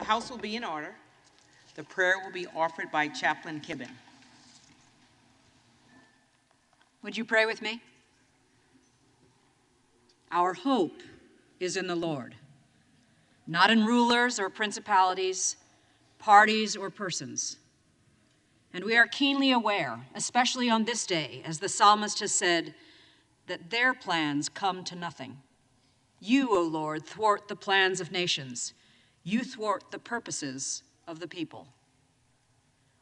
House will be in order. The prayer will be offered by Chaplain Kibben. Would you pray with me? Our hope is in the Lord, not in rulers or principalities, parties or persons. And we are keenly aware, especially on this day, as the psalmist has said, that their plans come to nothing. You, O Lord, thwart the plans of nations. You thwart the purposes of the people.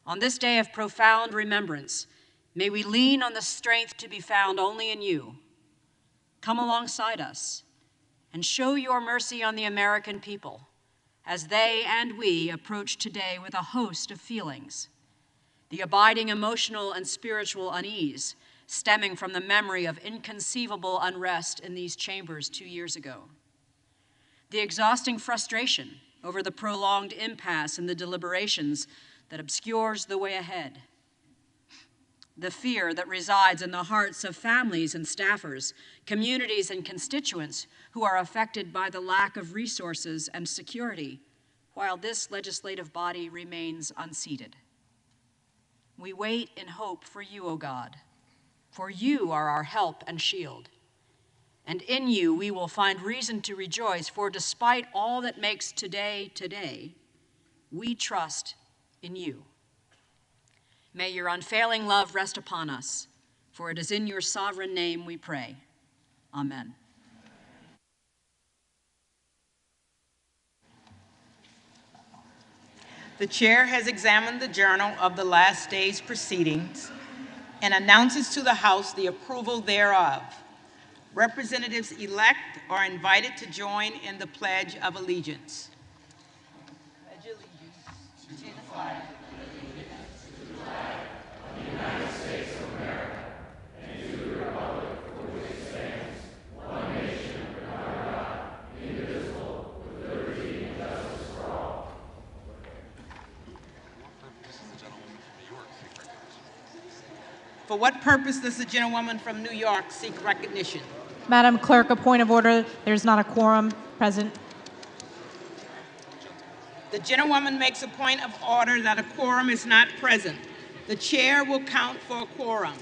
On this day of profound remembrance, may we lean on the strength to be found only in you. Come alongside us and show your mercy on the American people as they and we approach today with a host of feelings. The abiding emotional and spiritual unease stemming from the memory of inconceivable unrest in these chambers 2 years ago. The exhausting frustration over the prolonged impasse in the deliberations that obscures the way ahead. The fear that resides in the hearts of families and staffers, communities and constituents who are affected by the lack of resources and security while this legislative body remains unseated. We wait in hope for you, O God, for you are our help and shield. And in you we will find reason to rejoice, for despite all that makes today today, we trust in you. May your unfailing love rest upon us, for it is in your sovereign name we pray. Amen. The chair has examined the journal of the last day's proceedings and announces to the House the approval thereof. Representatives-elect are invited to join in the Pledge of Allegiance. Pledge allegiance to the flag. For what purpose does the gentlewoman from New York seek recognition? Madam Clerk, a point of order. There's not a quorum present. The gentlewoman makes a point of order that a quorum is not present. The chair will count for a quorum.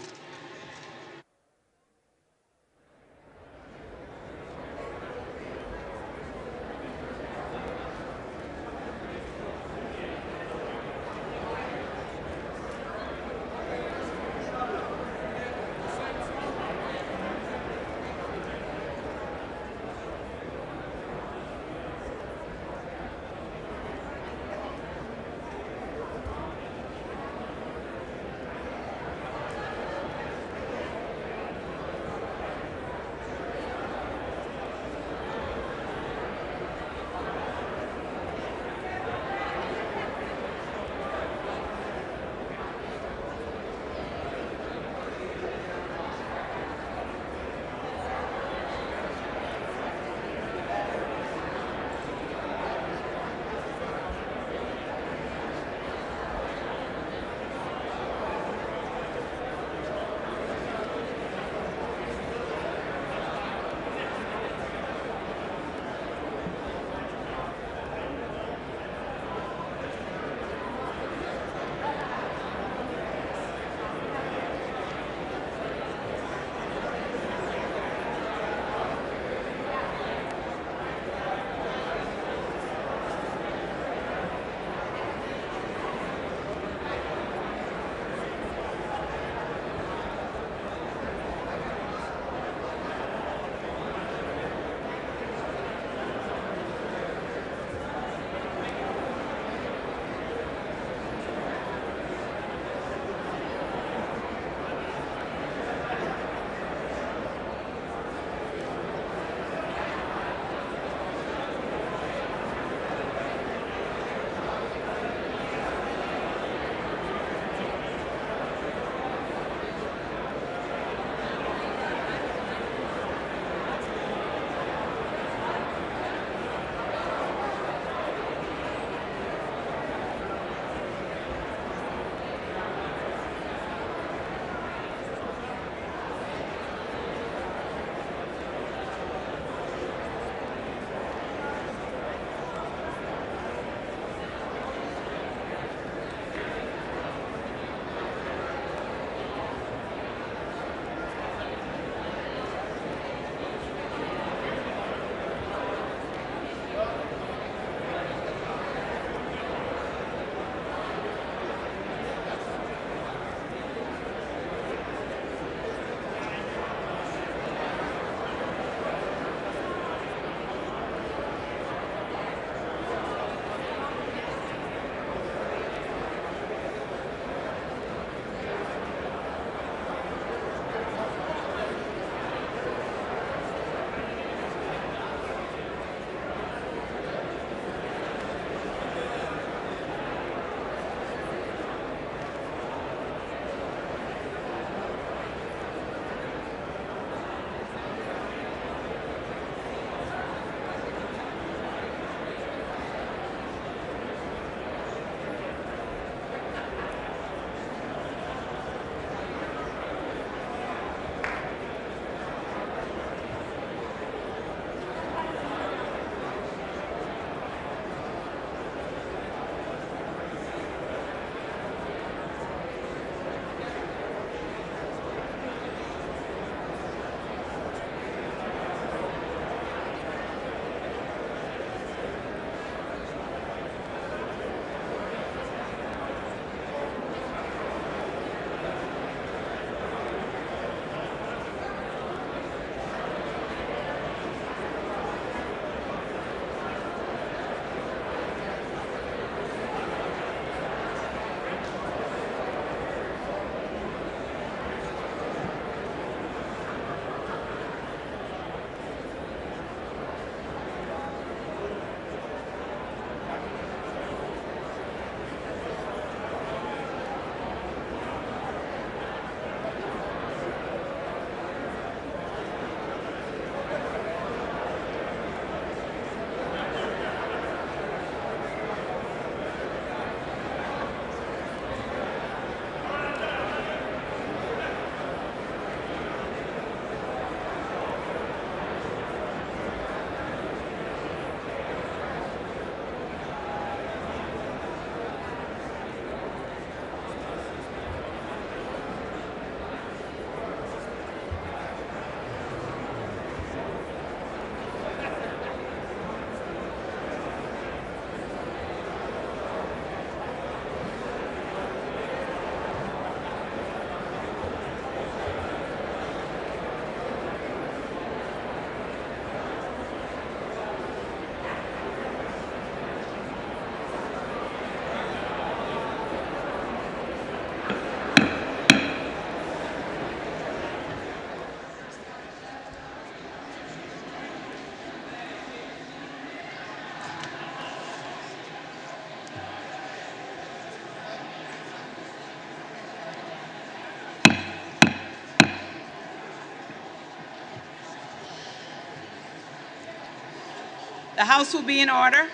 The House will be in order.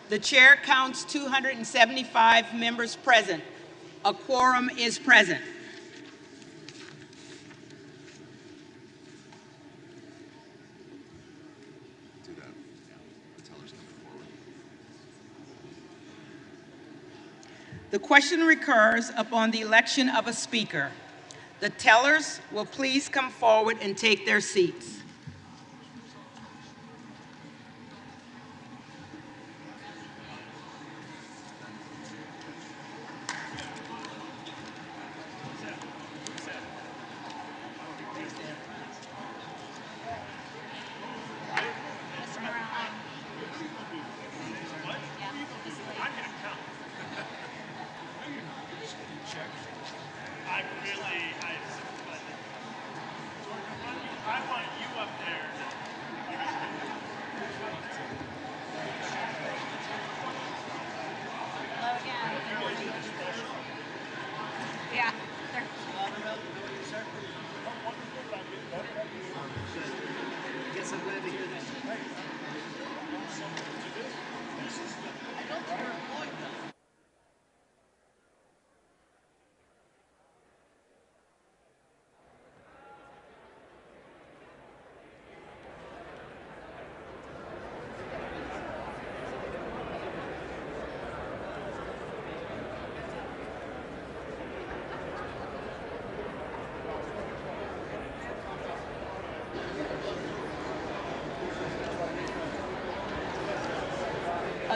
The chair counts 275 members present. A quorum is present. The question recurs upon the election of a speaker. The tellers will please come forward and take their seats.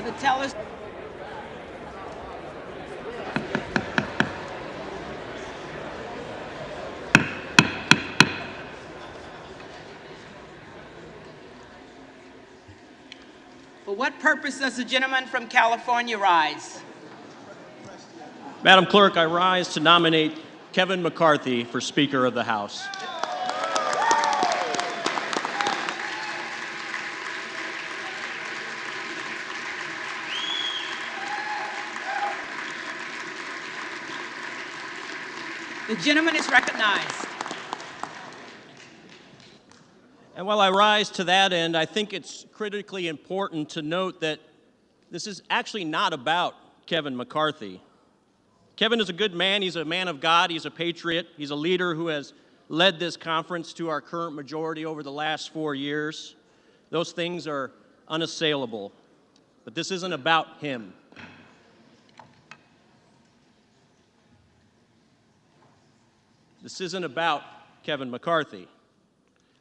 The tellers. For what purpose does the gentleman from California rise? Madam Clerk, I rise to nominate Kevin McCarthy for Speaker of the House. The gentleman is recognized. And while I rise to that end, I think it's critically important to note that this is actually not about Kevin McCarthy. Kevin is a good man. He's a man of God. He's a patriot. He's a leader who has led this conference to our current majority over the last 4 years. Those things are unassailable. But this isn't about him. This isn't about Kevin McCarthy.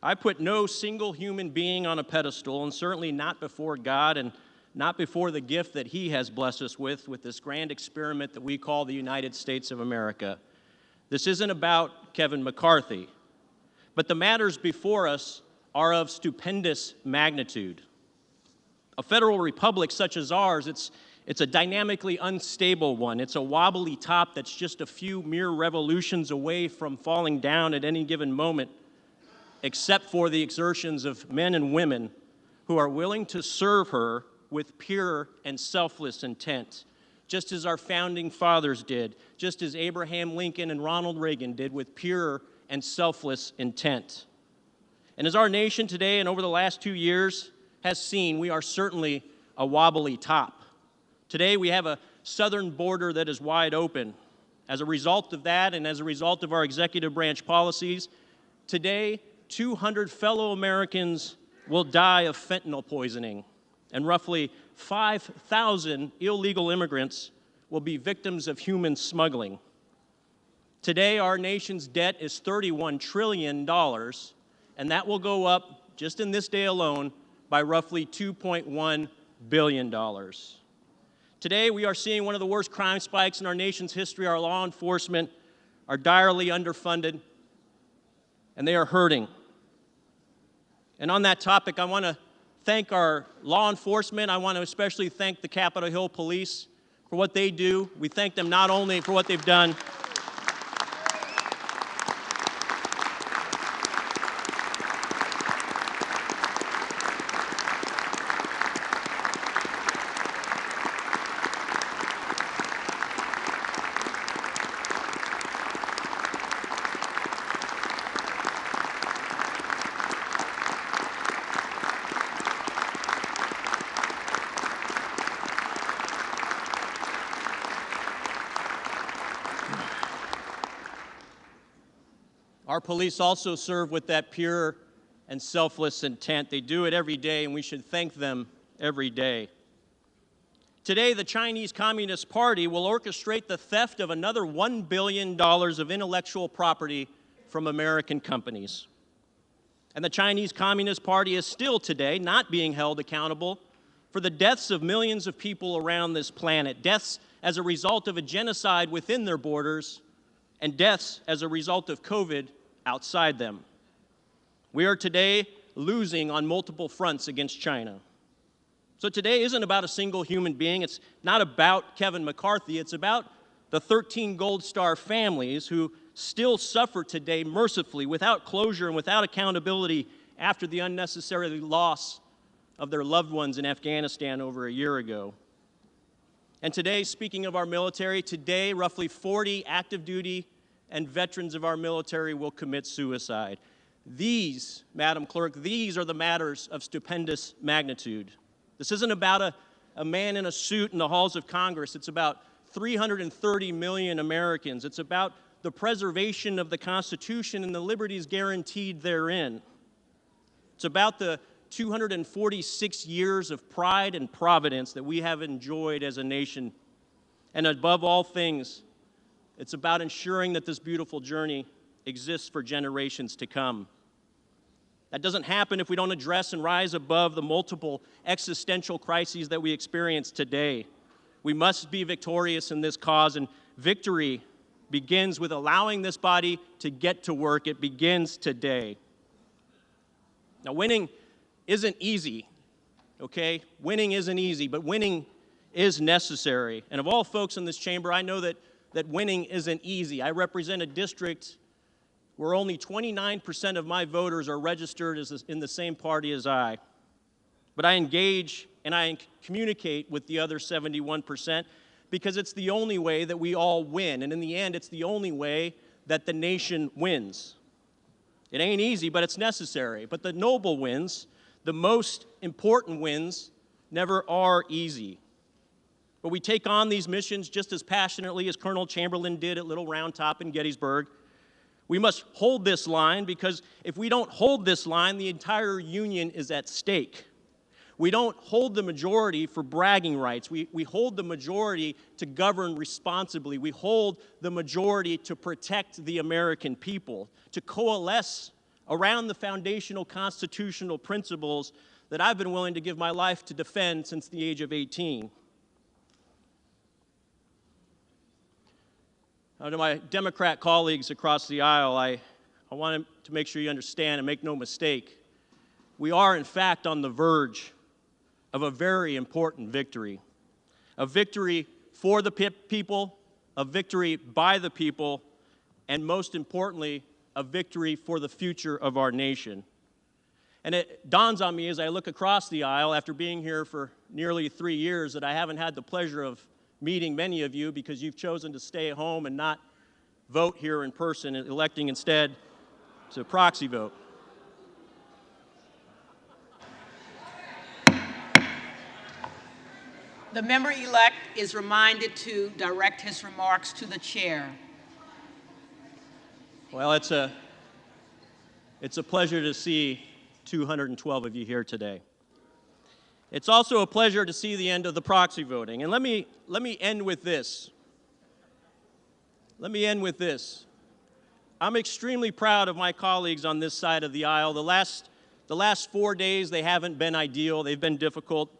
I put no single human being on a pedestal, and certainly not before God and not before the gift that he has blessed us with this grand experiment that we call the United States of America. This isn't about Kevin McCarthy, but the matters before us are of stupendous magnitude. A federal republic such as ours, it's a dynamically unstable one. It's a wobbly top that's just a few mere revolutions away from falling down at any given moment, except for the exertions of men and women who are willing to serve her with pure and selfless intent, just as our founding fathers did, just as Abraham Lincoln and Ronald Reagan did with pure and selfless intent. And as our nation today and over the last 2 years has seen, we are certainly a wobbly top. Today, we have a southern border that is wide open. As a result of that, and as a result of our executive branch policies, today, 200 fellow Americans will die of fentanyl poisoning, and roughly 5,000 illegal immigrants will be victims of human smuggling. Today, our nation's debt is $31 trillion, and that will go up, just in this day alone, by roughly $2.1 billion. Today, we are seeing one of the worst crime spikes in our nation's history. Our law enforcement are direly underfunded, and they are hurting. And on that topic, I want to thank our law enforcement. I want to especially thank the Capitol Hill Police for what they do. We thank them not only for what they've done, Our police also serve with that pure and selfless intent. They do it every day, and we should thank them every day. Today, the Chinese Communist Party will orchestrate the theft of another $1 billion of intellectual property from American companies. And the Chinese Communist Party is still today not being held accountable for the deaths of millions of people around this planet, deaths as a result of a genocide within their borders, and deaths as a result of COVID outside them. We are today losing on multiple fronts against China. So today isn't about a single human being. It's not about Kevin McCarthy. It's about the 13 Gold Star families who still suffer today mercifully, without closure and without accountability after the unnecessary loss of their loved ones in Afghanistan over a year ago. And today, speaking of our military, today roughly 40 active duty and veterans of our military will commit suicide. These, Madam Clerk, these are the matters of stupendous magnitude. This isn't about a man in a suit in the halls of Congress. It's about 330 million Americans. It's about the preservation of the Constitution and the liberties guaranteed therein. It's about the 246 years of pride and providence that we have enjoyed as a nation. And above all things, it's about ensuring that this beautiful journey exists for generations to come. That doesn't happen if we don't address and rise above the multiple existential crises that we experience today. We must be victorious in this cause, and victory begins with allowing this body to get to work. It begins today. Now, winning isn't easy, okay? Winning isn't easy, but winning is necessary. And of all folks in this chamber, I know that winning isn't easy. I represent a district where only 29% of my voters are registered in the same party as I. But I engage and I communicate with the other 71% because it's the only way that we all win. And in the end, it's the only way that the nation wins. It ain't easy, but it's necessary. But the noble wins, the most important wins, never are easy. But we take on these missions just as passionately as Colonel Chamberlain did at Little Round Top in Gettysburg. We must hold this line, because if we don't hold this line, the entire Union is at stake. We don't hold the majority for bragging rights. We hold the majority to govern responsibly. We hold the majority to protect the American people, to coalesce around the foundational constitutional principles that I've been willing to give my life to defend since the age of 18. To my Democrat colleagues across the aisle, I want to make sure you understand and make no mistake. We are, in fact, on the verge of a very important victory. A victory for the people, a victory by the people, and most importantly, a victory for the future of our nation. And it dawns on me as I look across the aisle after being here for nearly 3 years that I haven't had the pleasure of meeting many of you because you've chosen to stay at home and not vote here in person, electing instead to proxy vote. The member-elect is reminded to direct his remarks to the chair. Well, it's a pleasure to see 212 of you here today. It's also a pleasure to see the end of the proxy voting. And let me end with this. I'm extremely proud of my colleagues on this side of the aisle. The last 4 days, they haven't been ideal. They've been difficult.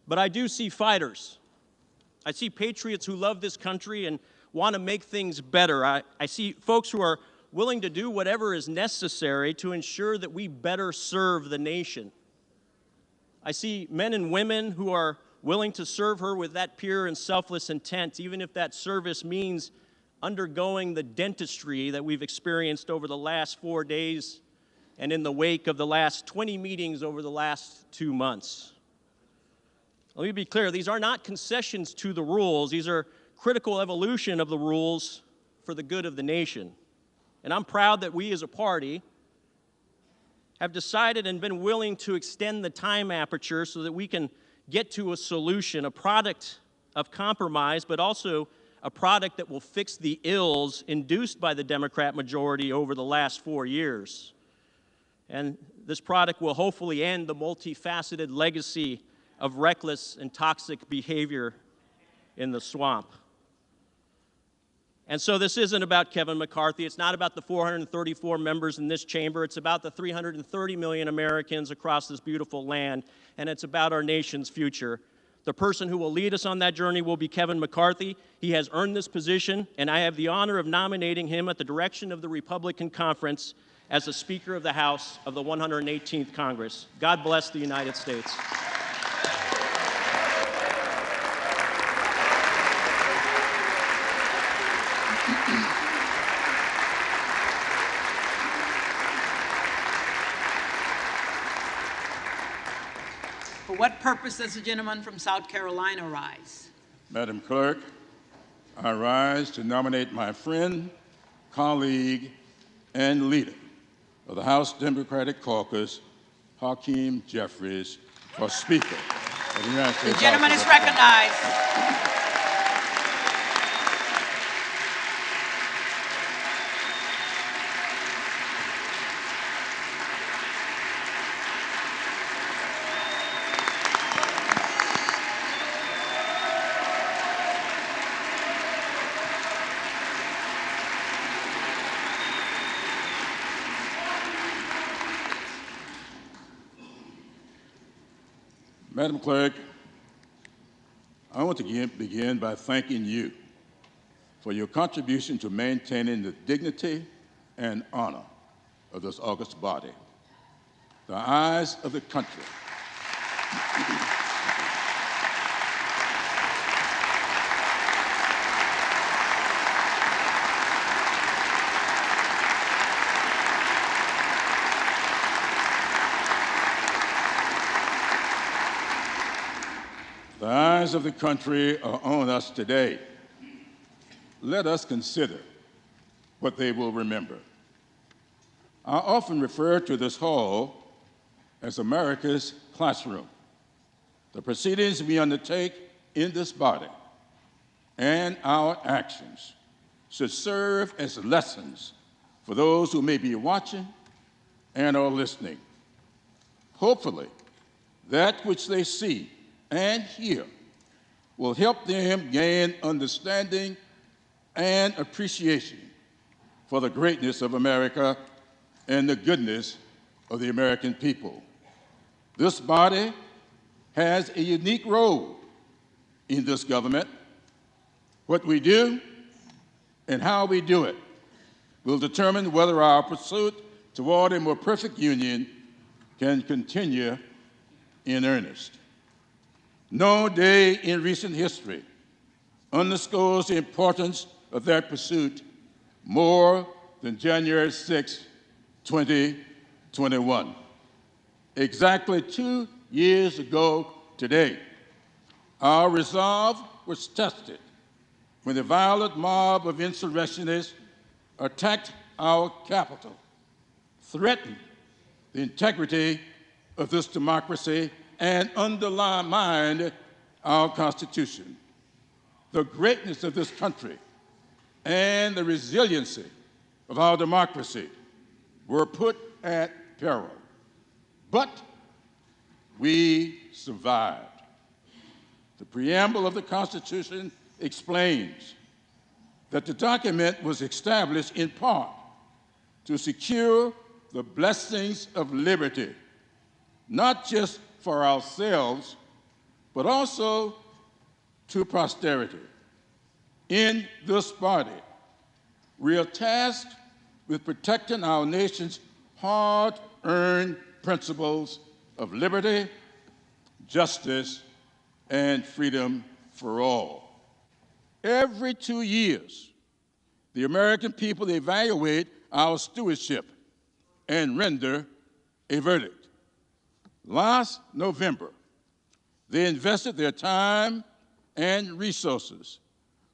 But I do see fighters. I see patriots who love this country and want to make things better. I see folks who are willing to do whatever is necessary to ensure that we better serve the nation. I see men and women who are willing to serve her with that pure and selfless intent, even if that service means undergoing the dentistry that we've experienced over the last 4 days and in the wake of the last 20 meetings over the last 2 months. Let me be clear, these are not concessions to the rules. These are critical evolution of the rules for the good of the nation. And I'm proud that we as a party have decided and been willing to extend the time aperture so that we can get to a solution, a product of compromise, but also a product that will fix the ills induced by the Democrat majority over the last 4 years. And this product will hopefully end the multifaceted legacy of reckless and toxic behavior in the swamp. And so this isn't about Kevin McCarthy. It's not about the 434 members in this chamber. It's about the 330 million Americans across this beautiful land, and it's about our nation's future. The person who will lead us on that journey will be Kevin McCarthy. He has earned this position, and I have the honor of nominating him at the direction of the Republican Conference as the Speaker of the House of the 118th Congress. God bless the United States. For what purpose does the gentleman from South Carolina rise? Madam Clerk, I rise to nominate my friend, colleague, and leader of the House Democratic Caucus, Hakeem Jeffries, for Speaker of the United States. The gentleman is recognized. Madam Clerk, I want to begin by thanking you for your contribution to maintaining the dignity and honor of this august body. The eyes of the country The eyes of the country are on us today. Let us consider what they will remember. I often refer to this hall as America's classroom. The proceedings we undertake in this body and our actions should serve as lessons for those who may be watching and are listening. Hopefully, that which they see and hear will help them gain understanding and appreciation for the greatness of America and the goodness of the American people. This body has a unique role in this government. What we do and how we do it will determine whether our pursuit toward a more perfect union can continue in earnest. No day in recent history underscores the importance of that pursuit more than January 6, 2021. Exactly 2 years ago today, our resolve was tested when the violent mob of insurrectionists attacked our Capitol, threatened the integrity of this democracy, and undermined our Constitution. The greatness of this country and the resiliency of our democracy were put at peril. But we survived. The preamble of the Constitution explains that the document was established in part to secure the blessings of liberty, not just for ourselves, but also to posterity. In this body, we are tasked with protecting our nation's hard-earned principles of liberty, justice, and freedom for all. Every 2 years, the American people evaluate our stewardship and render a verdict. Last November, they invested their time and resources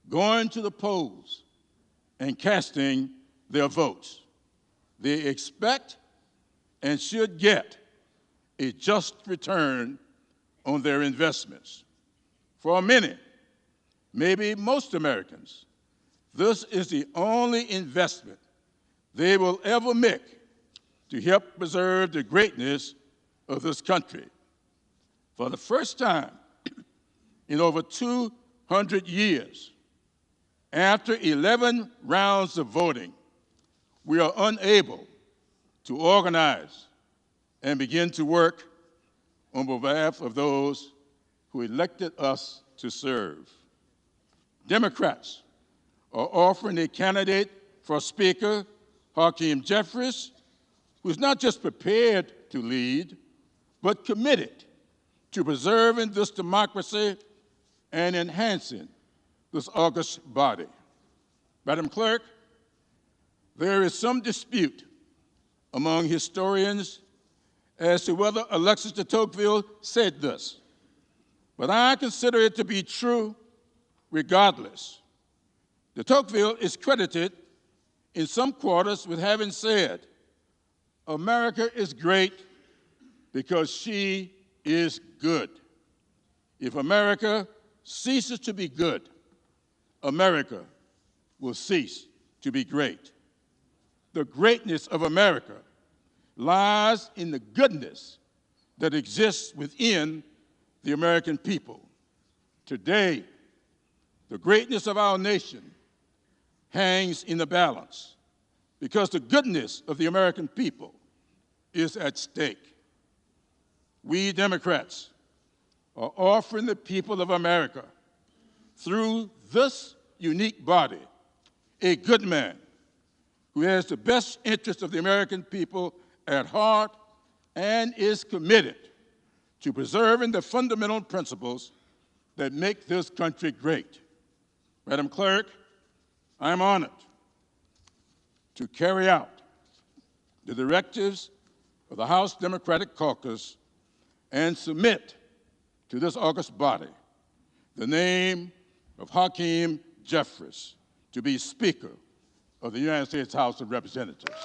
going to the polls and casting their votes. They expect and should get a just return on their investments. For many, maybe most Americans, this is the only investment they will ever make to help preserve the greatness of this country. For the first time in over 200 years, after 11 rounds of voting, we are unable to organize and begin to work on behalf of those who elected us to serve. Democrats are offering a candidate for Speaker, Hakeem Jeffries, who's not just prepared to lead, but committed to preserving this democracy and enhancing this august body. Madam Clerk, there is some dispute among historians as to whether Alexis de Tocqueville said this, but I consider it to be true regardless. De Tocqueville is credited in some quarters with having said, "America is great because she is good. If America ceases to be good, America will cease to be great." The greatness of America lies in the goodness that exists within the American people. Today, the greatness of our nation hangs in the balance because the goodness of the American people is at stake. We Democrats are offering the people of America, through this unique body, a good man who has the best interest of the American people at heart and is committed to preserving the fundamental principles that make this country great. Madam Clerk, I am honored to carry out the directives of the House Democratic Caucus and submit to this august body the name of Hakeem Jeffries to be Speaker of the United States House of Representatives.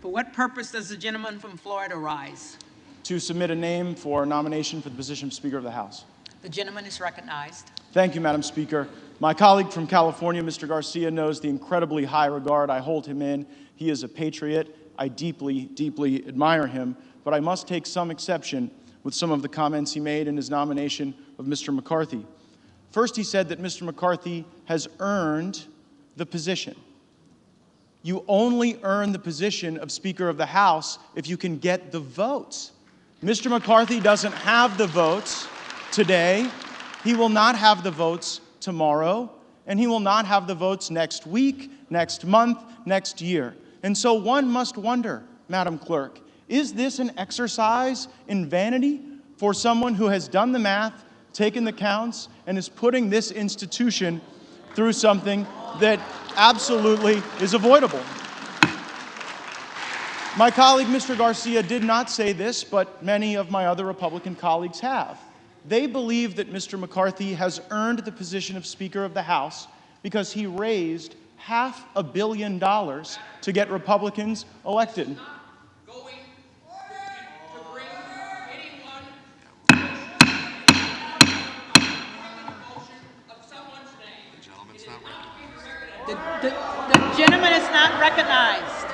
For what purpose does the gentleman from Florida rise? To submit a name for nomination for the position of Speaker of the House. The gentleman is recognized. Thank you, Madam Speaker. My colleague from California, Mr. Garcia, knows the incredibly high regard I hold him in. He is a patriot. I deeply, deeply admire him, but I must take some exception with some of the comments he made in his nomination of Mr. McCarthy. First, he said that Mr. McCarthy has earned the position. You only earn the position of Speaker of the House if you can get the votes. Mr. McCarthy doesn't have the votes today. He will not have the votes tomorrow, and he will not have the votes next week, next month, next year. And so one must wonder, Madam Clerk, is this an exercise in vanity for someone who has done the math, taken the counts, and is putting this institution through something that absolutely is avoidable? My colleague, Mr. Garcia, did not say this, but many of my other Republican colleagues have. They believe that Mr. McCarthy has earned the position of Speaker of the House because he raised $500 million to get Republicans elected. The gentleman is not recognized.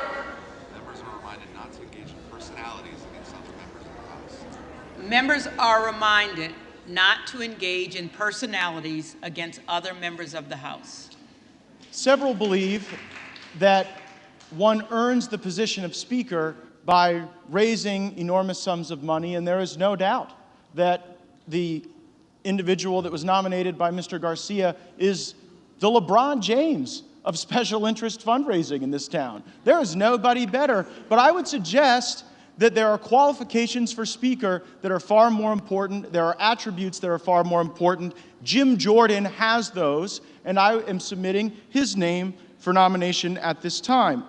Members are reminded not to engage in personalities against other members of the House. Members are reminded not to engage in personalities against other members of the House. Several believe that one earns the position of Speaker by raising enormous sums of money, and there is no doubt that the individual that was nominated by Mr. Garcia is the LeBron James of special interest fundraising in this town. There is nobody better. But I would suggest that there are qualifications for Speaker that are far more important. There are attributes that are far more important. Jim Jordan has those, and I am submitting his name for nomination at this time.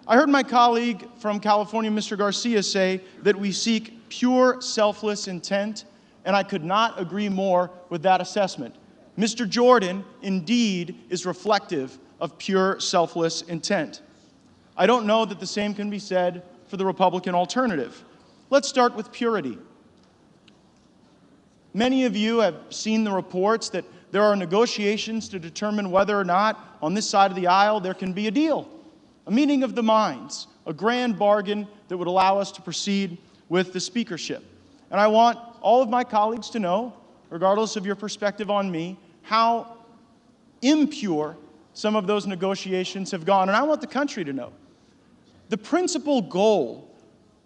I heard my colleague from California, Mr. Garcia, say that we seek pure, selfless intent, and I could not agree more with that assessment. Mr. Jordan, indeed, is reflective of pure, selfless intent. I don't know that the same can be said for the Republican alternative. Let's start with purity. Many of you have seen the reports that there are negotiations to determine whether or not, on this side of the aisle, there can be a deal, a meeting of the minds, a grand bargain that would allow us to proceed with the speakership. And I want all of my colleagues to know, regardless of your perspective on me, how impure some of those negotiations have gone. And I want the country to know. The principal goal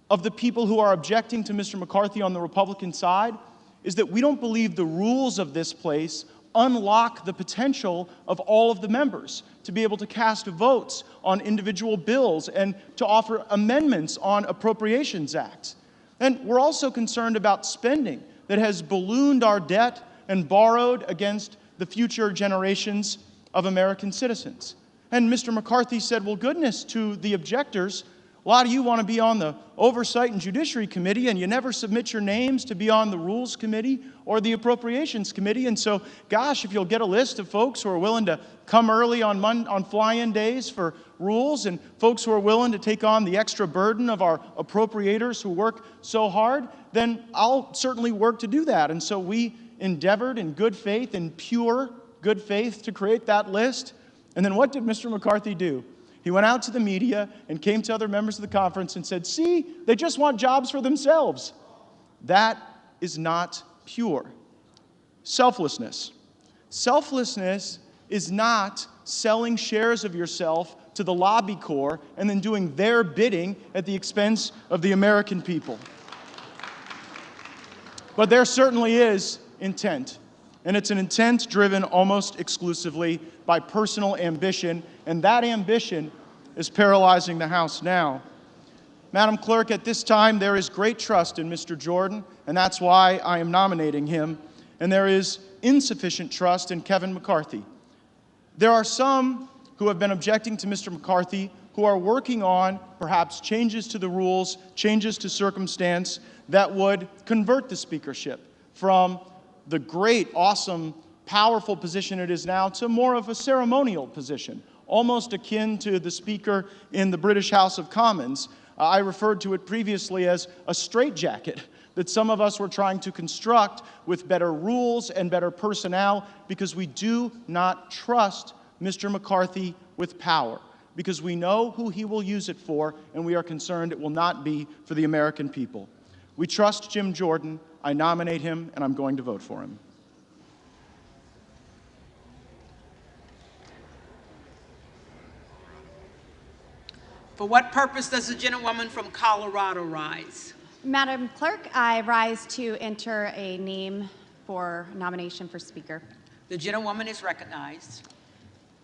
of the people who are objecting to Mr. McCarthy on the Republican side is that we don't believe the rules of this place unlock the potential of all of the members to be able to cast votes on individual bills and to offer amendments on appropriations acts. And we're also concerned about spending that has ballooned our debt and borrowed against the future generations of American citizens. And Mr. McCarthy said, well, goodness, to the objectors, a lot of you want to be on the Oversight and Judiciary Committee, and you never submit your names to be on the Rules Committee or the Appropriations Committee. And so, gosh, if you'll get a list of folks who are willing to come early on fly-in days for rules, and folks who are willing to take on the extra burden of our appropriators who work so hard, then I'll certainly work to do that. And so we endeavored in good faith, in pure good faith, to create that list. And then what did Mr. McCarthy do? He went out to the media and came to other members of the conference and said, see, they just want jobs for themselves. That is not pure. Selflessness. Selflessness is not selling shares of yourself to the lobby corps and then doing their bidding at the expense of the American people. But there certainly is intent. And it's an intent driven almost exclusively by personal ambition, and that ambition is paralyzing the House now. Madam Clerk, at this time, there is great trust in Mr. Jordan, and that's why I am nominating him, and there is insufficient trust in Kevin McCarthy. There are some who have been objecting to Mr. McCarthy who are working on perhaps changes to the rules, changes to circumstance that would convert the speakership from the great, awesome, powerful position it is now to more of a ceremonial position, almost akin to the Speaker in the British House of Commons. I referred to it previously as a straitjacket that some of us were trying to construct with better rules and better personnel because we do not trust Mr. McCarthy with power, because we know who he will use it for, and we are concerned it will not be for the American people. We trust Jim Jordan. I nominate him, and I'm going to vote for him. For what purpose does the gentlewoman from Colorado rise? Madam Clerk, I rise to enter a name for nomination for Speaker. The gentlewoman is recognized.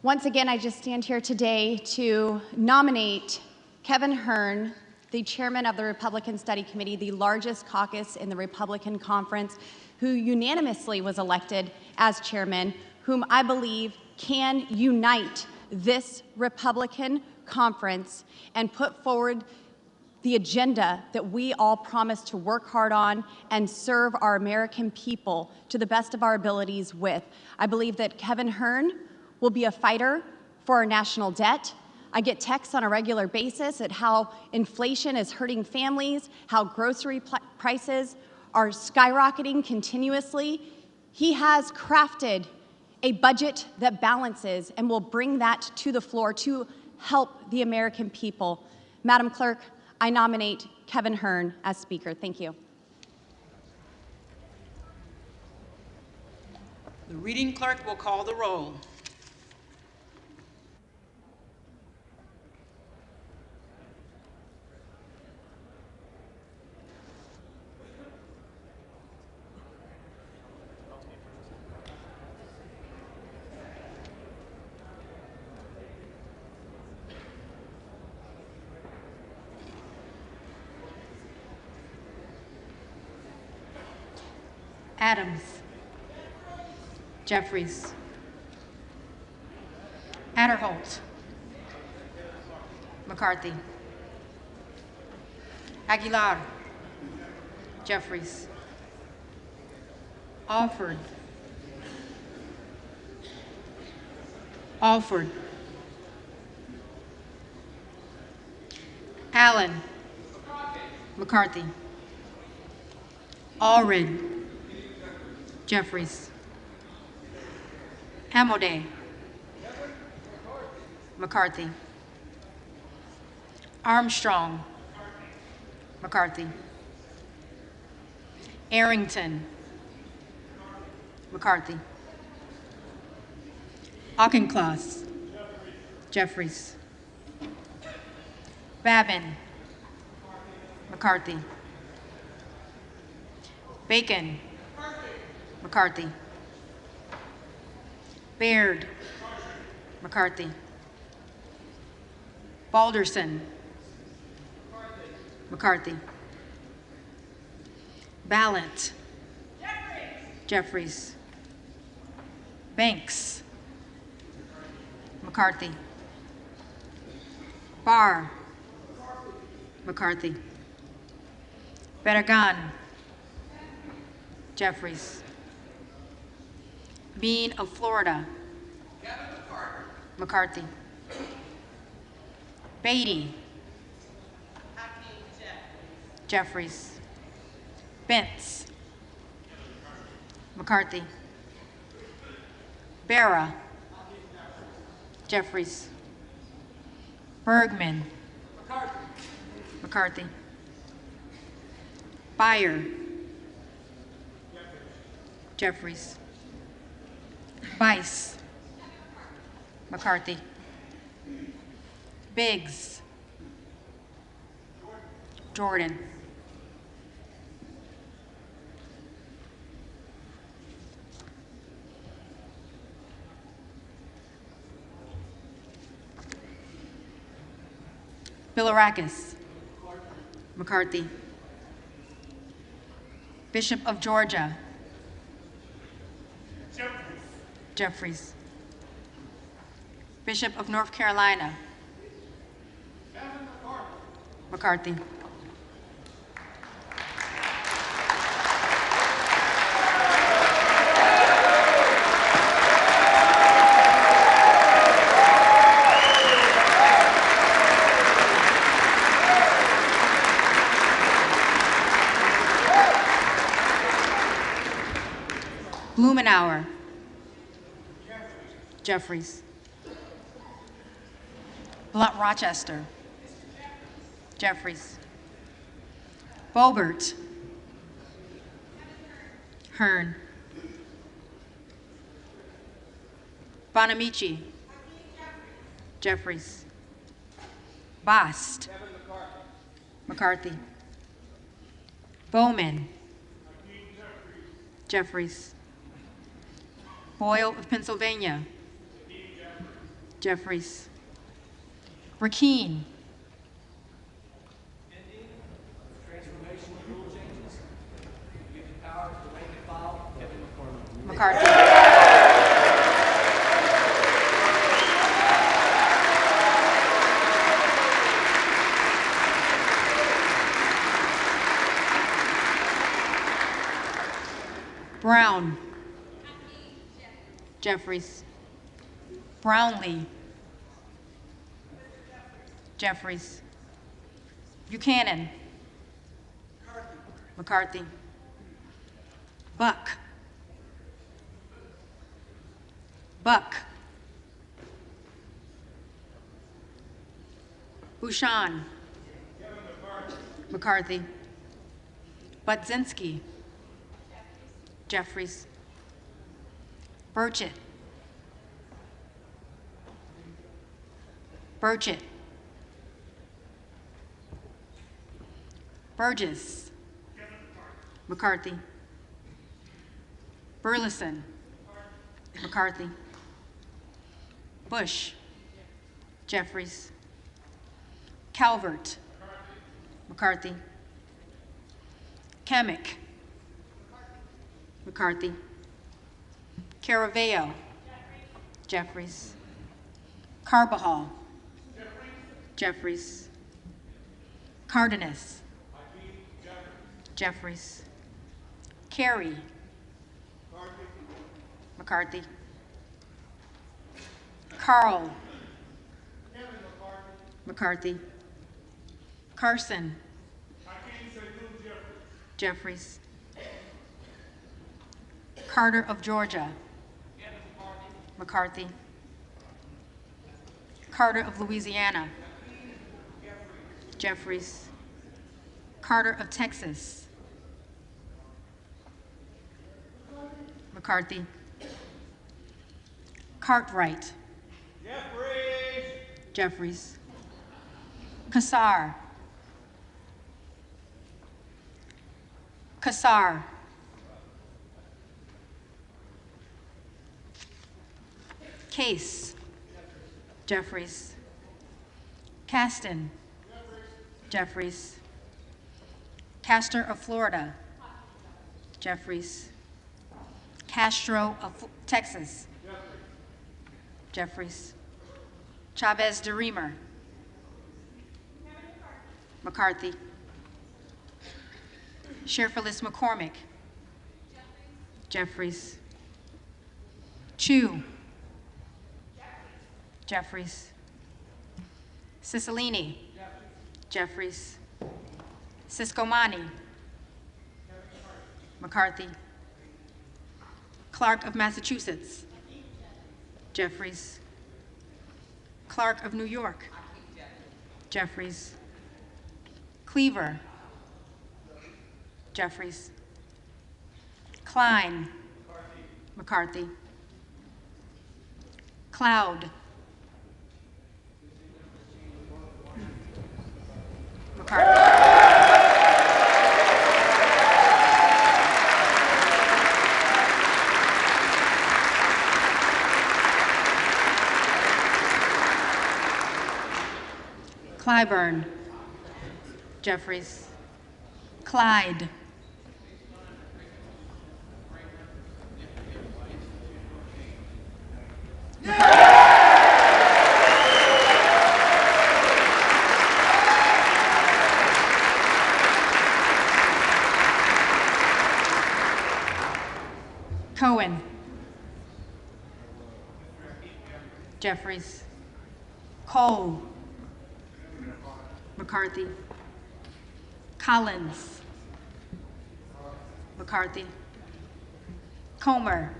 Once again, I just stand here today to nominate Kevin Hern, the chairman of the Republican Study Committee, the largest caucus in the Republican Conference, who unanimously was elected as chairman, whom I believe can unite this Republican conference and put forward the agenda that we all promise to work hard on and serve our American people to the best of our abilities with. I believe that Kevin Hern will be a fighter for our national debt. I get texts on a regular basis at how inflation is hurting families, how grocery prices are skyrocketing continuously. He has crafted a budget that balances and will bring that to the floor to help the American people. Madam Clerk, I nominate Kevin Hern as Speaker. Thank you. The reading clerk will call the roll. Adams, Jeffries, Adderholt, McCarthy, Aguilar, Jeffries, Alford, Allen, McCarthy, Allred, Jeffries, Amodei, McCarthy, Armstrong, McCarthy, Arrington, McCarthy, Auchincloss, Jeffries, Babin, McCarthy, Bacon, McCarthy, Baird, McCarthy, Balderson, McCarthy, Ballant, Jeffries, Banks, McCarthy, Barr, McCarthy, Berrigan, Jeffries, Bean of Florida, McCarthy, Beatty, Jeffries, Bentz, McCarthy, Barra, Jeffries, Bergman, McCarthy, Beyer, Jeffries, Bice, McCarthy, Biggs, Jordan, Bilirakis, McCarthy, Bishop of Georgia, Jeffries, Bishop of North Carolina, McCarthy, Blumenauer, Jeffries, Blunt Rochester, Jeffries, Boebert, Hearn, Bonamici, Jeffries, Bost, McCarthy, Bowman, Jeffries, Boyle of Pennsylvania, Jeffries, Rakeen, McCarthy, Brown, Jeffries, Brownlee, Jeffries, Buchanan, McCarthy, Buck, Bouchon, McCarthy, Budzinski, Jeffries, Burchett, Burgess, McCarthy, Burleson, McCarthy, Bush, Jeffries, Calvert, McCarthy, Kemick, McCarthy. Caraveo. Jeffries. Carbajal. Jeffries. Cardenas. Jeffries. Carey. McCarthy. Carl. McCarthy. Carson. Jeffries. Carter of Georgia. McCarthy. Carter of Louisiana. Jeffries. Carter of Texas. McCarthy. Cartwright. Jeffries. Kassar. Kassar. Case. Jeffries. Caston. Jeffries. Castor of Florida. Jeffries. Castro of Texas. Jeffries. Chavez de Reamer. McCarthy. Sherfilis McCormick. Jeffries. Chu. Jeffries. Cicilline. Jeffries. Ciscomani. McCarthy. Clark of Massachusetts. Jeffries. Clark of New York. Jeffries. Cleaver. Jeffries. Klein. McCarthy. Cloud. McCarthy. Clyburn. Jeffries. Clyde. Cohen. Jeffries. Cole. McCarthy. Collins. McCarthy. Comer.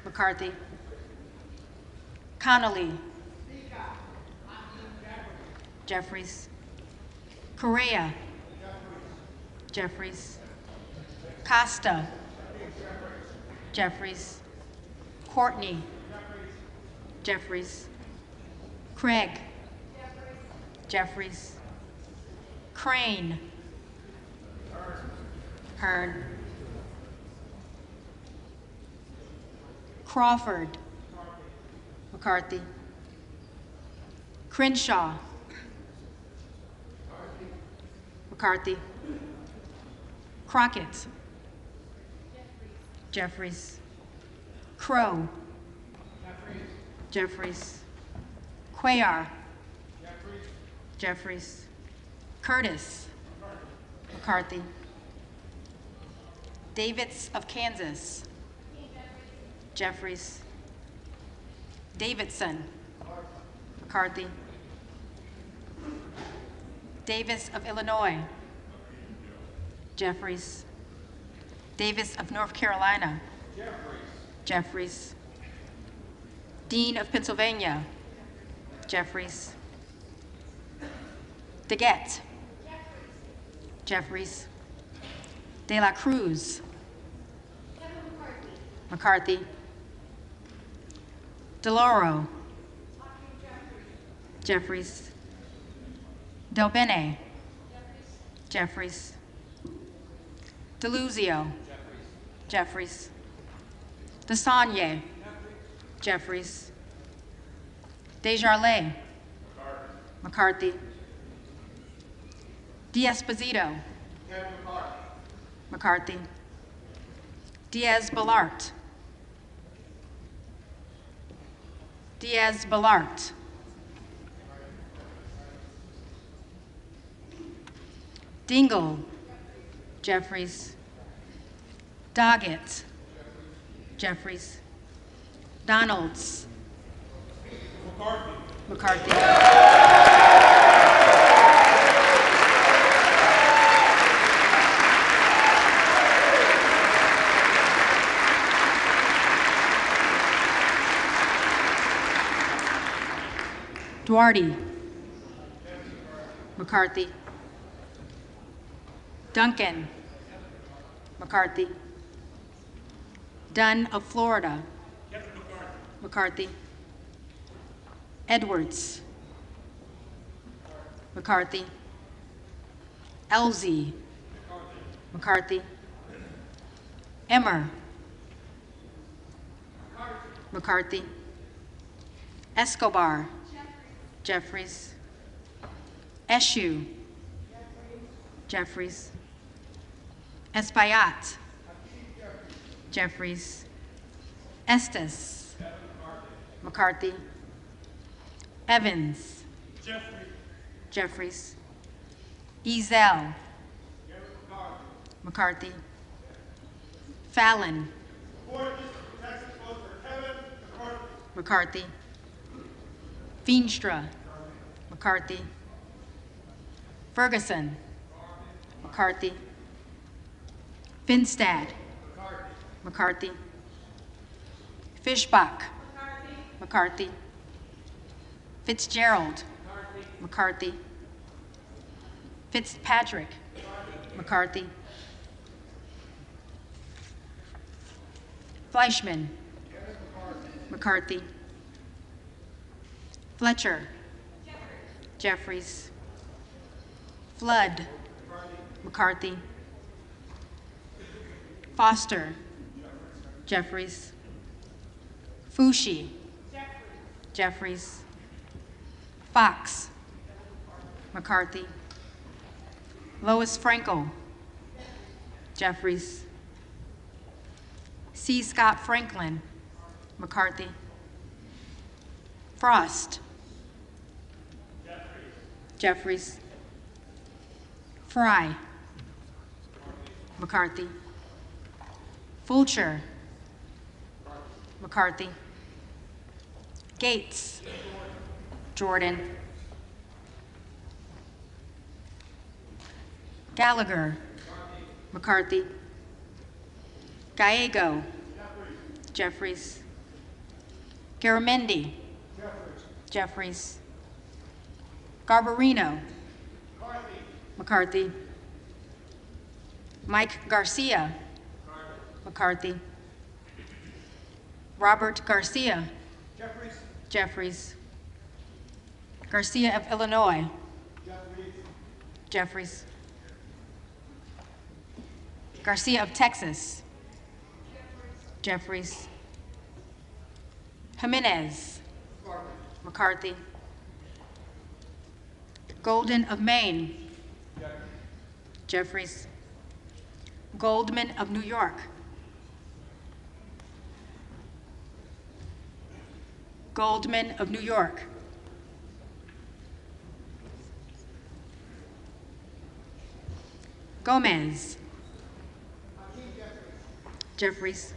McCarthy. Connolly. Jeffries. Correa. Jeffries. Costa. Jeffries. Courtney. Jeffries. Craig. Jeffries. Crane. Hearn. Crawford. McCarthy. Crenshaw. McCarthy. Crockett. Jeffries. Crow. Jeffries. Cuellar. Jeffries. Curtis. McCarthy. Davids of Kansas. Jeffries. Davidson. McCarthy. Davis of Illinois. Jeffries. Davis of North Carolina. Jeffries. Dean of Pennsylvania. Jeffries. Gaetz. Jeffries. De la Cruz. McCarthy. DeLauro. Jeffries. Del Bene. Jeffries. DeLuzio. Jeffries. DeSagne. Jeffries. Desjardins. McCarthy. D'Esposito. McCarthy. Diaz-Balart. Diaz-Balart. Dingle. Jeffries. Doggett. Jeffries. Donalds. McCarthy. Duarte. McCarthy. Duncan. McCarthy. Dunn of Florida. McCarthy. Edwards. McCarthy. Elzey. McCarthy. Emmer. McCarthy. Escobar. Jeffries. Eshue. Jeffries. Espaillat. Jeffries. Estes. McCarthy. Evans. Jeffries. Ezel. McCarthy. Fallon. McCarthy. Veenstra. McCarthy. Ferguson. McCarthy. Finstad. McCarthy. Fishbach. McCarthy. Fitzgerald. McCarthy. Fitzpatrick. McCarthy. Fleischman. McCarthy. Fletcher. Jeffries. Flood. McCarthy. Foster. Jeffries. Fushi. Jeffries. Fox. McCarthy. Lois Frankel. Jeffries. C. Scott Franklin. McCarthy. Frost. Jeffries. Fry. McCarthy. Fulcher. McCarthy. Gaetz. Jordan. Gallagher. McCarthy. Gallego. Jeffries. Garamendi. Jeffries. Garbarino. McCarthy. Mike Garcia. McCarthy. Robert Garcia. Jeffries. Garcia of Illinois. Jeffries. Garcia of Texas. Jeffries. Jimenez. McCarthy. Golden of Maine. Jeffries. Goldman of New York. Goldman of New York. Gomez. Jeffries.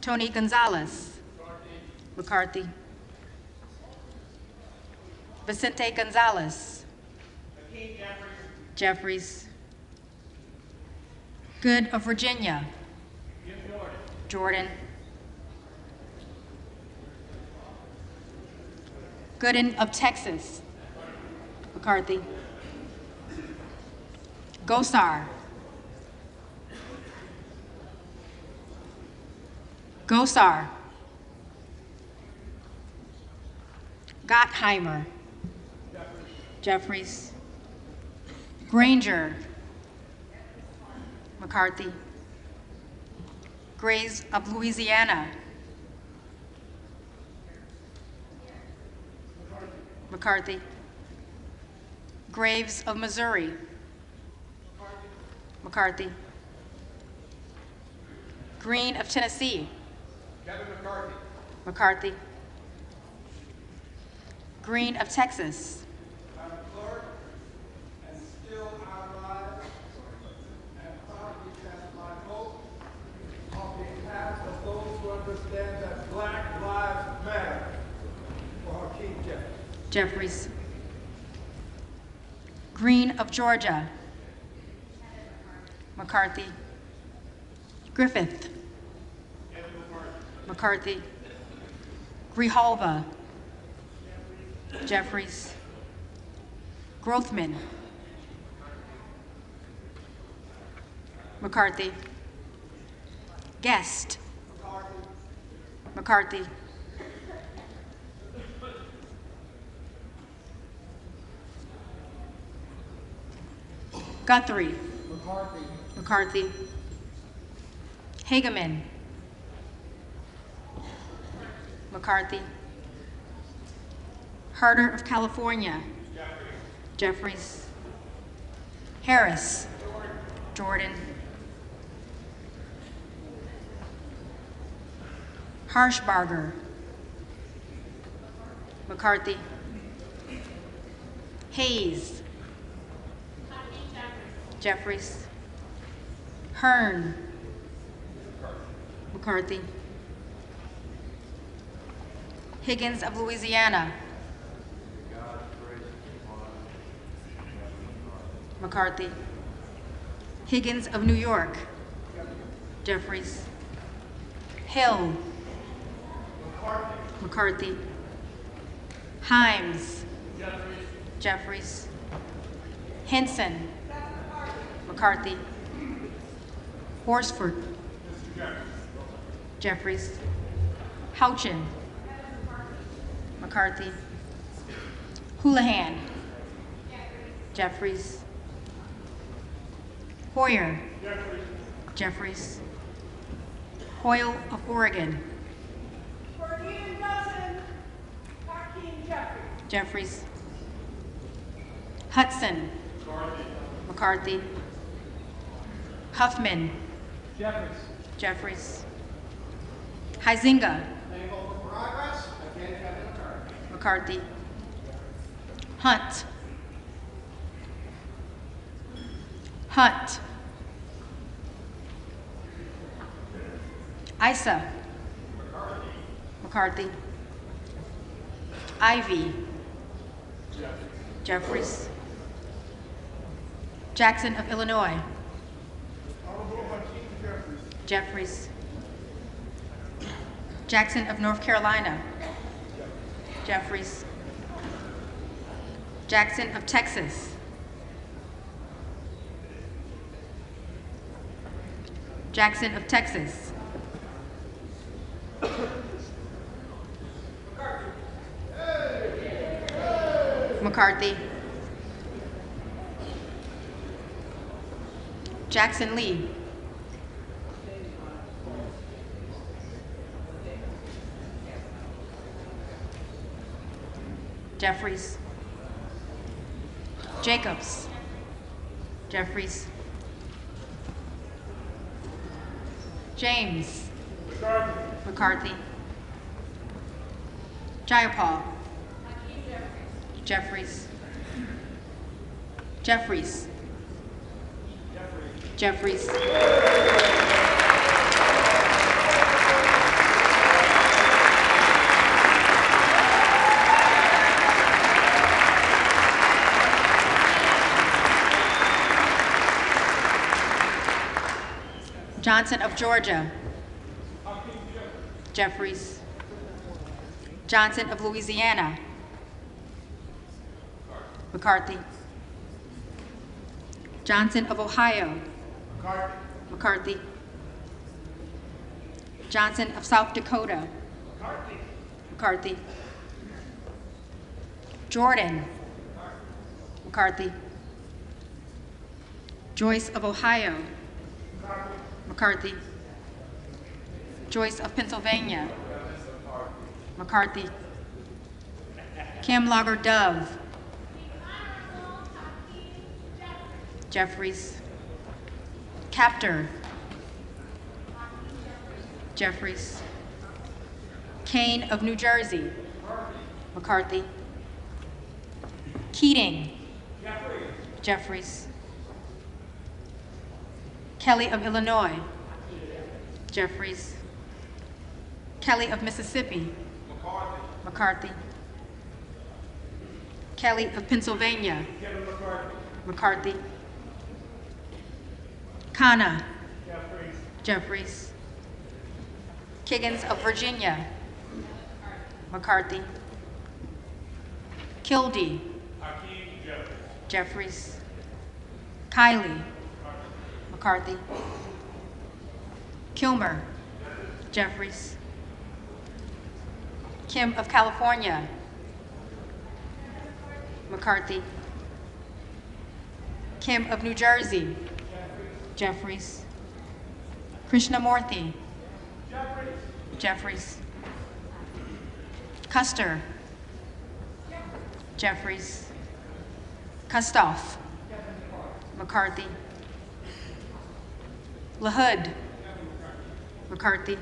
Tony Gonzalez. McCarthy. Vicente Gonzalez. Jeffries. Good of Virginia. Jordan. Gooden of Texas. McCarthy. Gosar. Gosar. Gottheimer. Jeffries. Granger. McCarthy. Grays of Louisiana. McCarthy. Graves of Missouri. McCarthy. Green of Tennessee. Kevin McCarthy. McCarthy. Green of Texas. I'm Clark, and still I rise and proudly cast my vote on behalf of those who understand that Black lives matter for Hakeem Jeffries. Jeffries. Green of Georgia. McCarthy. Griffith. McCarthy. Grijalva. Jeffries. Grothman. McCarthy. Guest. McCarthy. Guthrie. McCarthy. Hageman. McCarthy. Harder of California. Jeffries. Harris. Jordan. Harshbarger. McCarthy. Hayes. Jeffries. Hearn. McCarthy. Higgins of Louisiana. McCarthy. Higgins of New York. Jeffries. Hill. McCarthy. Himes. Jeffries. Henson. McCarthy. Horsford. Jeffries. Houchin. McCarthy. Houlihan. Jeffries. Hoyer. Jeffries. Hoyle of Oregon. Jeffries. Hudson. McCarthy. Huffman. Jeffries. Huizinga. McCarthy. Hunt. Hunt. Issa. McCarthy. Ivy. Jeffries. Jackson of Illinois. Jeffries. Jackson of North Carolina. Jeffries. Jackson of Texas. Jackson of Texas. McCarthy. Jackson Lee. Jeffries. Jacobs. Jeffries. James. McCarthy. Jayapal. Jeffries. Jeffries. Jeffries. Johnson of Georgia. Jeffries. Johnson of Louisiana. McCarthy. Johnson of Ohio. McCarthy. Johnson of South Dakota. McCarthy. Jordan. McCarthy. Joyce of Ohio. McCarthy. Joyce of Pennsylvania. McCarthy. Camlogger Dove. Jeffries. Captor. Jeffries. Kane of New Jersey, McCarthy. Keating, Jeffries. Kelly of Illinois, Jeffries. Kelly of Mississippi, McCarthy. Kelly of Pennsylvania, McCarthy. Khanna, Jeffries. Kiggins of Virginia, McCarthy. Kildee, Jeffries. Kiley, McCarthy. Kilmer, Jeffries. Kim of California, McCarthy. Kim of New Jersey, Jeffries. Krishnamurthy, Jeffries. Custer, Jeffries. Kustoff, McCarthy. LaHood, McCarthy.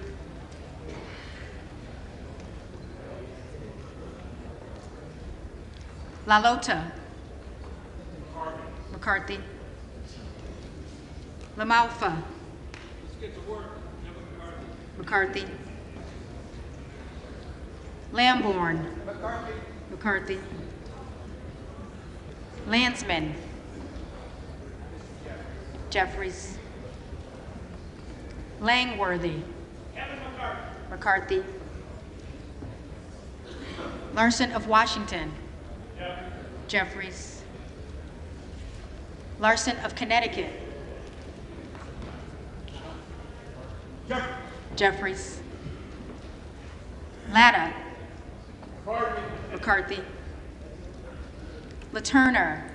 LaLota, McCarthy. LaMalfa, McCarthy. Lamborn, McCarthy. Landsman, Jeffries. Langworthy, McCarthy. Larson of Washington, Jeffries. Larson of Connecticut, Jeffries. Latta, McCarthy. LaTurner,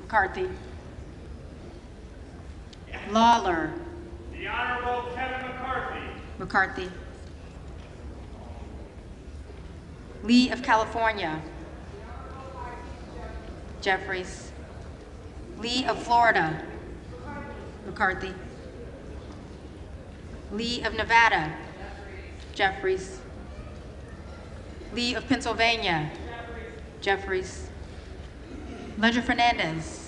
McCarthy. Lawler, The Honorable Kevin McCarthy. McCarthy. Lee of California, Jeffries. Lee of Florida, McCarthy. Lee of Nevada, Jeffries. Lee of Pennsylvania, Jeffries. Ledger Fernandez,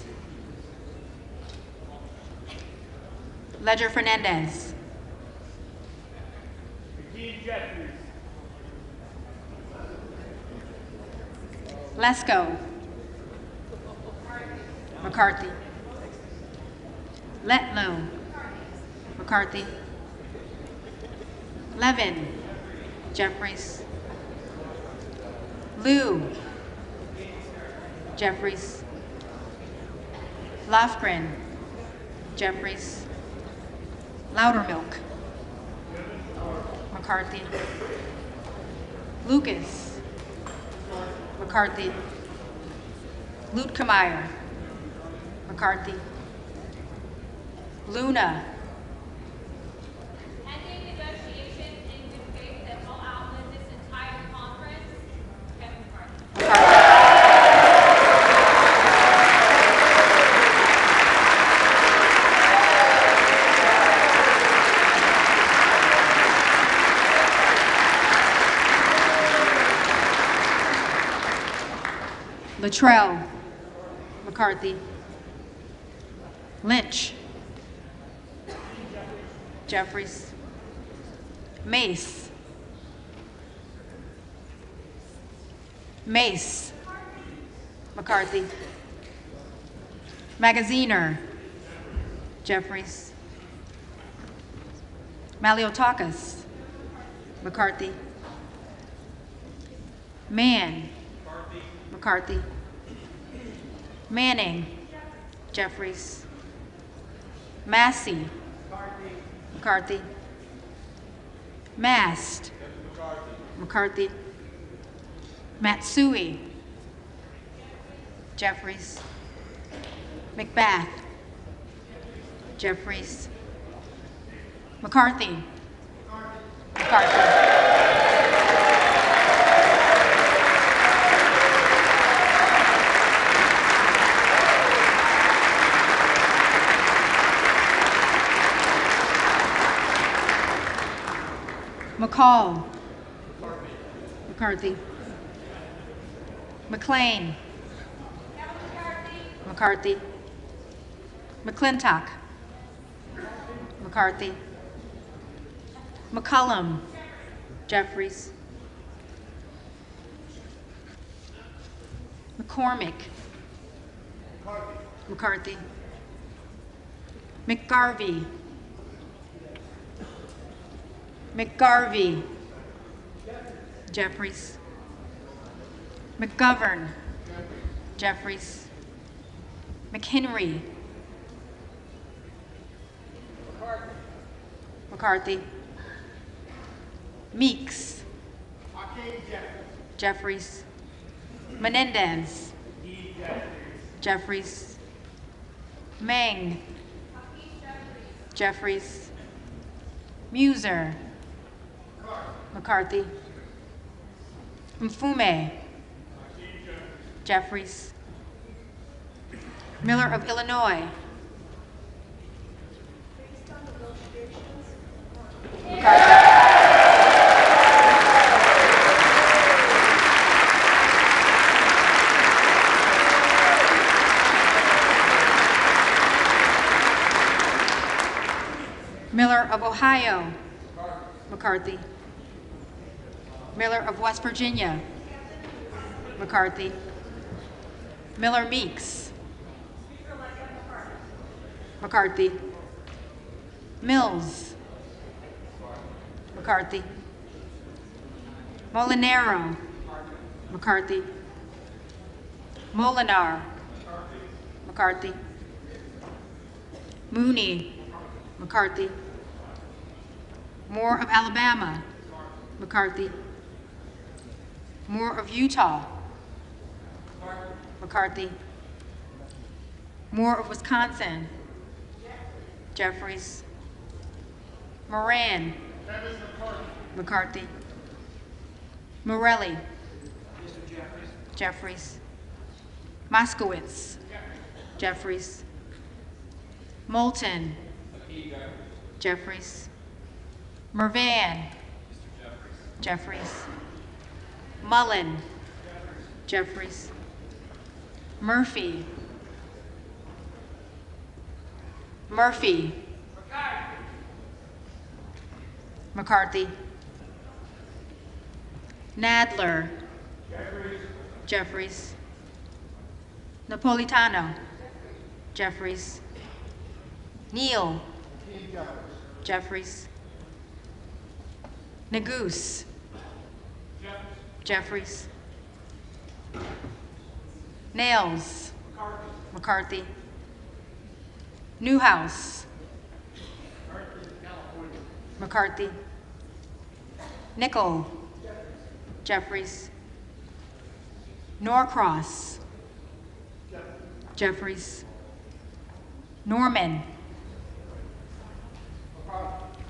Ledger Fernandez. Jeffries. Lesko, McCarthy. Letlow, McCarthy. Levin, Jeffries. Liu, Jeffries. Lofgren, Jeffries. Loudermilk, McCarthy. Lucas, McCarthy. Luetkemeyer, McCarthy. Luna, Ending negotiations in good faith that will outlive this entire conference, Kevin McCarthy. Luttrell, McCarthy. Lynch, Jeffries. Mace, Mace, McCarthy. Magaziner, Jeffries. Maliotakis, McCarthy. Mann, McCarthy. Manning, Jeffries. Massey, McCarthy. Mast, McCarthy. Matsui, Jeffries. McBath, Jeffries. McCarthy, McCarthy. McCall. McCarthy. McLean. McCarthy. McClintock. McCarthy. McCullum. Jeffries. McCormick. McCarthy. McGarvey. McGarvey. Jeffries. McGovern. Jeffries. McHenry. McCarthy. Meeks. Jeffries. Menendez. Jeffries. Meng. Jeffries. Muser. McCarthy. Mfume. Jeffries. Miller of Illinois. McCarthy. Miller of Ohio. McCarthy. Miller of West Virginia. McCarthy. Miller Meeks. McCarthy. Mills. McCarthy. Molinaro. McCarthy. Molinar. McCarthy. Mooney. McCarthy. Moore of Alabama. McCarthy. Moore of Utah. McCarthy. Moore of Wisconsin. Jeffries. Moran. McCarthy. Morelli. Jeffries. Moskowitz. Jeffries. Moulton. Jeffries. Mervan. Jeffries. Mullen. Jeffries. Murphy. Murphy. McCarthy. Nadler. Jeffries. Napolitano. Jeffries. Neal. Jeffries. Neguse. Jeffries. Nails. McCarthy. Newhouse. McCarthy. Nickel. Jeffries. Norcross. Jeffries. Norman.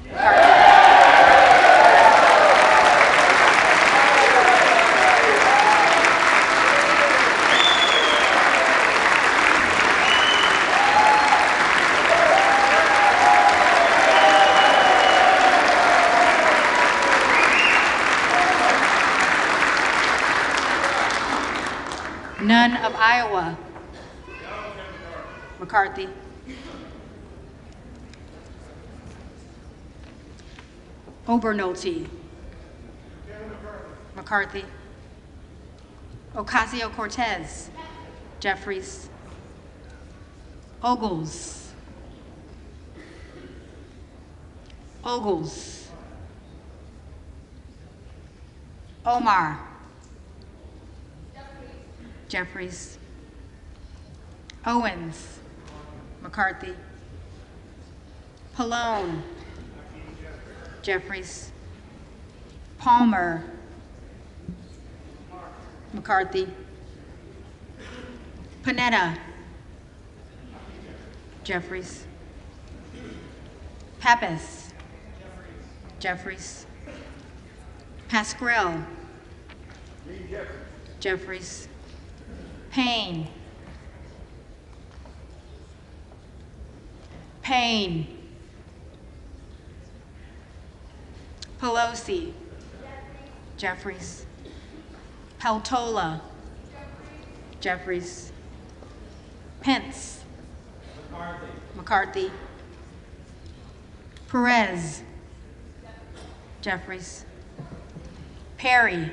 McCarthy. None of Iowa. McCarthy. Obernolte. McCarthy. Ocasio-Cortez. Jeffries. Ogles. Ogles. Omar. Jeffries. Owens. McCarthy. Pallone. Jeffries. Palmer. McCarthy. Panetta. Jeffries. Pappas. Jeffries. Pascrell. Jeffries. Payne. Payne. Pelosi. Jeffries. Peltola. Jeffries. Pence. McCarthy. Perez. Jeffries. Perry.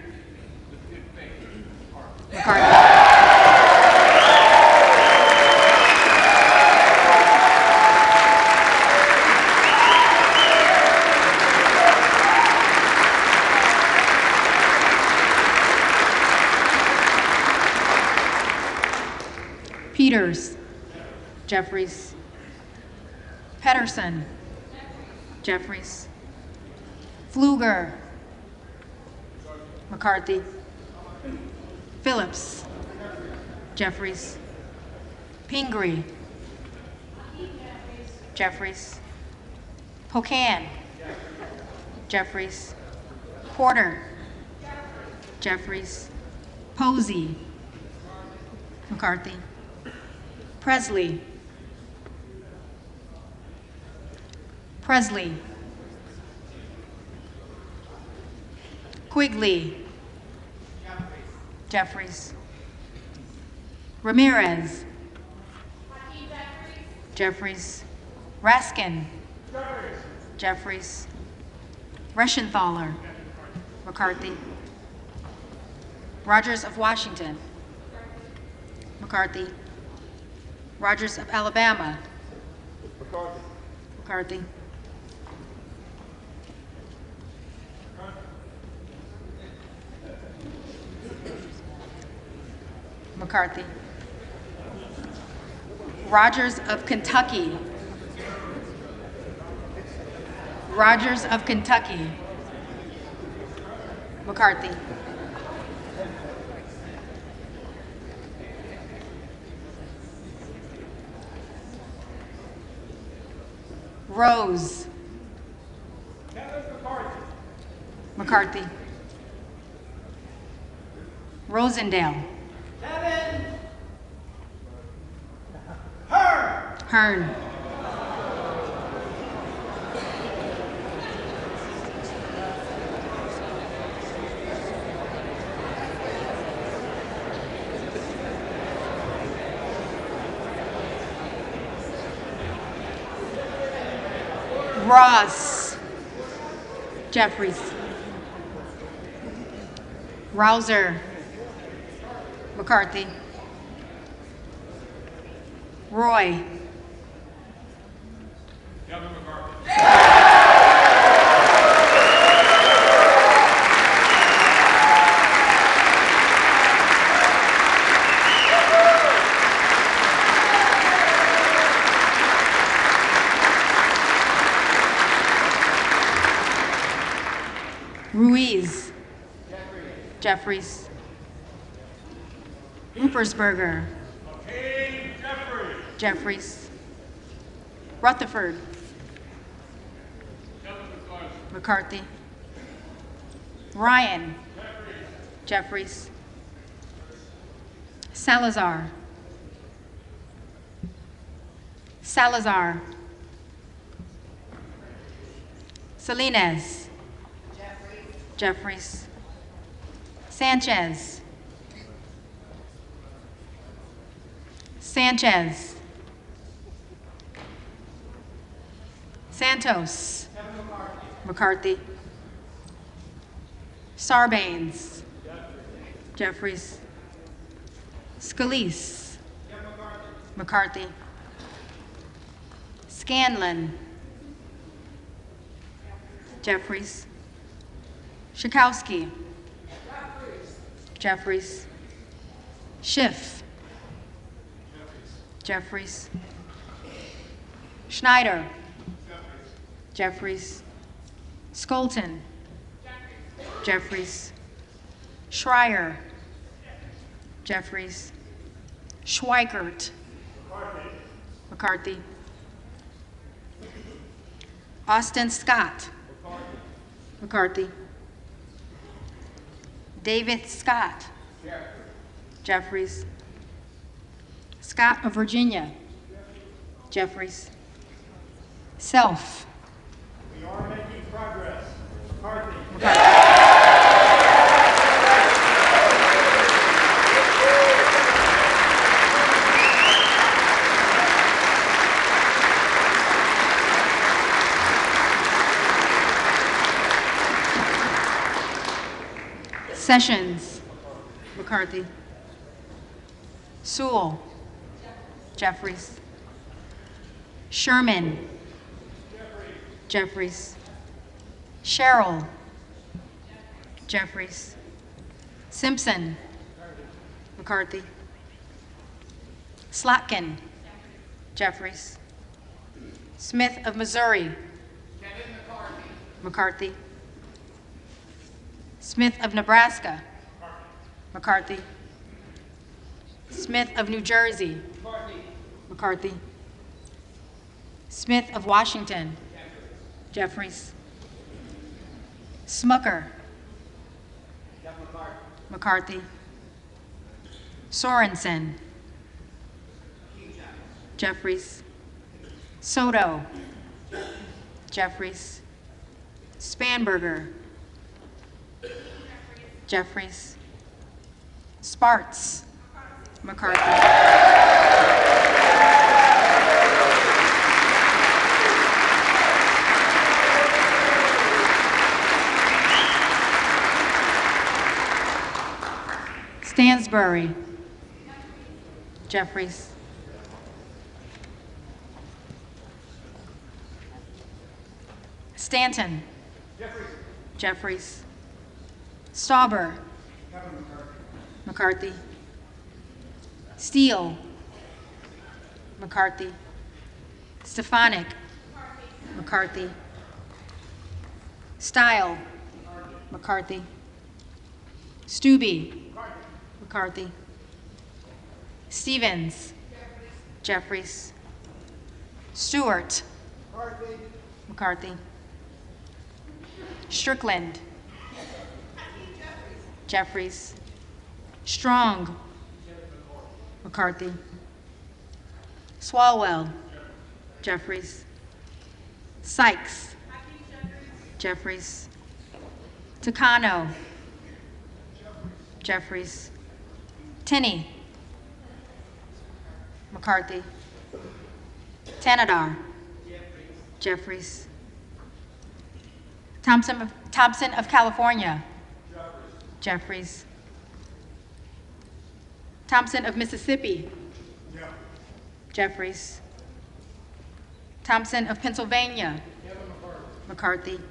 McCarthy. Peters. Jeffries. Pedersen. Jeffries. Pfluger. McCarthy. Phillips. Jeffries. Pingree. Jeffries. Pocan. Jeffries. Porter. Jeffries. Posey. McCarthy. Presley. Presley. Quigley. Jeffries. Ramirez. Jeffries. Raskin. Jeffries. Reschenthaler. McCarthy. Rogers of Washington. McCarthy. Rogers of Alabama. McCarthy. McCarthy. Rogers of Kentucky. Rogers of Kentucky. McCarthy. Rose. McCarthy. Rosendale. Hearn. Ross. Jeffries. Rouser. McCarthy. Roy. Kevin McCarthy. Ruiz. Jeffries. Ruppersberger. Jeffries. Rutherford. McCarthy. Ryan. Jeffries. Salazar. Salazar. Salinas. Jeffries. Sanchez. Sanchez. Santos. McCarthy. Sarbanes. Jeffries. Scalise. McCarthy. Scanlon. Jeffries. Schakowsky. Jeffries. Schiff. Jeffries. Schneider. Jeffries. Skolton. Jeffries. Schreier. Jeffries. Schweikert. McCarthy. Austin Scott. McCarthy. David Scott. Jeffries. Scott of Virginia. Jeffries. Self. We are making progress. McCarthy. Sessions. McCarthy. Sewell. Jeffries. Sherman. Jeffries. Sherrill. Jeffries. Simpson. McCarthy. Slotkin. Jeffries. Smith of Missouri. Kevin McCarthy. McCarthy. Smith of Nebraska. McCarthy. Smith of New Jersey. McCarthy. Smith of Washington. Jeffries. Smucker. McCarthy. Sorensen. Jeffries. Soto. Jeffries. Spanberger. Jeffries. Sparts. McCarthy. Stansbury. Jeffries. Stanton. Jeffries. Stauber. McCarthy. Steele. McCarthy. Stefanik. McCarthy. Stile. McCarthy. Stubbe. McCarthy. Stevens. Jeffries. Stewart. McCarthy. Strickland. Jeffries. Strong. McCarthy. Swalwell. Jeffries. Sykes. Jeffries. Takano. Jeffries. Tinney. McCarthy. Tanadar. Jeffries. Thompson of California. Jeffries. Thompson of Mississippi. Jeffries. Thompson of Pennsylvania. McCarthy.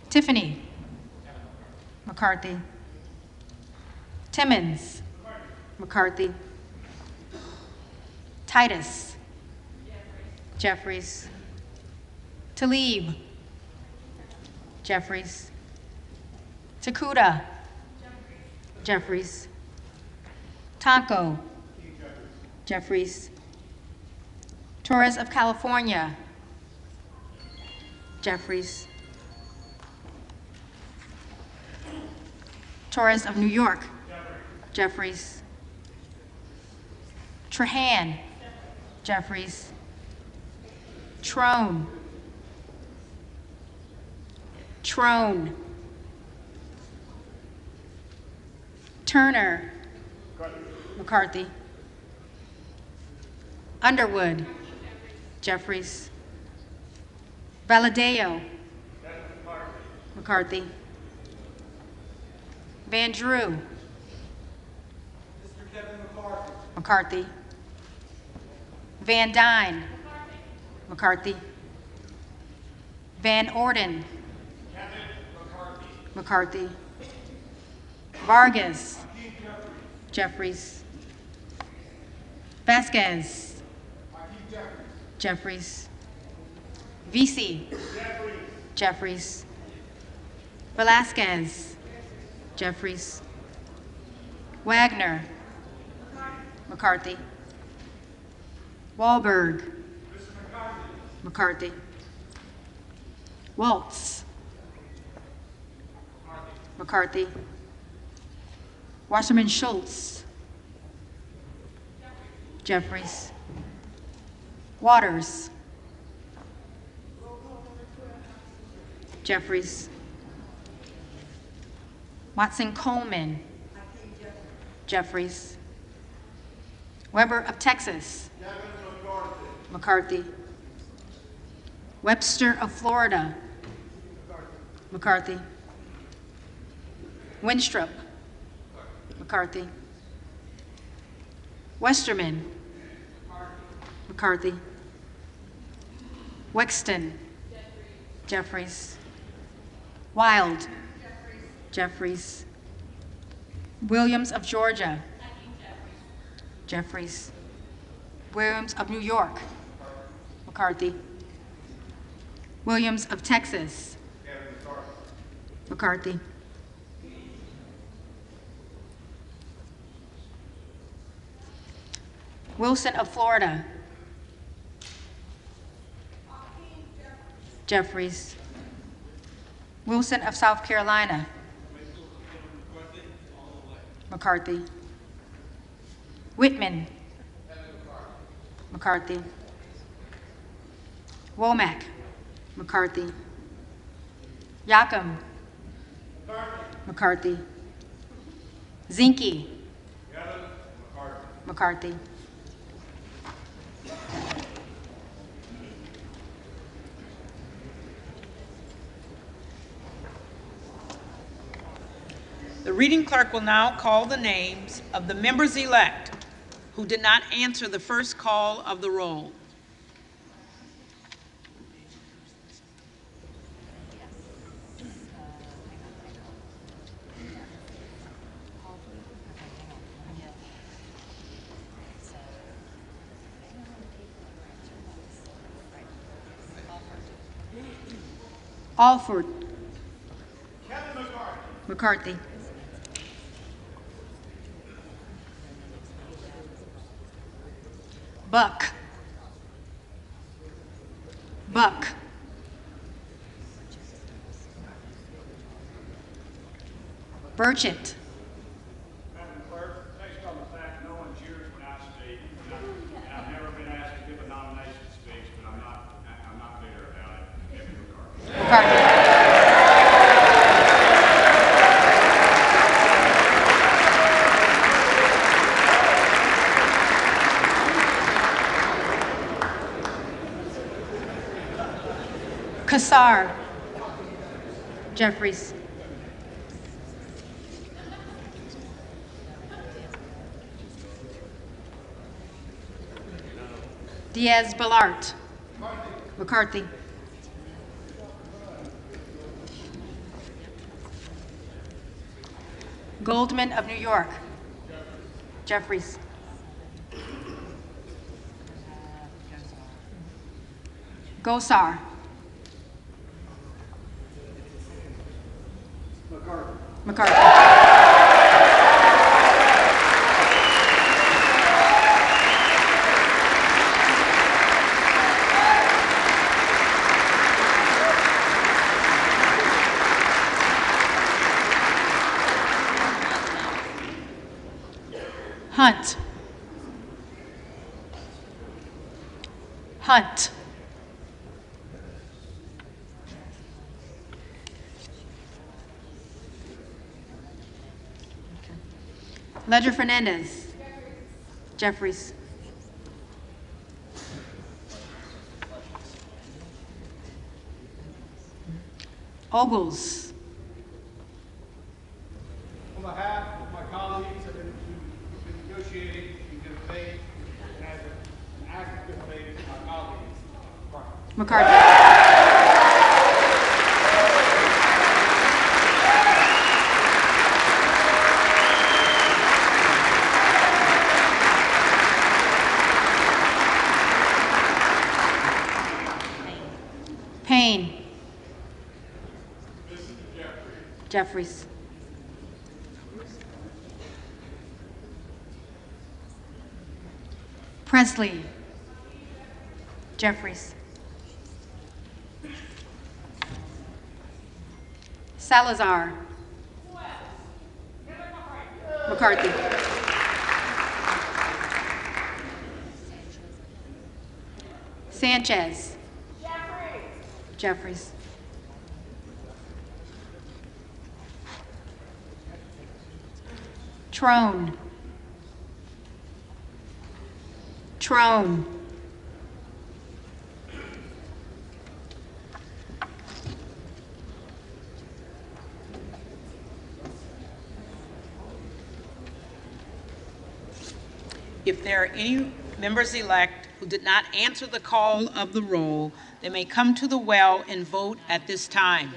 Tiffany. McCarthy. Timmons. McCarthy. Titus. Jeffries. Talib. Jeffries. Takuda. Jeffries. Tonko. Jeffries. Torres of California. Jeffries. Torres of New York. Jeffries. Trahan. Jeffries. Trone. Trone. Turner. McCarthy. Underwood. Jeffries. Valadeo. McCarthy. Van Drew. Mr. Kevin McCarthy. McCarthy. Van Dyne. McCarthy. Van Orden. McCarthy. Vargas. Jeffries. Vasquez. Jeffries. Vesey. Jeffries. Velasquez. Jeffries. Wagner. McCarthy. Wahlberg. McCarthy. Waltz. McCarthy. Wasserman Schultz. Jeffries. Waters. Jeffries. Watson Coleman. Jeffries. Weber of Texas. McCarthy. Webster of Florida. McCarthy. Winstrup. McCarthy. Westerman. McCarthy. Wexton. Jeffries. Wild. Jeffries. Williams of Georgia. Jeffries. Williams of New York. McCarthy. Williams of Texas. McCarthy. Wilson of Florida. Jeffries. Wilson of South Carolina. McCarthy. Whitman. McCarthy. Womack. McCarthy. Yacom. McCarthy. Zinke. McCarthy. The reading clerk will now call the names of the members-elect who did not answer the first call of the roll. Alford. Kevin McCarthy. Buck. Burchett. Madam Clerk, based on the fact no one cheers when I speak, and I've never been asked to give a nomination speech, but I'm not bitter about it. Kevin McCarthy. Kassar. Jeffries. Diaz-Balart. McCarthy. Goldman of New York. Jeffries. Gosar. McCarthy. Hunt. Ledger Fernandez. Jeffries. Ogles. On behalf of my colleagues who've been negotiating in good faith, and as an act of good faith to my colleagues, McCarthy. Payne. Jeffries. Presley. Jeffries. Salazar. McCarthy. Sanchez. Jeffries. Trone. If there are any members-elect who did not answer the call of the roll, they may come to the well and vote at this time.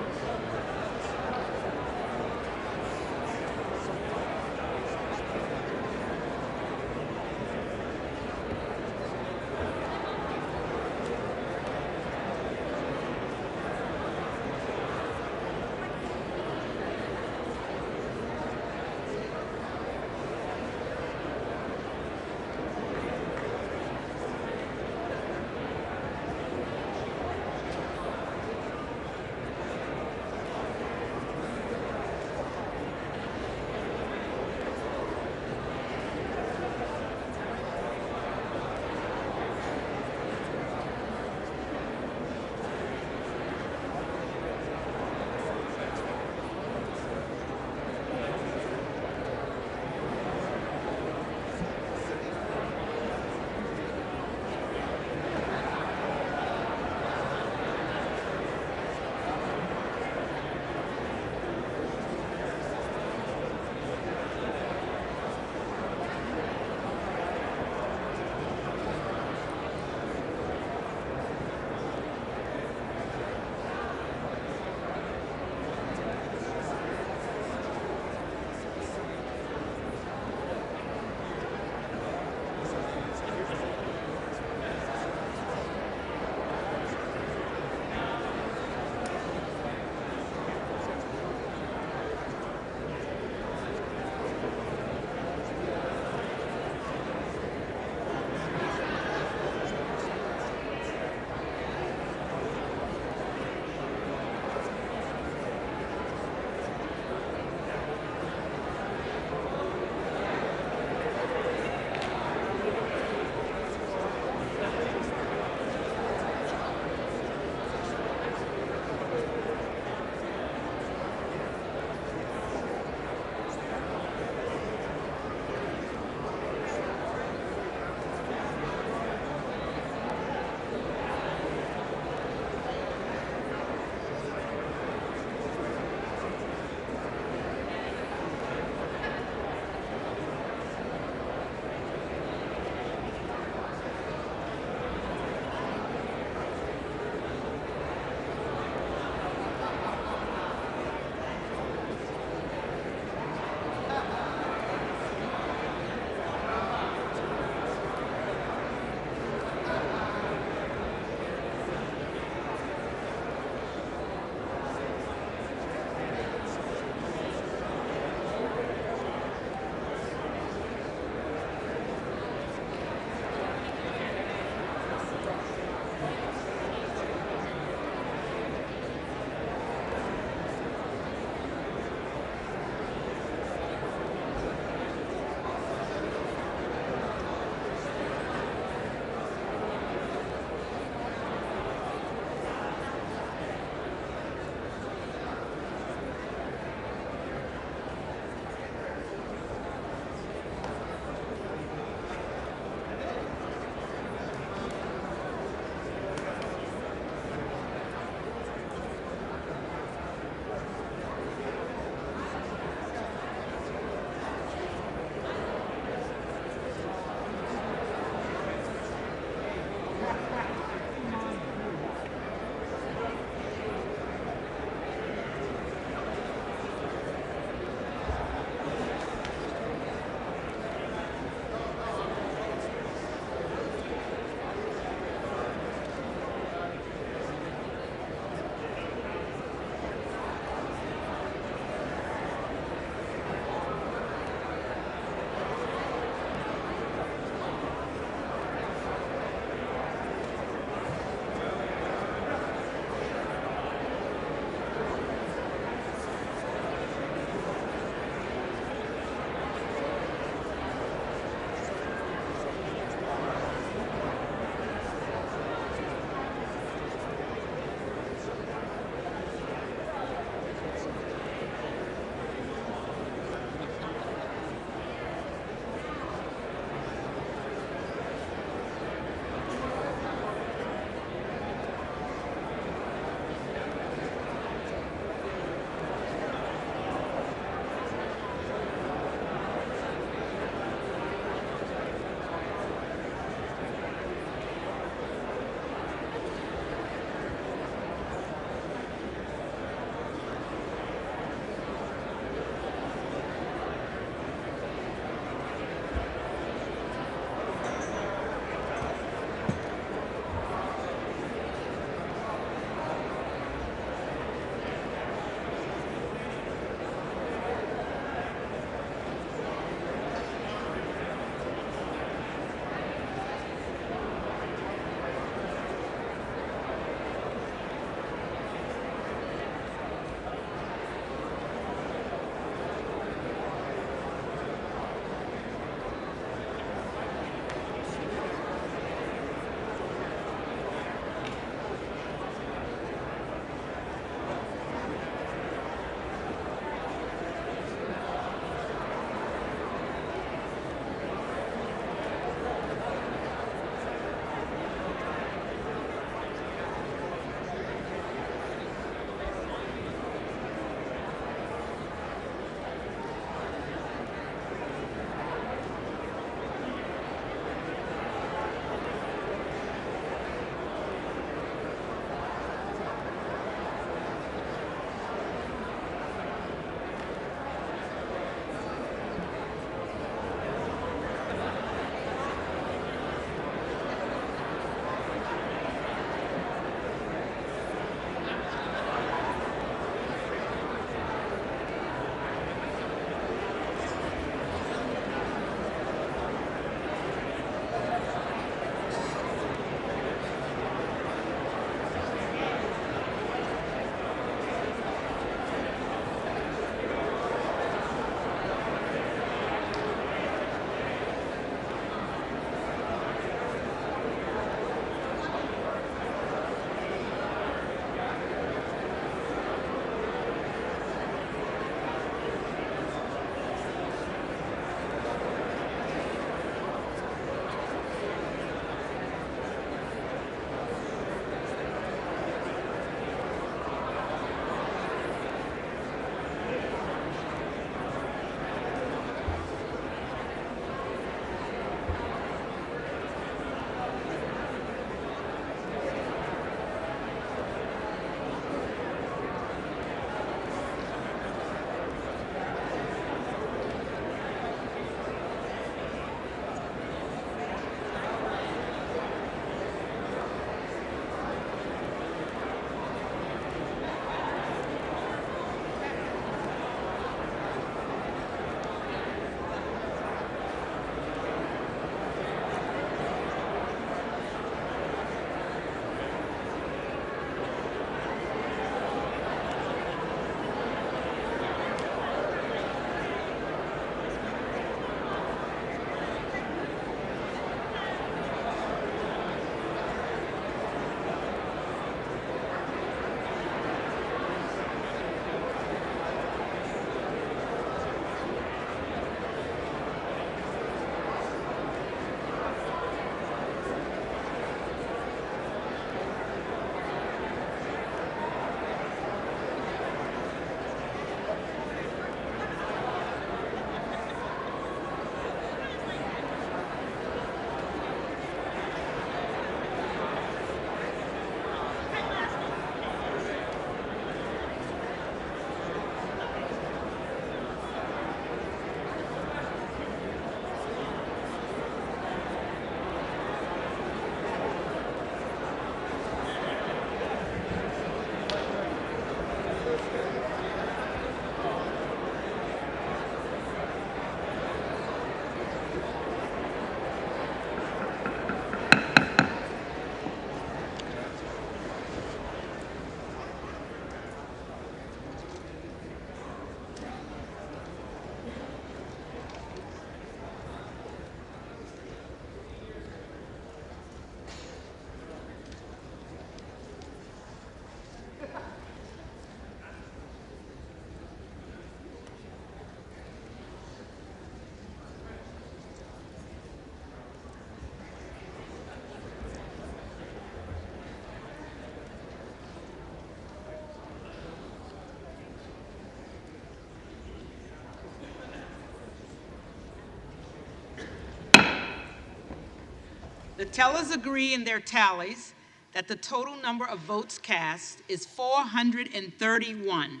tellers agree in their tallies that the total number of votes cast is 431,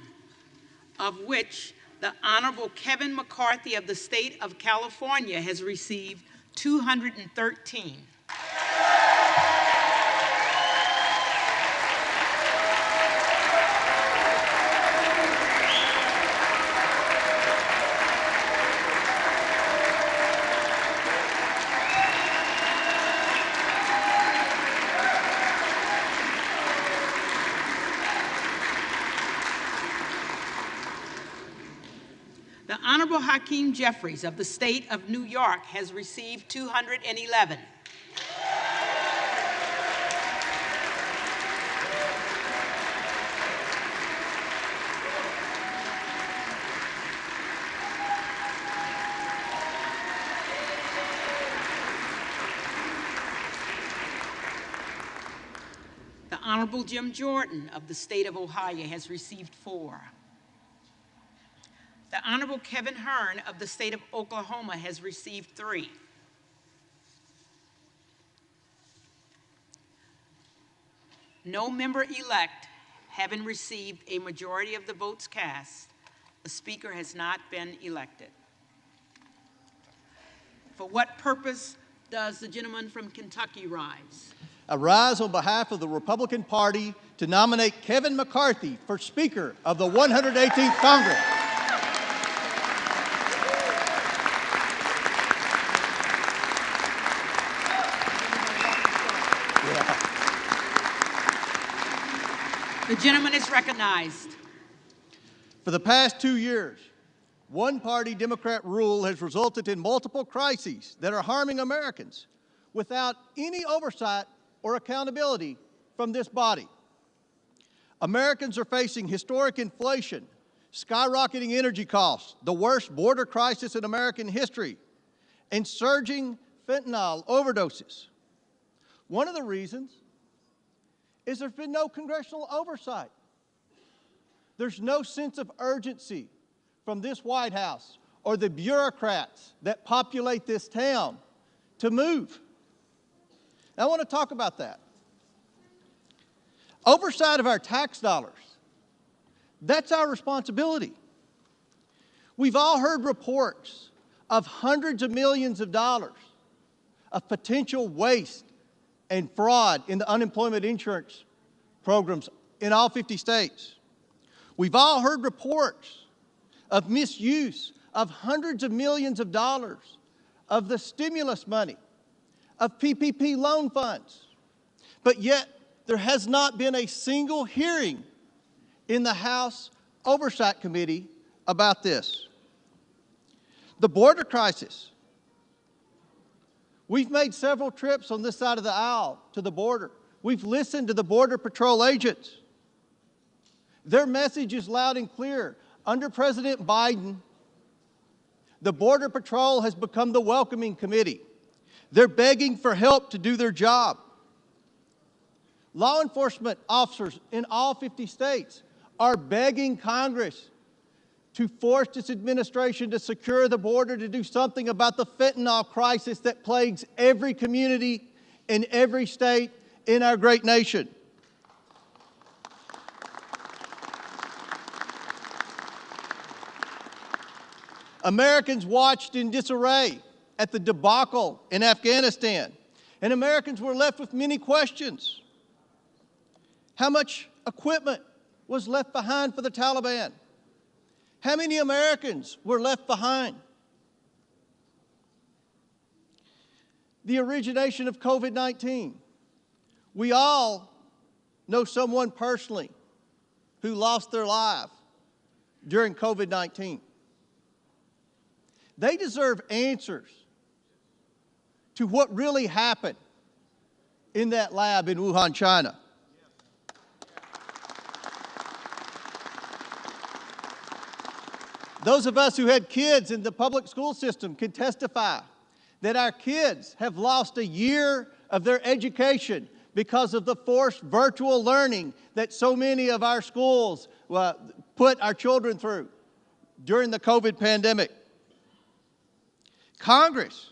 of which the Honorable Kevin McCarthy of the state of California has received 213. The Honorable Hakeem Jeffries of the state of New York has received 211. The Honorable Jim Jordan of the state of Ohio has received 4. The Honorable Kevin Hearn of the state of Oklahoma has received 3. No member-elect having received a majority of the votes cast, the Speaker has not been elected. For what purpose does the gentleman from Kentucky rise? I rise on behalf of the Republican Party to nominate Kevin McCarthy for Speaker of the 118th Congress. The gentleman is recognized. For the past 2 years, one-party Democrat rule has resulted in multiple crises that are harming Americans without any oversight or accountability from this body. Americans are facing historic inflation, skyrocketing energy costs, the worst border crisis in American history, and surging fentanyl overdoses. One of the reasons is there's been no congressional oversight. There's no sense of urgency from this White House or the bureaucrats that populate this town to move. I want to talk about that. Oversight of our tax dollars, that's our responsibility. We've all heard reports of hundreds of millions of dollars of potential waste and fraud in the unemployment insurance programs in all 50 states. We've all heard reports of misuse of hundreds of millions of dollars of the stimulus money, of PPP loan funds. But yet, there has not been a single hearing in the House Oversight Committee about this. The border crisis. We've made several trips on this side of the aisle to the border. We've listened to the Border Patrol agents. Their message is loud and clear. Under President Biden, the Border Patrol has become the welcoming committee. They're begging for help to do their job. Law enforcement officers in all 50 states are begging Congress to force this administration to secure the border, to do something about the fentanyl crisis that plagues every community in every state in our great nation. Americans watched in disarray at the debacle in Afghanistan, and Americans were left with many questions. How much equipment was left behind for the Taliban? How many Americans were left behind? The origination of COVID-19. We all know someone personally who lost their life during COVID-19. They deserve answers to what really happened in that lab in Wuhan, China. Those of us who had kids in the public school system can testify that our kids have lost a year of their education because of the forced virtual learning that so many of our schools put our children through during the COVID pandemic. Congress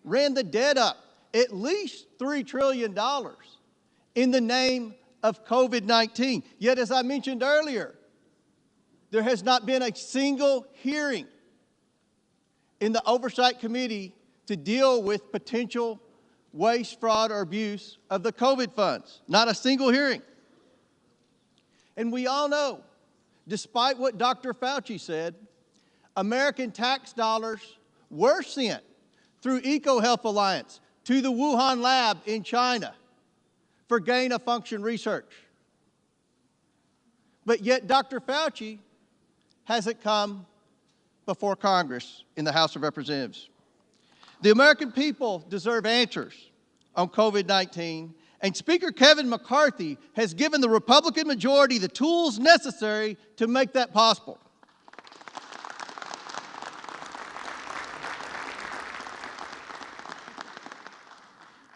ran the debt up at least $3 trillion in the name of COVID-19. Yet, as I mentioned earlier, there has not been a single hearing in the Oversight Committee to deal with potential waste, fraud, or abuse of the COVID funds. Not a single hearing. And we all know, despite what Dr. Fauci said, American tax dollars were sent through EcoHealth Alliance to the Wuhan lab in China for gain-of-function research. But yet Dr. Fauci hasn't come before Congress in the House of Representatives. The American people deserve answers on COVID-19, and Speaker Kevin McCarthy has given the Republican majority the tools necessary to make that possible.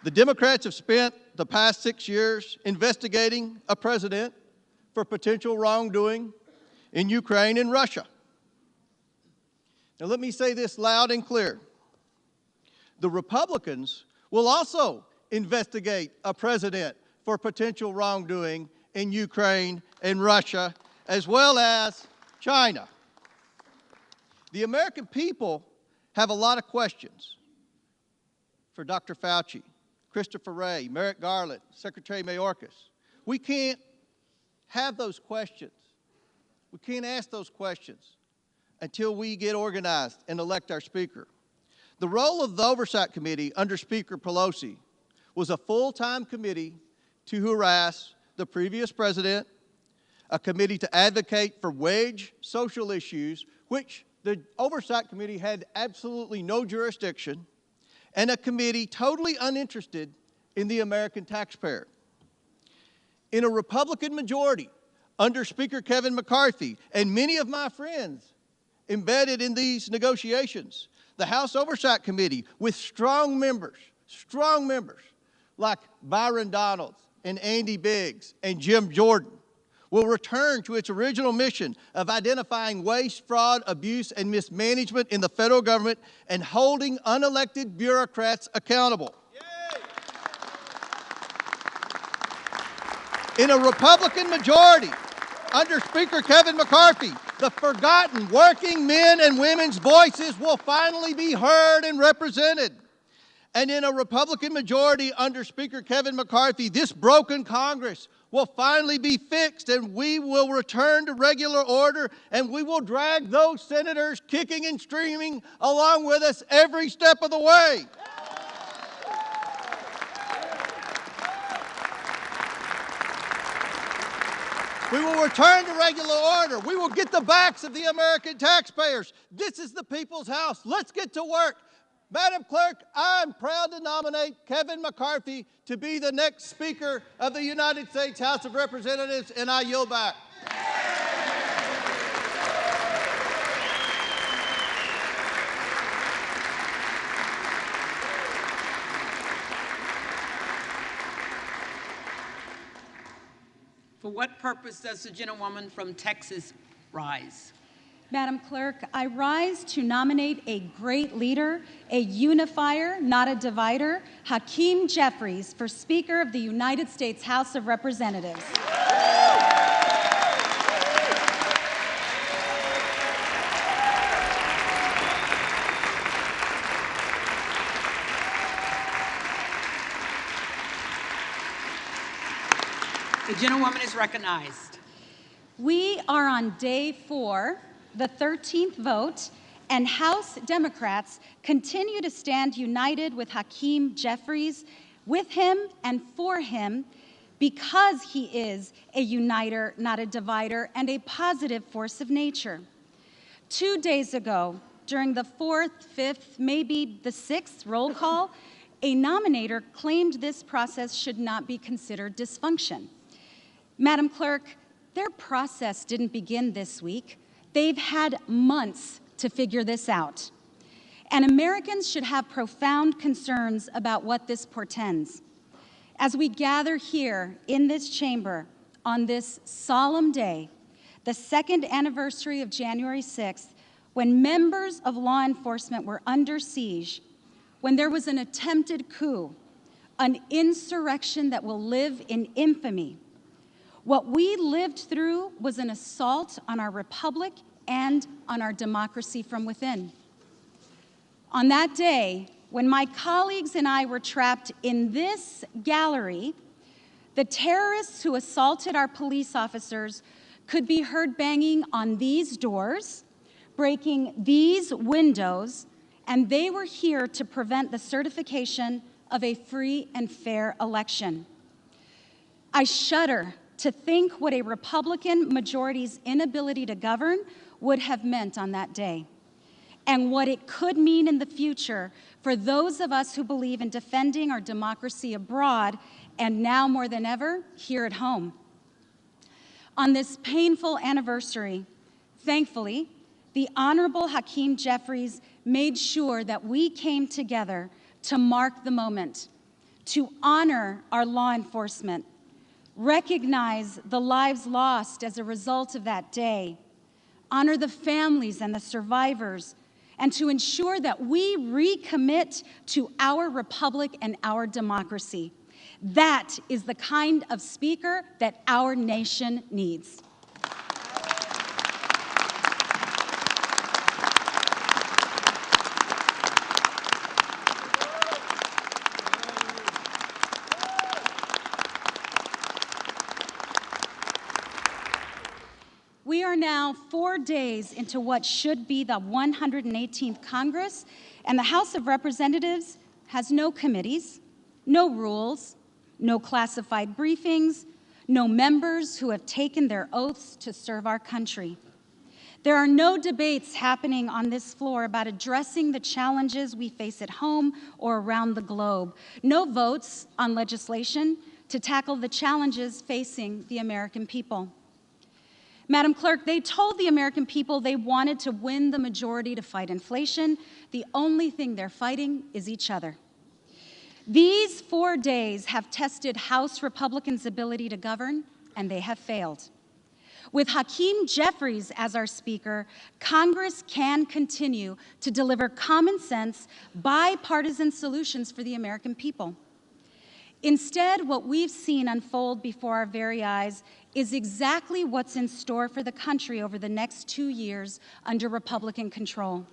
The Democrats have spent the past 6 years investigating a president for potential wrongdoing in Ukraine and Russia. Now let me say this loud and clear. The Republicans will also investigate a president for potential wrongdoing in Ukraine and Russia, as well as China. The American people have a lot of questions for Dr. Fauci, Christopher Wray, Merrick Garland, Secretary Mayorkas. We can't have those questions. We can't ask those questions until we get organized and elect our Speaker. The role of the Oversight Committee under Speaker Pelosi was a full-time committee to harass the previous president, a committee to advocate for wage social issues, which the Oversight Committee had absolutely no jurisdiction, and a committee totally uninterested in the American taxpayer. In a Republican majority under Speaker Kevin McCarthy and many of my friends embedded in these negotiations, the House Oversight Committee with strong members like Byron Donalds and Andy Biggs and Jim Jordan will return to its original mission of identifying waste, fraud, abuse, and mismanagement in the federal government and holding unelected bureaucrats accountable. In a Republican majority under Speaker Kevin McCarthy, the forgotten working men and women's voices will finally be heard and represented. And in a Republican majority under Speaker Kevin McCarthy, this broken Congress will finally be fixed, and we will return to regular order, and we will drag those senators kicking and screaming along with us every step of the way. We will return to regular order. We will get the backs of the American taxpayers. This is the people's house. Let's get to work. Madam Clerk, I'm proud to nominate Kevin McCarthy to be the next Speaker of the United States House of Representatives, and I yield back. For what purpose does the gentlewoman from Texas rise? Madam Clerk, I rise to nominate a great leader, a unifier, not a divider, Hakeem Jeffries, for Speaker of the United States House of Representatives. The gentlewoman is recognized. We are on day 4, the 13th vote, and House Democrats continue to stand united with Hakeem Jeffries, with him and for him, because he is a uniter, not a divider, and a positive force of nature. 2 days ago, during the 4th, 5th, maybe the 6th roll call, a nominator claimed this process should not be considered dysfunction. Madam Clerk, their process didn't begin this week. They've had months to figure this out. And Americans should have profound concerns about what this portends. As we gather here in this chamber on this solemn day, the 2nd anniversary of January 6th, when members of law enforcement were under siege, when there was an attempted coup, an insurrection that will live in infamy. What we lived through was an assault on our republic and on our democracy from within. On that day, when my colleagues and I were trapped in this gallery, the terrorists who assaulted our police officers could be heard banging on these doors, breaking these windows, and they were here to prevent the certification of a free and fair election. I shudder to think what a Republican majority's inability to govern would have meant on that day, and what it could mean in the future for those of us who believe in defending our democracy abroad and now more than ever here at home. On this painful anniversary, thankfully, the Honorable Hakeem Jeffries made sure that we came together to mark the moment, to honor our law enforcement, recognize the lives lost as a result of that day, honor the families and the survivors, and to ensure that we recommit to our republic and our democracy. That is the kind of speaker that our nation needs. We are now 4 days into what should be the 118th Congress, and the House of Representatives has no committees, no rules, no classified briefings, no members who have taken their oaths to serve our country. There are no debates happening on this floor about addressing the challenges we face at home or around the globe. No votes on legislation to tackle the challenges facing the American people. Madam Clerk, they told the American people they wanted to win the majority to fight inflation. The only thing they're fighting is each other. These 4 days have tested House Republicans' ability to govern, and they have failed. With Hakeem Jeffries as our Speaker, Congress can continue to deliver common sense, bipartisan solutions for the American people. Instead, what we've seen unfold before our very eyes is exactly what's in store for the country over the next 2 years under Republican control.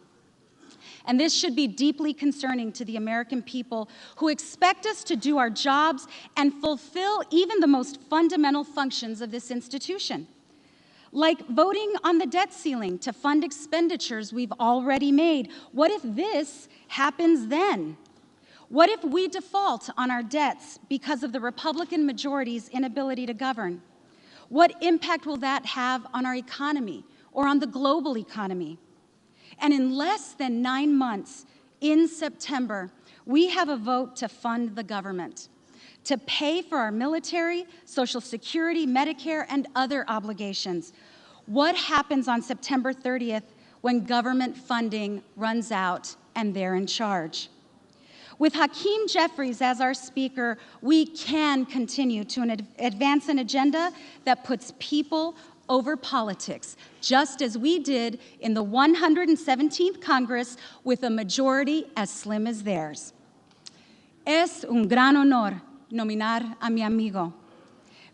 And this should be deeply concerning to the American people who expect us to do our jobs and fulfill even the most fundamental functions of this institution, like voting on the debt ceiling to fund expenditures we've already made. What if this happens then? What if we default on our debts because of the Republican majority's inability to govern? What impact will that have on our economy or on the global economy? And in less than 9 months, in September, we have a vote to fund the government, to pay for our military, Social Security, Medicare, and other obligations. What happens on September 30th when government funding runs out and they're in charge? With Hakeem Jeffries as our Speaker, we can continue to advance an agenda that puts people over politics, just as we did in the 117th Congress with a majority as slim as theirs. Es un gran honor nominar a mi amigo.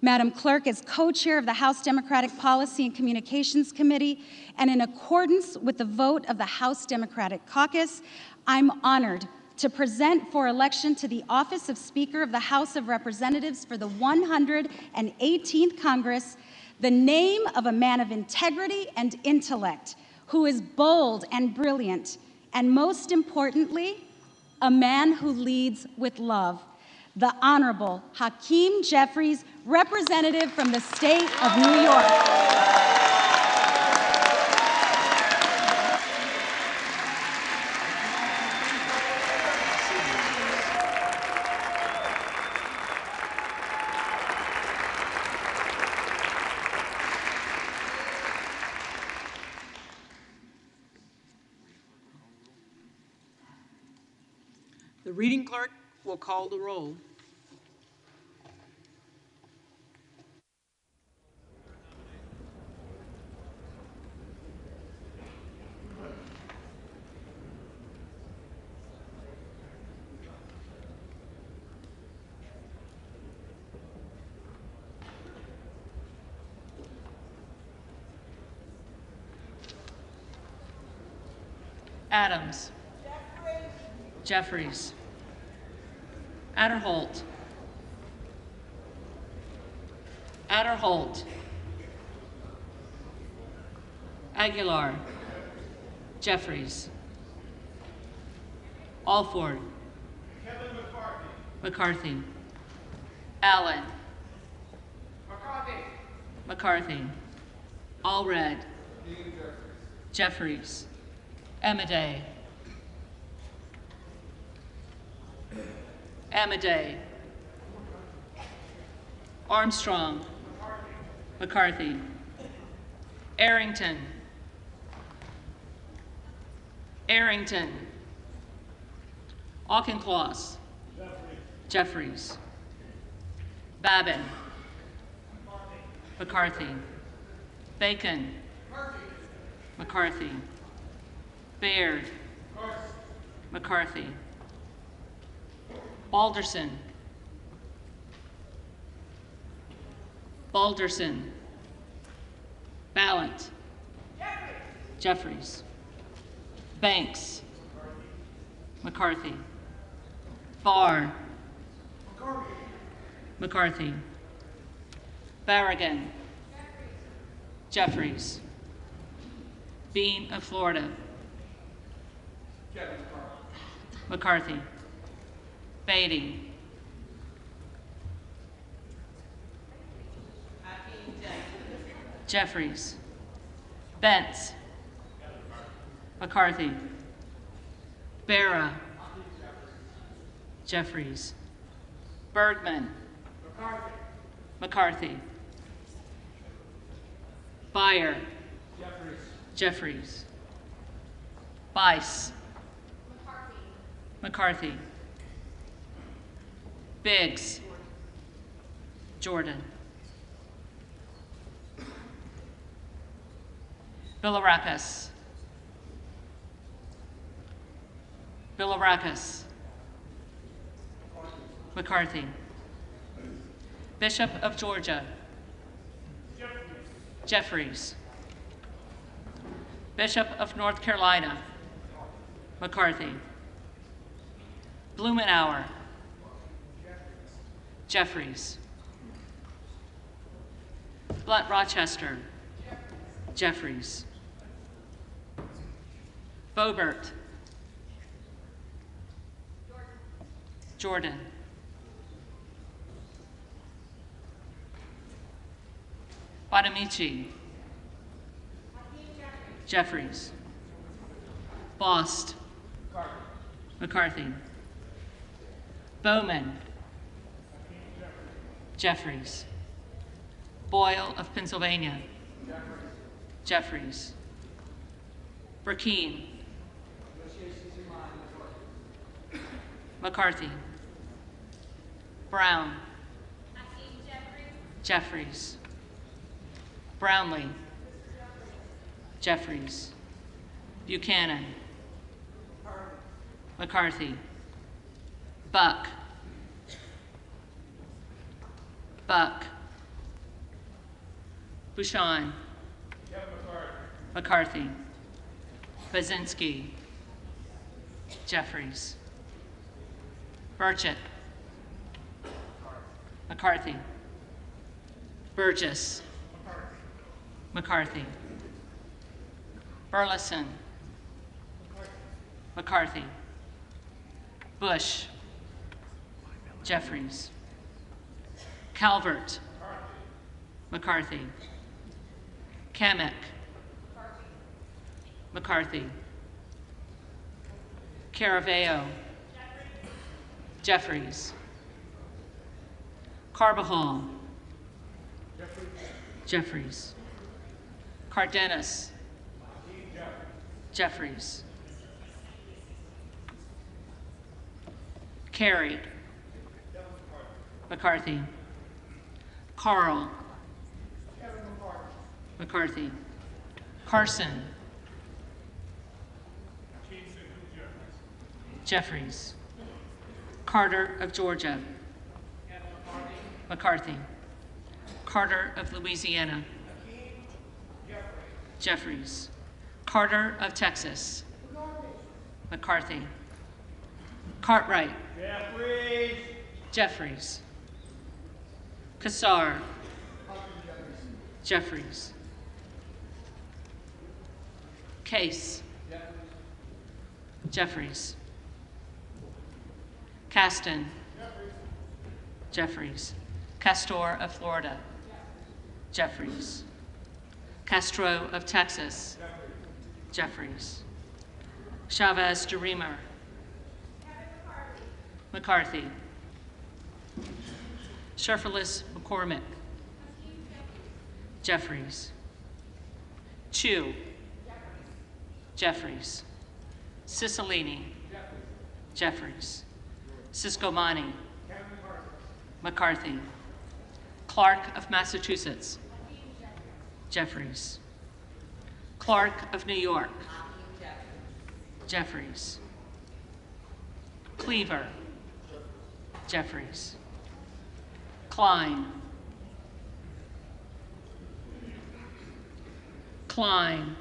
Madam Clerk, as co-chair of the House Democratic Policy and Communications Committee, and in accordance with the vote of the House Democratic Caucus, I'm honored to present for election to the office of Speaker of the House of Representatives for the 118th Congress the name of a man of integrity and intellect who is bold and brilliant, and most importantly, a man who leads with love, the Honorable Hakeem Jeffries, representative from the state of New York. The reading clerk will call the roll. Adams. Jeffries. Adderholt. Adderholt. Aguilar. Jeffries. Alford. Kevin McCarthy. McCarthy. Allen. McCarthy. McCarthy. Allred. Jeffries. Amaday. Amaday. Armstrong. McCarthy. Arrington. Arrington. Auchincloss. Jeffries. Babin. McCarthy. Bacon. McCarthy. Baird. McCarthy. Balderson. Balderson. Ballant. Jeffries. Banks. McCarthy. Barr. McCarthy. Barragan. Jeffries. Bean of Florida. McCarthy. Beatty. Jeffries. Bentz. McCarthy. Barra. Jeffries. Bergman. McCarthy. Beyer. Jeffries. Bice. McCarthy. Biggs. Jordan. Bilirakis. Bilirakis. McCarthy. Bishop of Georgia. Jeffries. Bishop of North Carolina. McCarthy. Blumenauer. Jeffries. Blunt Rochester. Jeffries. Boebert. Jordan. Bonamici. Jeffries. Bost. McCarthy. Bowman. Jeffries. Boyle of Pennsylvania. Jeffries. Burkeen. McCarthy. Brown. Jeffries. Brownlee. Jeffries. Buchanan. McCarthy. Buck. Buck. Bouchon. McCarthy. Bazinski. Jeffries. Burchett. McCarthy. Burgess. McCarthy. Burleson. McCarthy. Bush. Jeffries. Calvert. McCarthy. Kamek. McCarthy. Caraveo. Jeffries. Carbajal. Jeffries. Cardenas. Jeffries. Carey. McCarthy. Carl. McCarthy. Carson. Jeffries. Carter of Georgia. McCarthy. Carter of Louisiana. Jeffries. Carter of Texas. McCarthy. Cartwright. Jeffries. Jeffries. Kassar. Jeffries. Case. Jeffries. Caston. Jeffries. Castor of Florida. Jeffries. Castro of Texas. Jeffries. Chavez de Reamer. McCarthy. Sherfilis McCormick. Jeffries. Chu. Jeffries. Cicilline. Jeffries. Siscomani. McCarthy. Clark of Massachusetts. Jeffries. Clark of New York. Jeffries. Cleaver. Jeffries. Klein. Klein.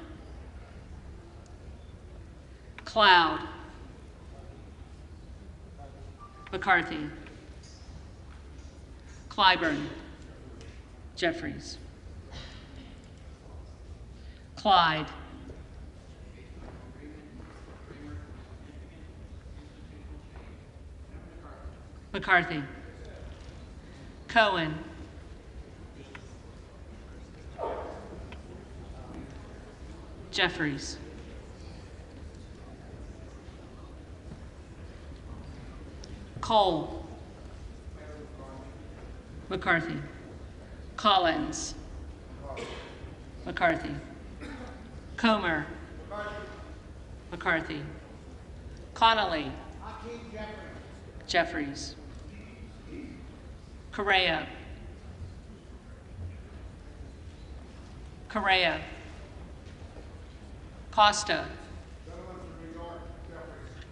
Cloud. McCarthy. Clyburn. Jeffries. Clyde. McCarthy. Cohen. Jeffries. Cole. McCarthy. Collins. McCarthy. Comer. McCarthy. Connolly. Jeffries. Correa. Correa. Costa.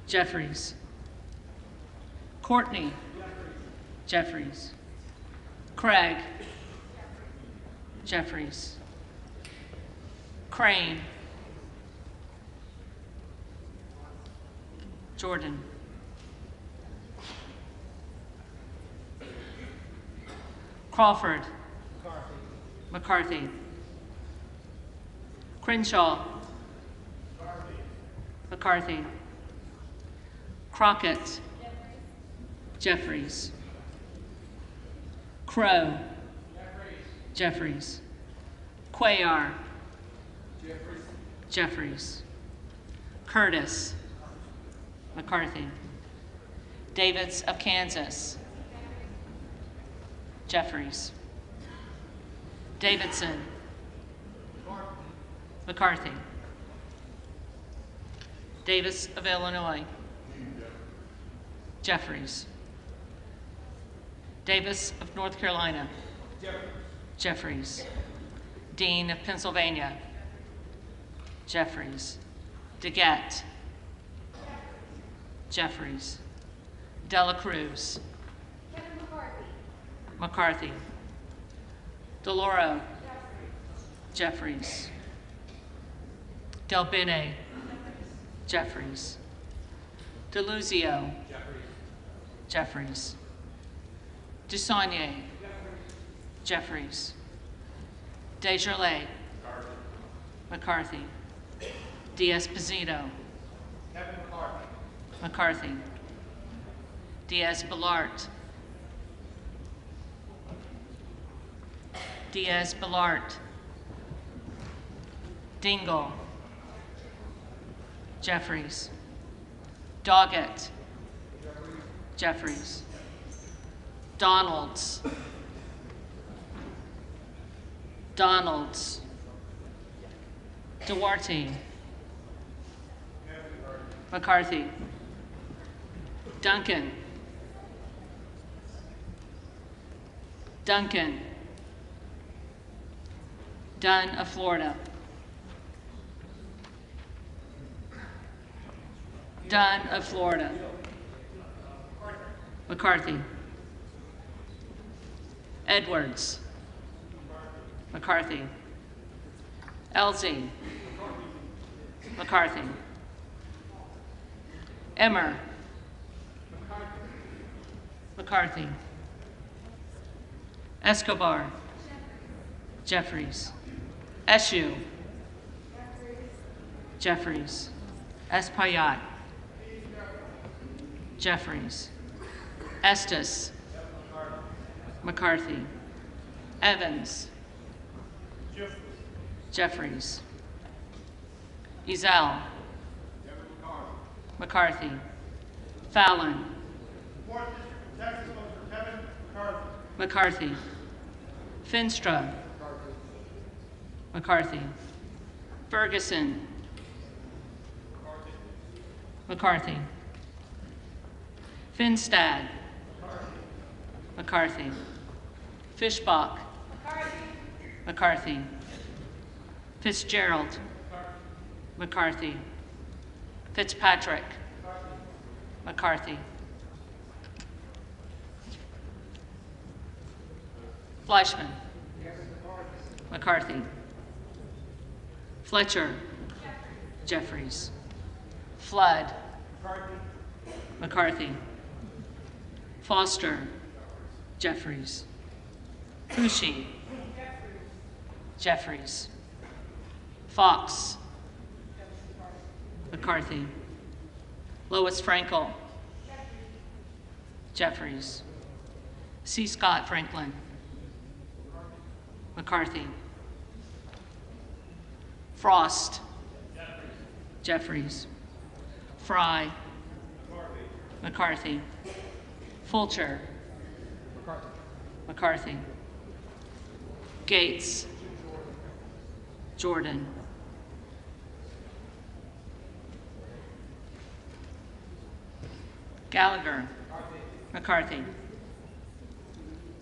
Jeffries. Courtney. Jeffries. Craig. Jeffries. Crane. Jordan. Crawford. McCarthy. Crenshaw. McCarthy. Crockett. Jeffries. Crow. Jeffries. Cuellar. Jeffries. Curtis. McCarthy. Davids of Kansas. Jeffries. Davidson. McCarthy. Davis of Illinois. Jeffries. Davis of North Carolina. Jeffries. Dean of Pennsylvania. Jeffries. DeGette. Jeffries. Dela Cruz. McCarthy. DeLauro. Jeffries. Del Bene. Jeffries. DeLuzio. Jeffries. Dusaunier. Jeffries. Desjardins. McCarthy. Diaz-Pazino. McCarthy. Diaz-Balart. Diaz-Balart. Dingle. Jeffries. Doggett. Jeffries. Donalds. Donalds. Duarte. McCarthy. Duncan. Duncan. Dunn of Florida. Dunn of Florida. McCarthy. Edwards. McCarthy. Elsie. McCarthy. Emmer. McCarthy. Escobar. Jeffries. Eshue. Jeffries. Espaillat. Jeffries. Estes. McCarthy. Evans. Jeffries. Ezell. McCarthy. Fallon. McCarthy. Finstra. McCarthy. Ferguson. McCarthy. Finstad. McCarthy. Fishbach. McCarthy. Fitzgerald. McCarthy. Fitzpatrick. McCarthy. Fleischman. McCarthy. Fletcher. Jeffries. Flood. McCarthy. Foster. Jeffries. Fushi. Jeffries. Fox. McCarthy. Lois Frankel. Jeffries. C. Scott Franklin. McCarthy. Frost. Jeffries. Fry. McCarthy. Fulcher. McCarthy. Gaetz. Jordan. Gallagher. McCarthy.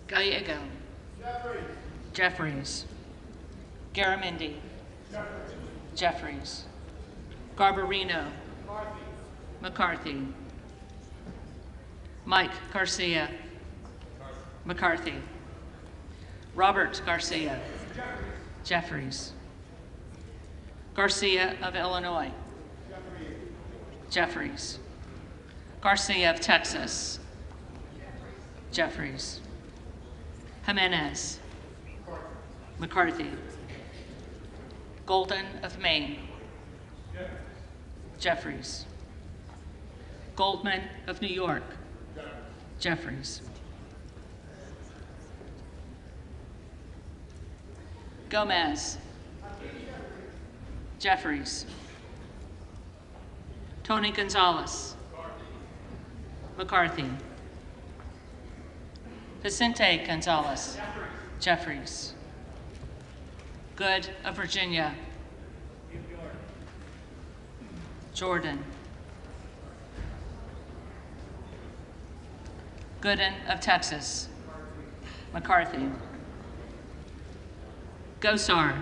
Gallego. Jeffries. Garamendi. Jeffries. Garbarino. McCarthy. Mike Garcia. McCarthy. Robert Garcia. Jeffries. Garcia of Illinois. Jeffries. Garcia of Texas. Jeffries. Jimenez. McCarthy. Golden of Maine. Jeffries. Goldman of New York. Jeffries. Gomez. Jeffries. Tony Gonzalez. McCarthy. Vicente Gonzalez. Jeffries. Good of Virginia. Jordan. Gooden of Texas. McCarthy. Gosar.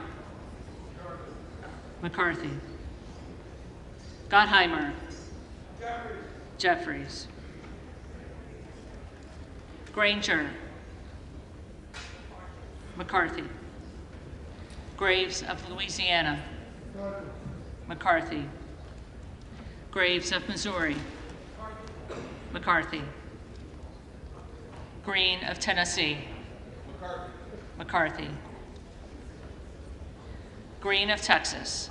McCarthy. Gottheimer. Jeffries. Granger. McCarthy. Graves of Louisiana. McCarthy. Graves of Missouri. McCarthy. Green of Tennessee. McCarthy. Green of Texas.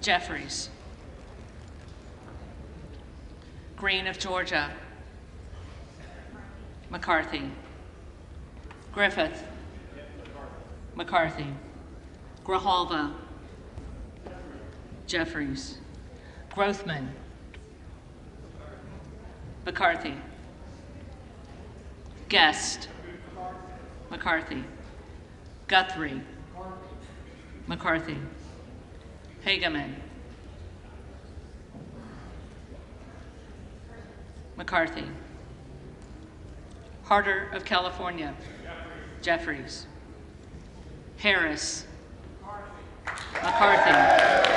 Jeffries. Green of Georgia. McCarthy. Griffith. McCarthy. Grijalva. Jeffries. Grothman. McCarthy. Guest. McCarthy. Guthrie. McCarthy. Hageman. McCarthy. Harder of California. Jeffries. Harris. McCarthy.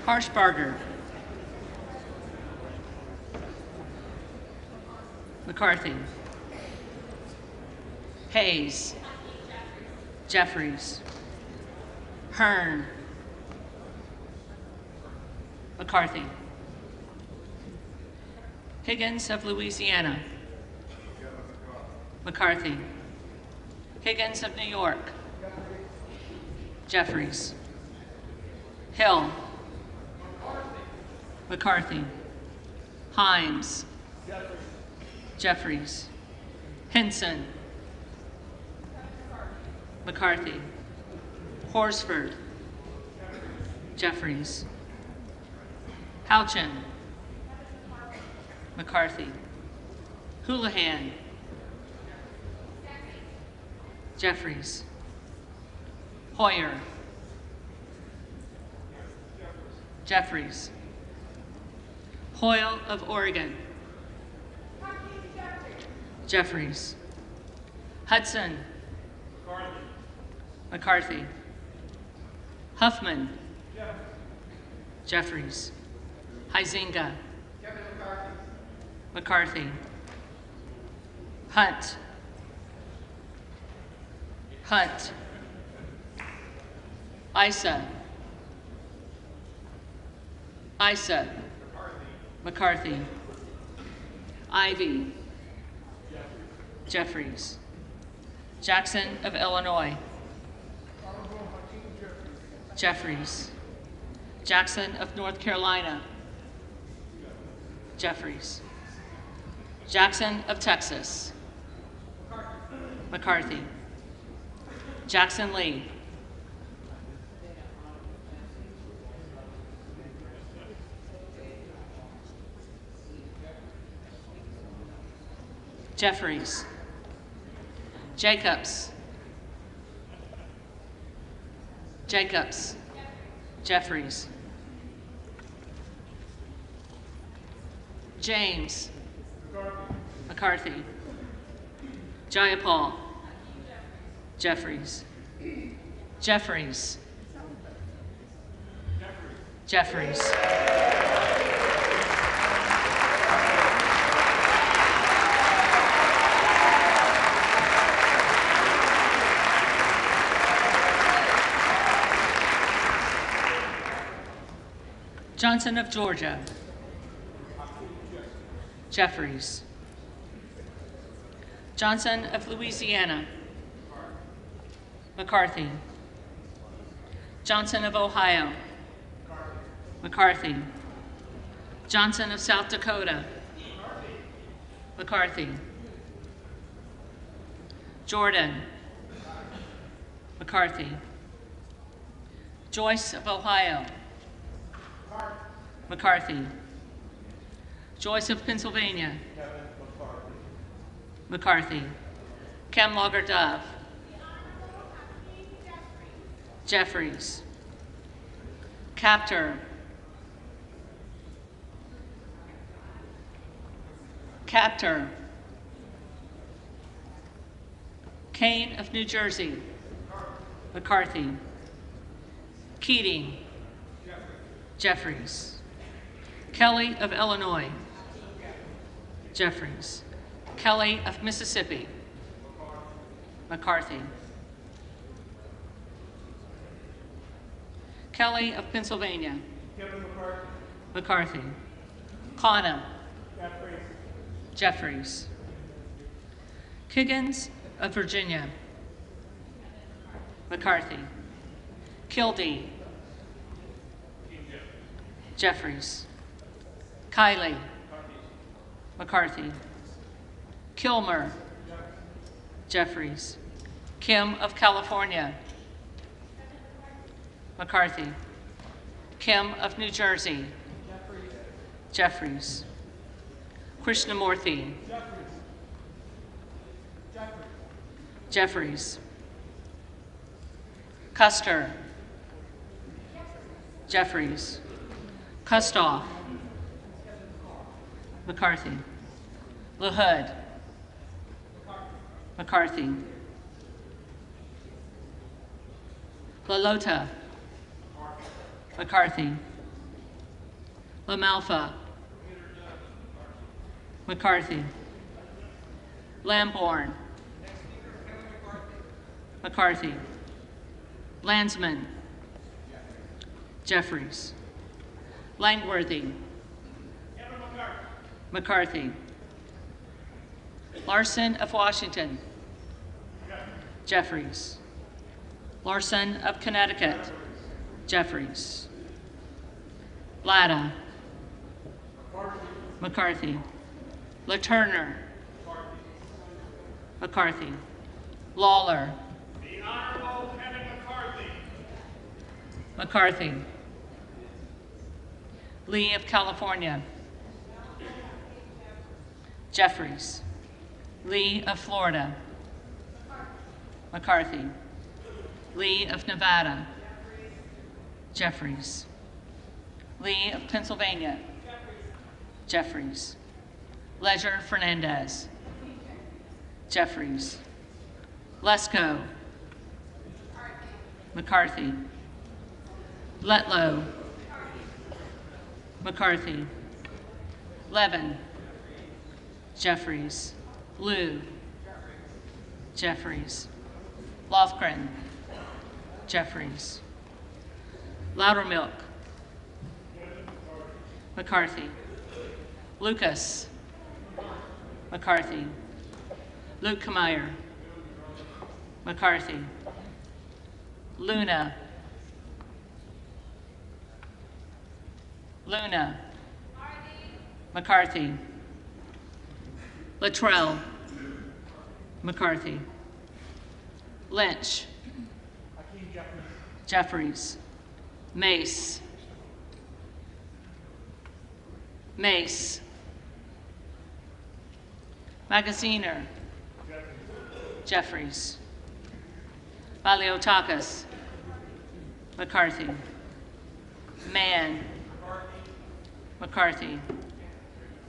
Harshbarger. McCarthy. Hayes. Jeffries. Hearn. McCarthy. Higgins of Louisiana. McCarthy. Higgins of New York. Jeffries. Hill. McCarthy. Himes. Jeffries. Hinson. McCarthy. Horsford. Jeffries. Houchin. McCarthy. Houlihan. Jeffries. Hoyer. Jeffries. Hoyle of Oregon. Jeffries. Hudson. McCarthy. Huffman. Jeffries. Huizenga. McCarthy. Hunt. Hunt. Issa. Issa. McCarthy. Ivy. Jeffries. Jackson of Illinois. Jeffries. Jackson of North Carolina. Jeffries. Jackson of Texas. McCarthy. Jackson Lee. Jeffries. Jacobs. Jacobs. Jeffries. James. McCarthy. Jayapal. Jeffries. Jeffries. Jeffries. Johnson of Georgia. Jeffries. Johnson of Louisiana. McCarthy. Johnson of Ohio. McCarthy. Johnson of South Dakota. McCarthy. Jordan. McCarthy. Joyce of Ohio. McCarthy. Joyce of Pennsylvania. McCarthy. Camlogger Dove. Jeffries. Capter. Capter. Kane of New Jersey. McCarthy. Keating. Jeffries. Kelly of Illinois. Jeffries. Kelly of Mississippi. McCarthy. Kelly of Pennsylvania. Kevin McCarthy. McCarthy. Connor. Jeffries. Kiggins of Virginia. McCarthy. Kildee. Jeffries. Kiley. McCarthy. Kilmer. Jeffries. Kim of California. McCarthy. Kim of New Jersey. Jeffries. Krishnamurthy. Jeffries. Custer. Jeffries. Kustoff. McCarthy. LaHood. McCarthy. LaLota. McCarthy. LaMalfa, McCarthy, Lamborn, McCarthy, Landsman, Jeffries, Langworthy, McCarthy, Larson of Washington, Jeffries, Larson of Connecticut, Jeffries, Latta, McCarthy, LaTurner, McCarthy, Lawler, The Honorable Kevin McCarthy. McCarthy, Lee of California, Jeffries, Lee of Florida, McCarthy, Lee of Nevada, Jeffries, Lee of Pennsylvania, Jeffries, Leisure Fernandez, Jeffries, Lesko, McCarthy, Letlow, McCarthy, Levin, Jeffries, Liu, Jeffries, Lofgren, Jeffries, Loudermilk, McCarthy, Lucas, McCarthy, Luke Kameyer, McCarthy, Luna, McCarthy, Luttrell, McCarthy, Lynch, Jeffries, Mace, Magaziner, Jeffries, Maliotakis, McCarthy, Mann, McCarthy,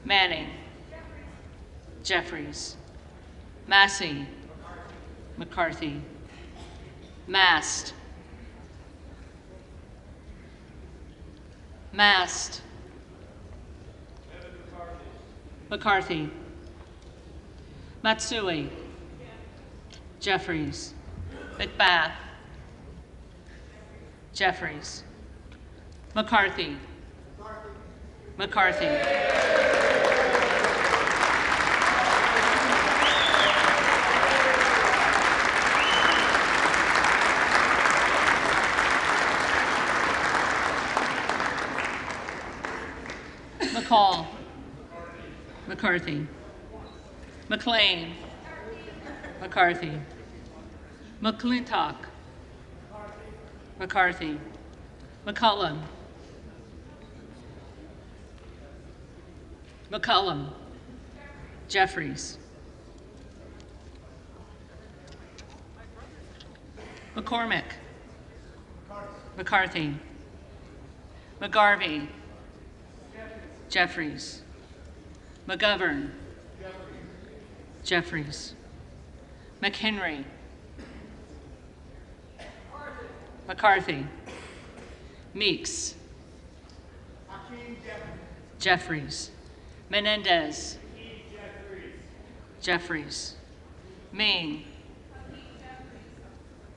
Manning, Jeffries, Massey, McCarthy, Mast, McCarthy, Matsui, Jeffries, McBath, Jeffries, McCarthy, McCall, McCarthy, McLean, McCarthy, McClintock, McCarthy, McCollum, Jeffries, McCormick, McCarthy, McGarvey, Jeffries, McGovern, Jeffries, McHenry, McCarthy, Meeks, Jeffries, Menendez, Jeffries, Ming,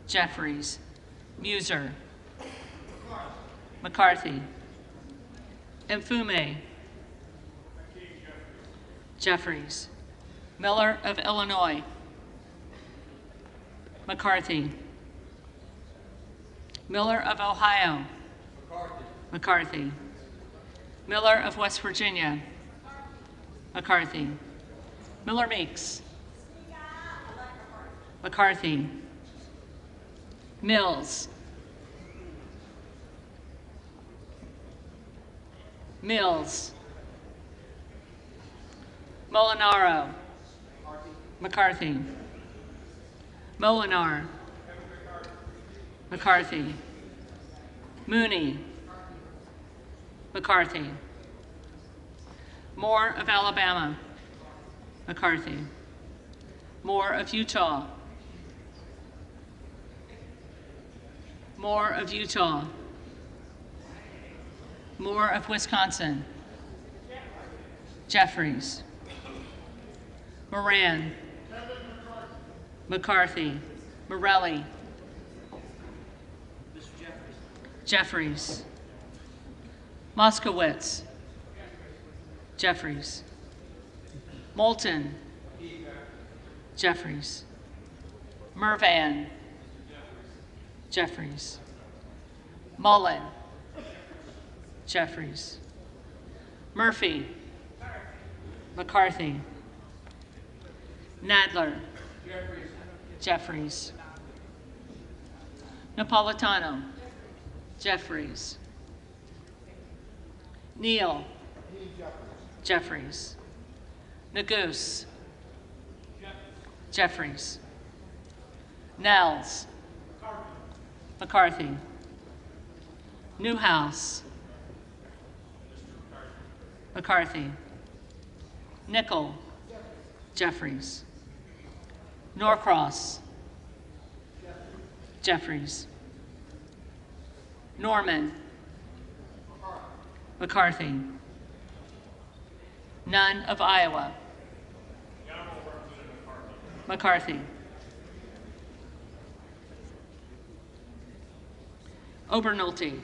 Jeffries, Muser, McCarthy, Mfume, Jeffries, Miller of Illinois, McCarthy, Miller of Ohio, McCarthy, Miller of West Virginia, McCarthy, Miller Meeks, McCarthy, Mills, Molinaro, McCarthy, Molinar, McCarthy, Mooney, McCarthy, Moore of Alabama, McCarthy, Moore of Utah, Moore of Wisconsin, Jeffries. Moran. McCarthy. Morelli. Jeffries. Moskowitz. Jeffries. Moulton. Jeffries. Mervan. Jeffries. Mullen. Jeffries. Murphy. McCarthy. Nadler. Jeffries. Napolitano. Jeffries. Neal. Jeffries. Neguse. Jeffries. Nels. McCarthy. Newhouse. McCarthy. Nickel. Jeffries. Norcross. Jeffries. Norman. McCarthy. None of Iowa. McCarthy. Obernolte.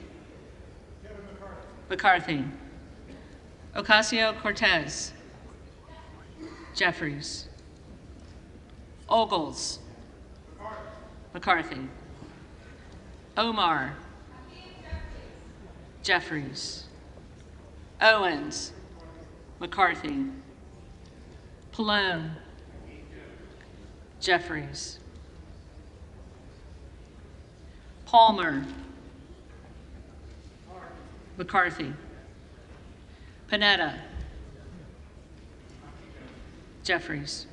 McCarthy. Ocasio-Cortez. Jeffries. Ogles. McCarthy. Omar. Jeffries. Owens. McCarthy. Pallone. Jeffries. Palmer. McCarthy. Panetta. Jeffries.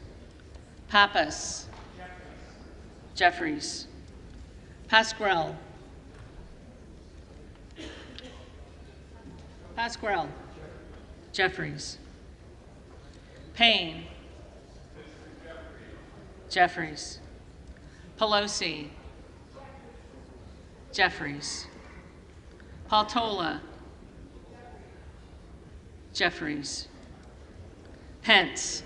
Pappas. Jeffries. Pasquarel. Pasquarel. Jeffries. Payne. Jeffries. Pelosi. Jeffries. Paltola. Jeffries. Pence.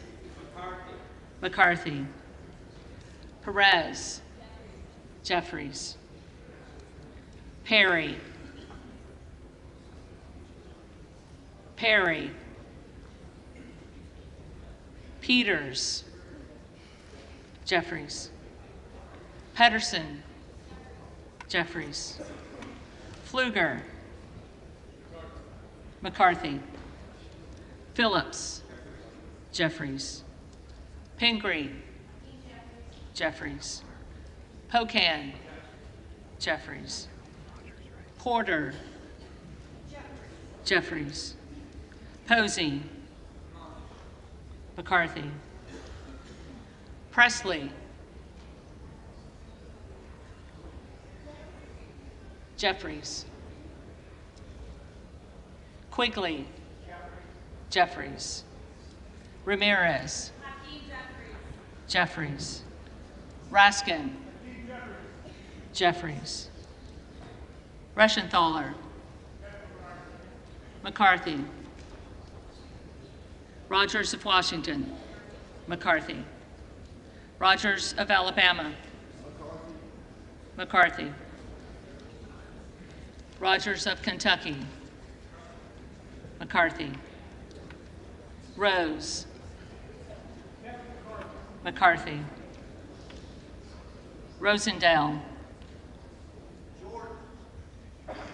McCarthy. Perez. Jeffries. Perry. Perry. Peters. Jeffries. Pedersen. Jeffries. Pfluger. McCarthy. Phillips. Jeffries. Pingree. Jeffries. Pocan. Jeffries. Porter. Jeffries. Posey. McCarthy. Presley. Jeffries. Quigley. Jeffries. Ramirez. Jeffries. Raskin. Jeffries. Reschenthaler. McCarthy. Rogers of Washington. McCarthy. Rogers of Alabama. McCarthy. Rogers of Kentucky. McCarthy. Rose. McCarthy. Rosendale.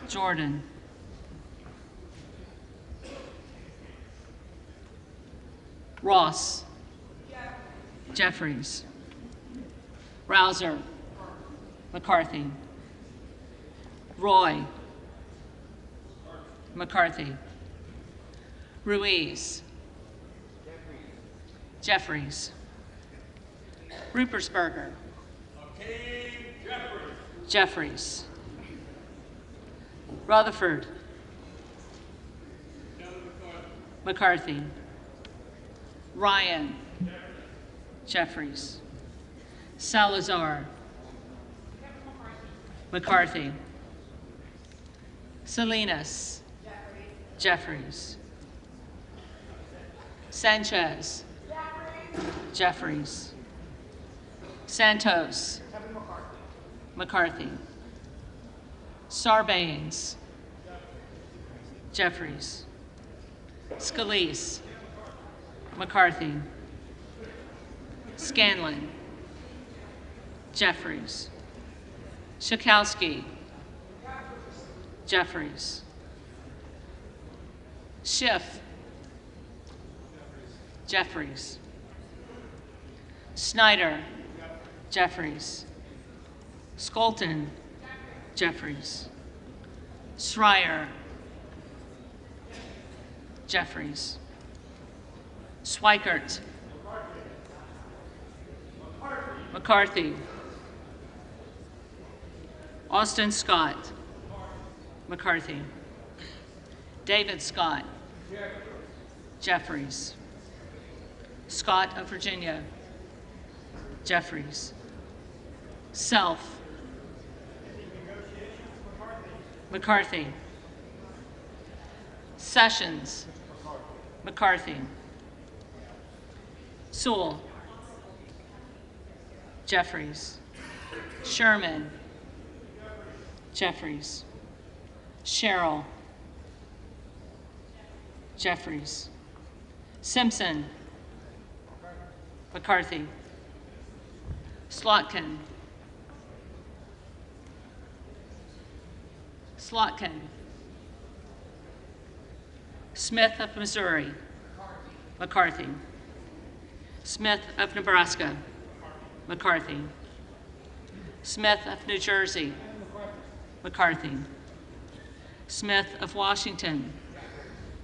Jordan. Ross. Jeffries. Rouser. McCarthy. Roy. McCarthy. Ruiz. Jeffries. Rupersberger. Jeffries. Rutherford. McCarthy. Ryan. Jeffries. Salazar. McCarthy. Salinas. Jeffries. Sanchez. Jeffries. Santos. McCarthy. Sarbanes. Jeffries. Scalise. McCarthy. Scanlon. Jeffries. Schakowsky. Jeffries. Schiff. Jeffries. Snyder. Jeffries. Skolton. Jeffries. Schreier. Jeffries. Schweikert. McCarthy. Austin Scott. McCarthy. David Scott. Jeffries. Scott of Virginia. Jeffries. Self. McCarthy. Sessions. McCarthy. Sewell. Jeffries. Sherman. Jeffries. Sherrill. Jeffries. Simpson. McCarthy. Slotkin. Slotkin. Smith of Missouri. McCarthy. Smith of Nebraska. McCarthy. Smith of New Jersey. McCarthy. Smith of Washington.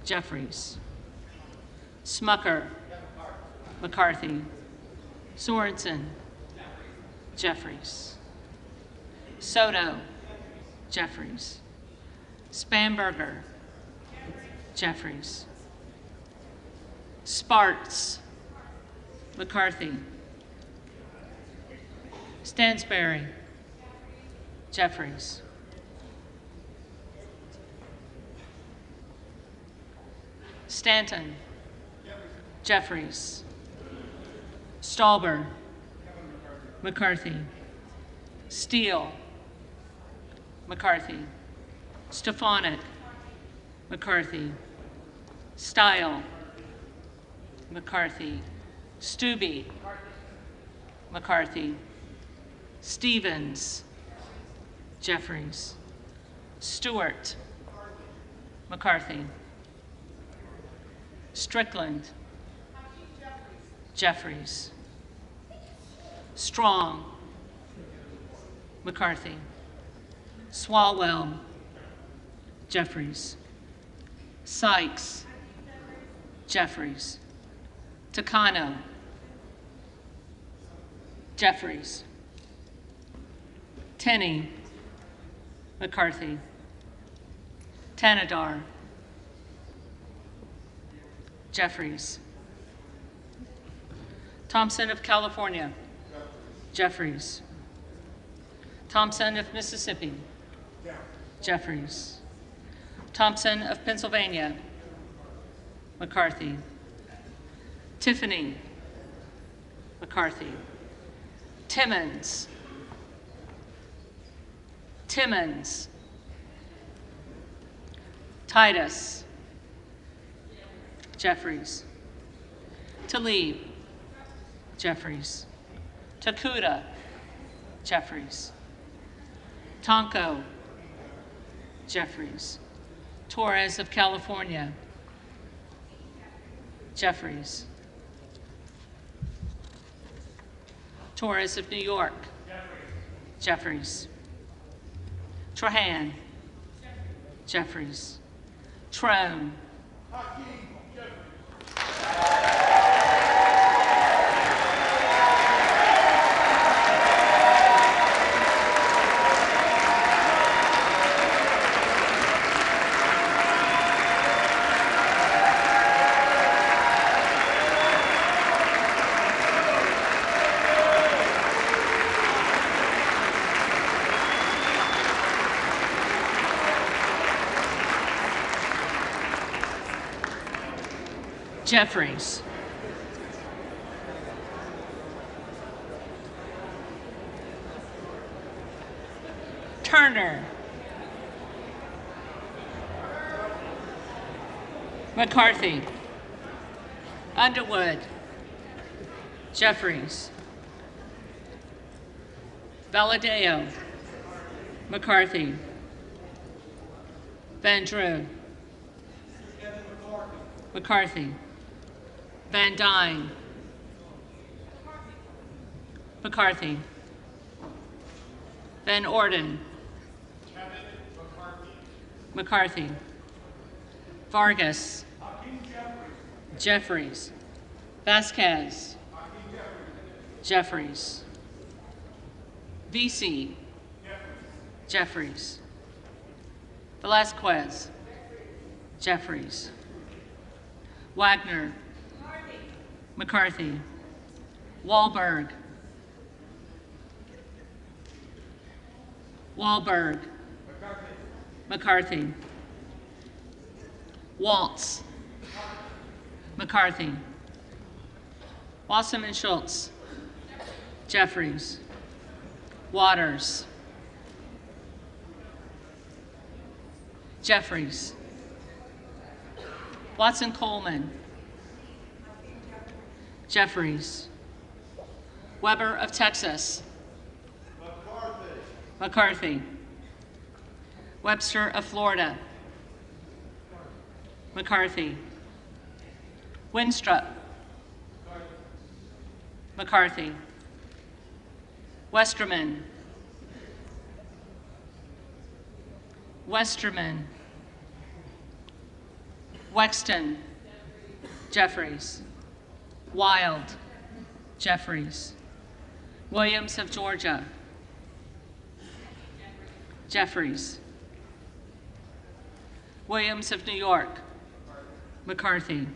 Jeffries. Smucker. McCarthy. Sorensen. Jeffries. Soto. Jeffries. Spanberger. Jeffries. Sparts. McCarthy. Stansberry. Jeffries. Stanton. Jeffries. Stauber. McCarthy. Steele. McCarthy. Stefanik. McCarthy. Style. McCarthy. Stubbe. McCarthy. Stevens. Jeffries. Stewart. McCarthy. Strickland. Jeffries. Strong. McCarthy. Swalwell. Jeffries. Sykes. Jeffries. Takano. Jeffries. Tenney. McCarthy. Tanadar. Jeffries. Thompson of California. Jeffries. Thompson of Mississippi. Jeffries. Thompson of Pennsylvania. McCarthy. Tiffany. McCarthy. Timmons. Timmons. Titus. Jeffries. Tlaib. Jeffries. Takuda. Jeffries. Tonko. Jeffries. Torres of California. Jeffries. Torres of New York. Jeffries. Trahan. Jeffries. Trone. Jeffries. Turner. McCarthy. Underwood. Jeffries. Valadeo. McCarthy. Van Drew. McCarthy. Van Dyne. McCarthy. Van Orden. McCarthy. Vargas. Jeffries. Vasquez. Jeffries. VC. Jeffries. Velasquez. Jeffries. Wagner. McCarthy. Wahlberg. Wahlberg. McCarthy. Waltz. McCarthy. Wasserman Schultz. Jeffries. Waters. Jeffries. Watson Coleman. Jeffries. Weber of Texas. McCarthy. Webster of Florida. McCarthy. Winstrup. McCarthy. Westerman. Westerman. Wexton. Jeffries. Wild. Jeffries. Williams of Georgia. Jeffries. Williams of New York. McCarthy.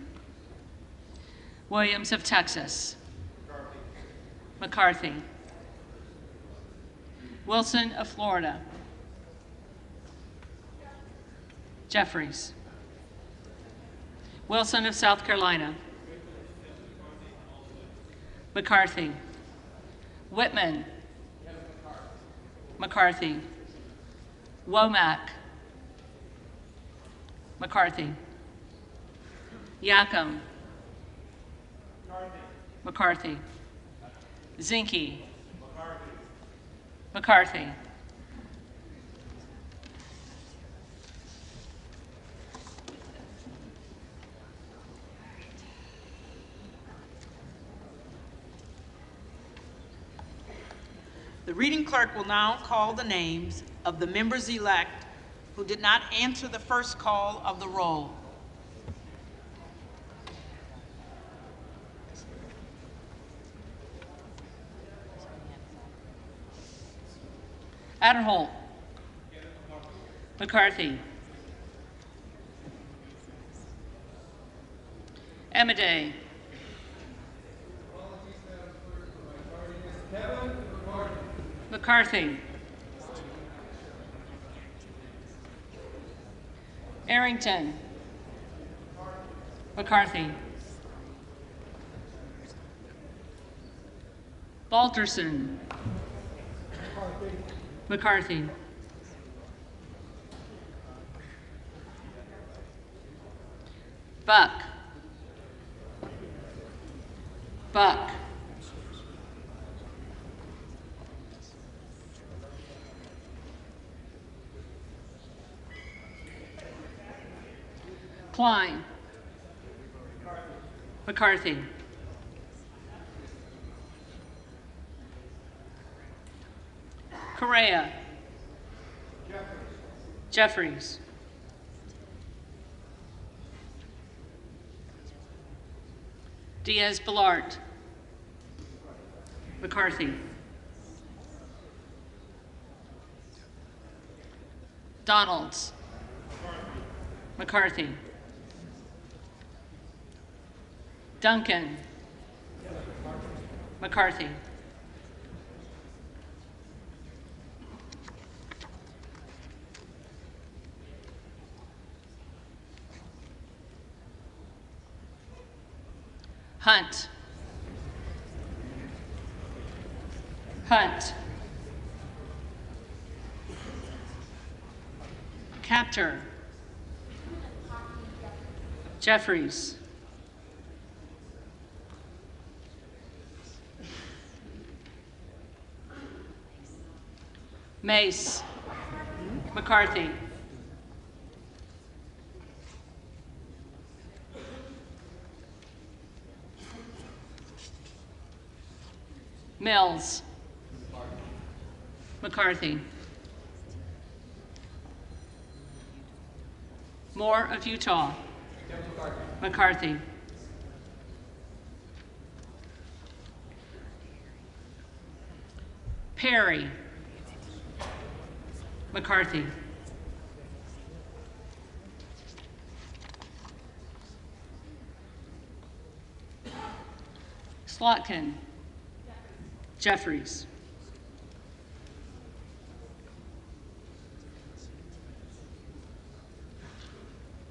Williams of Texas. McCarthy. Wilson of Florida. Jeffries. Wilson of South Carolina. McCarthy. Whitman. McCarthy. Womack. McCarthy. Yackham. McCarthy. Zinke. McCarthy. The reading clerk will now call the names of the members-elect who did not answer the first call of the roll. Adderholt. McCarthy. Emiday. McCarthy. Arrington. McCarthy. Balterson. McCarthy. Buck. Buck. Klein. McCarthy. Correa. Jeffries. Diaz-Balart. McCarthy. Donalds. McCarthy. Duncan. McCarthy. Hunt. Hunt. Capter. Jeffries. Mace. McCarthy. Mills. McCarthy. Moore of Utah. McCarthy. Perry. McCarthy. Slotkin. Jeffries.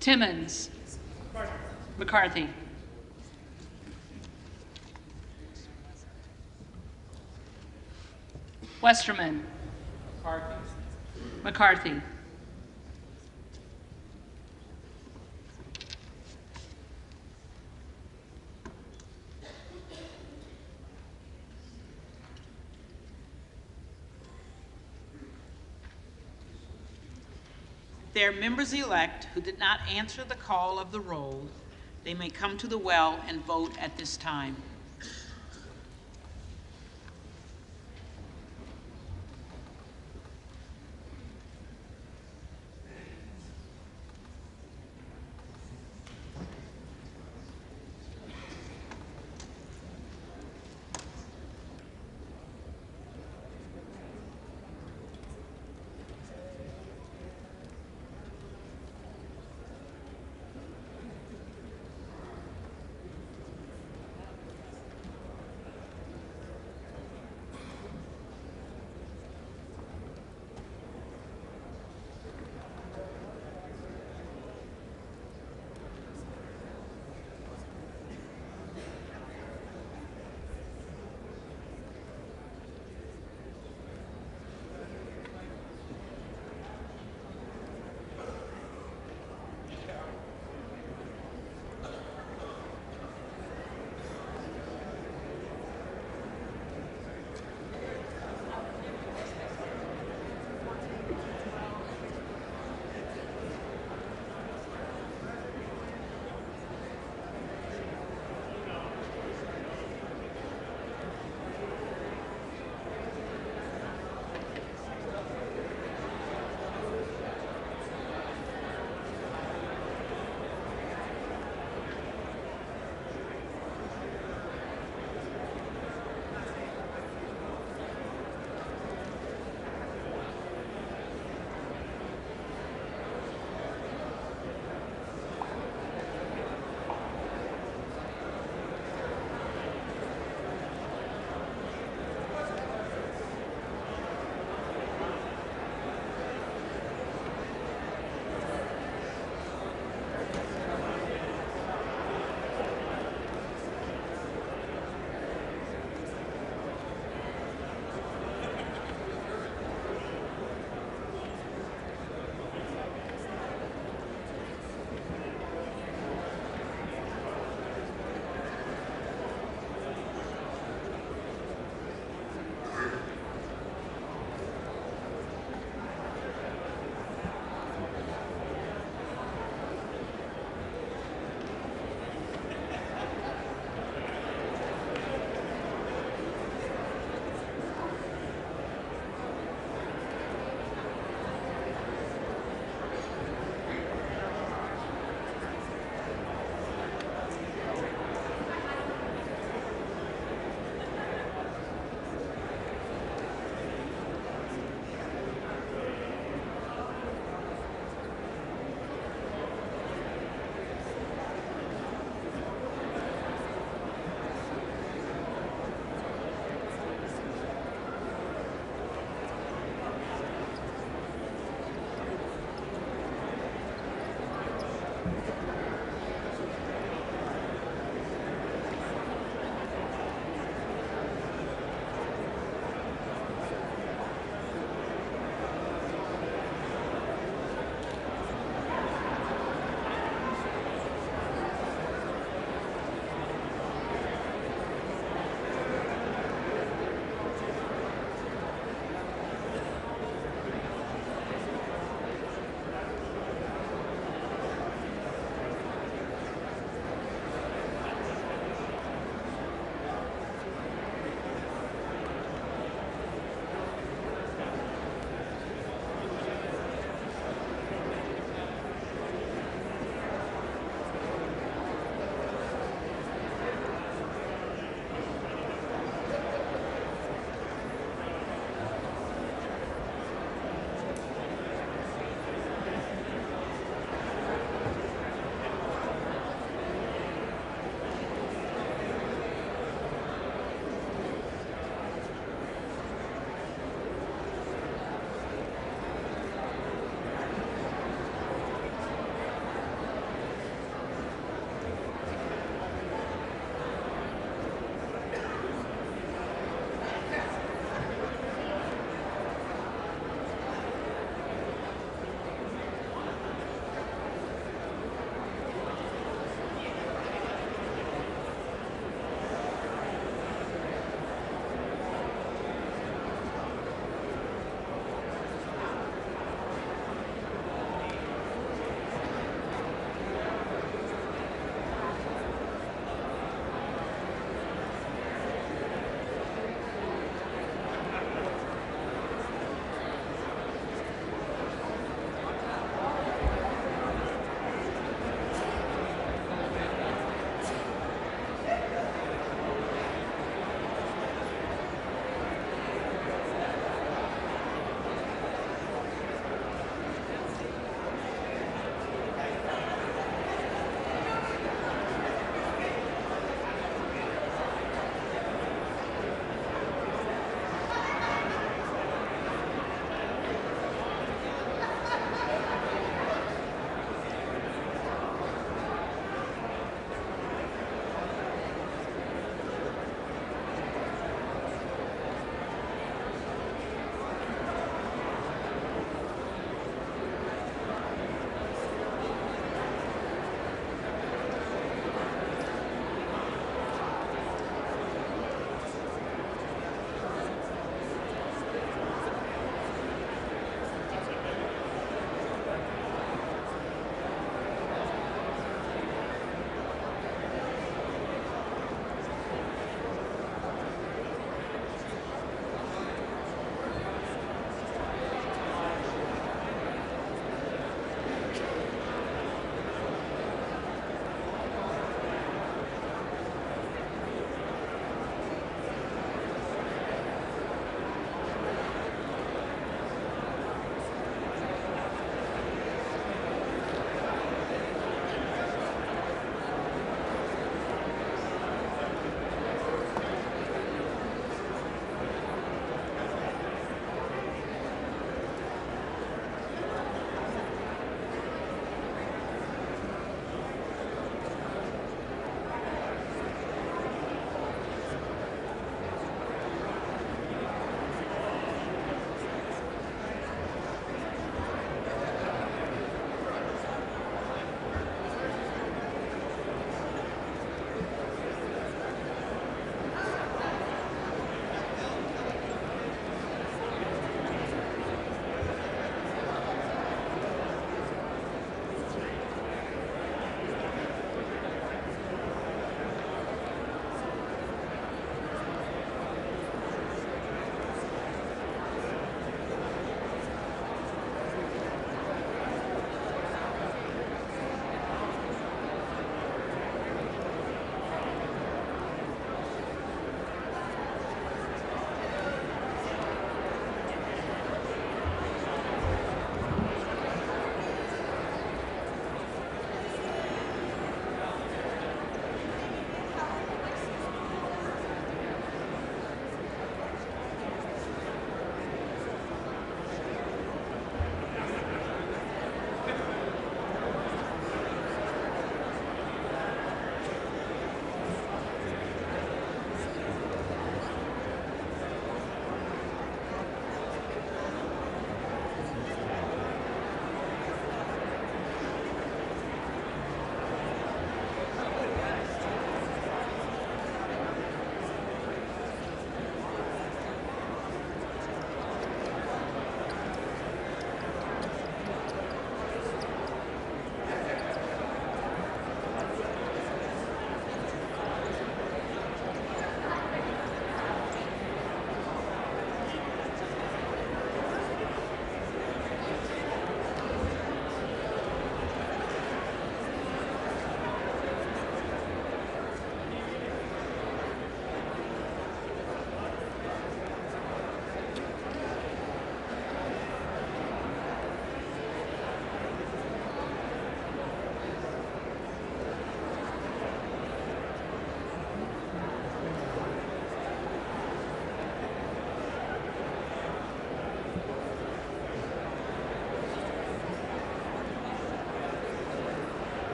Timmons. McCarthy. Westerman. McCarthy. There are members-elect who did not answer the call of the roll. They may come to the well and vote at this time.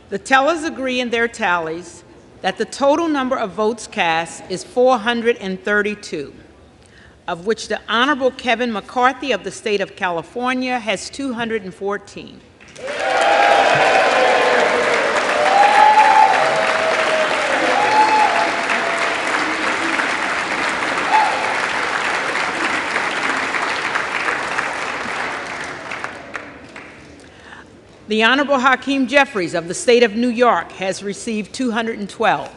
The tellers agree in their tallies that the total number of votes cast is 432, of which the Honorable Kevin McCarthy of the state of California has 214. The Honorable Hakeem Jeffries of the state of New York has received 212.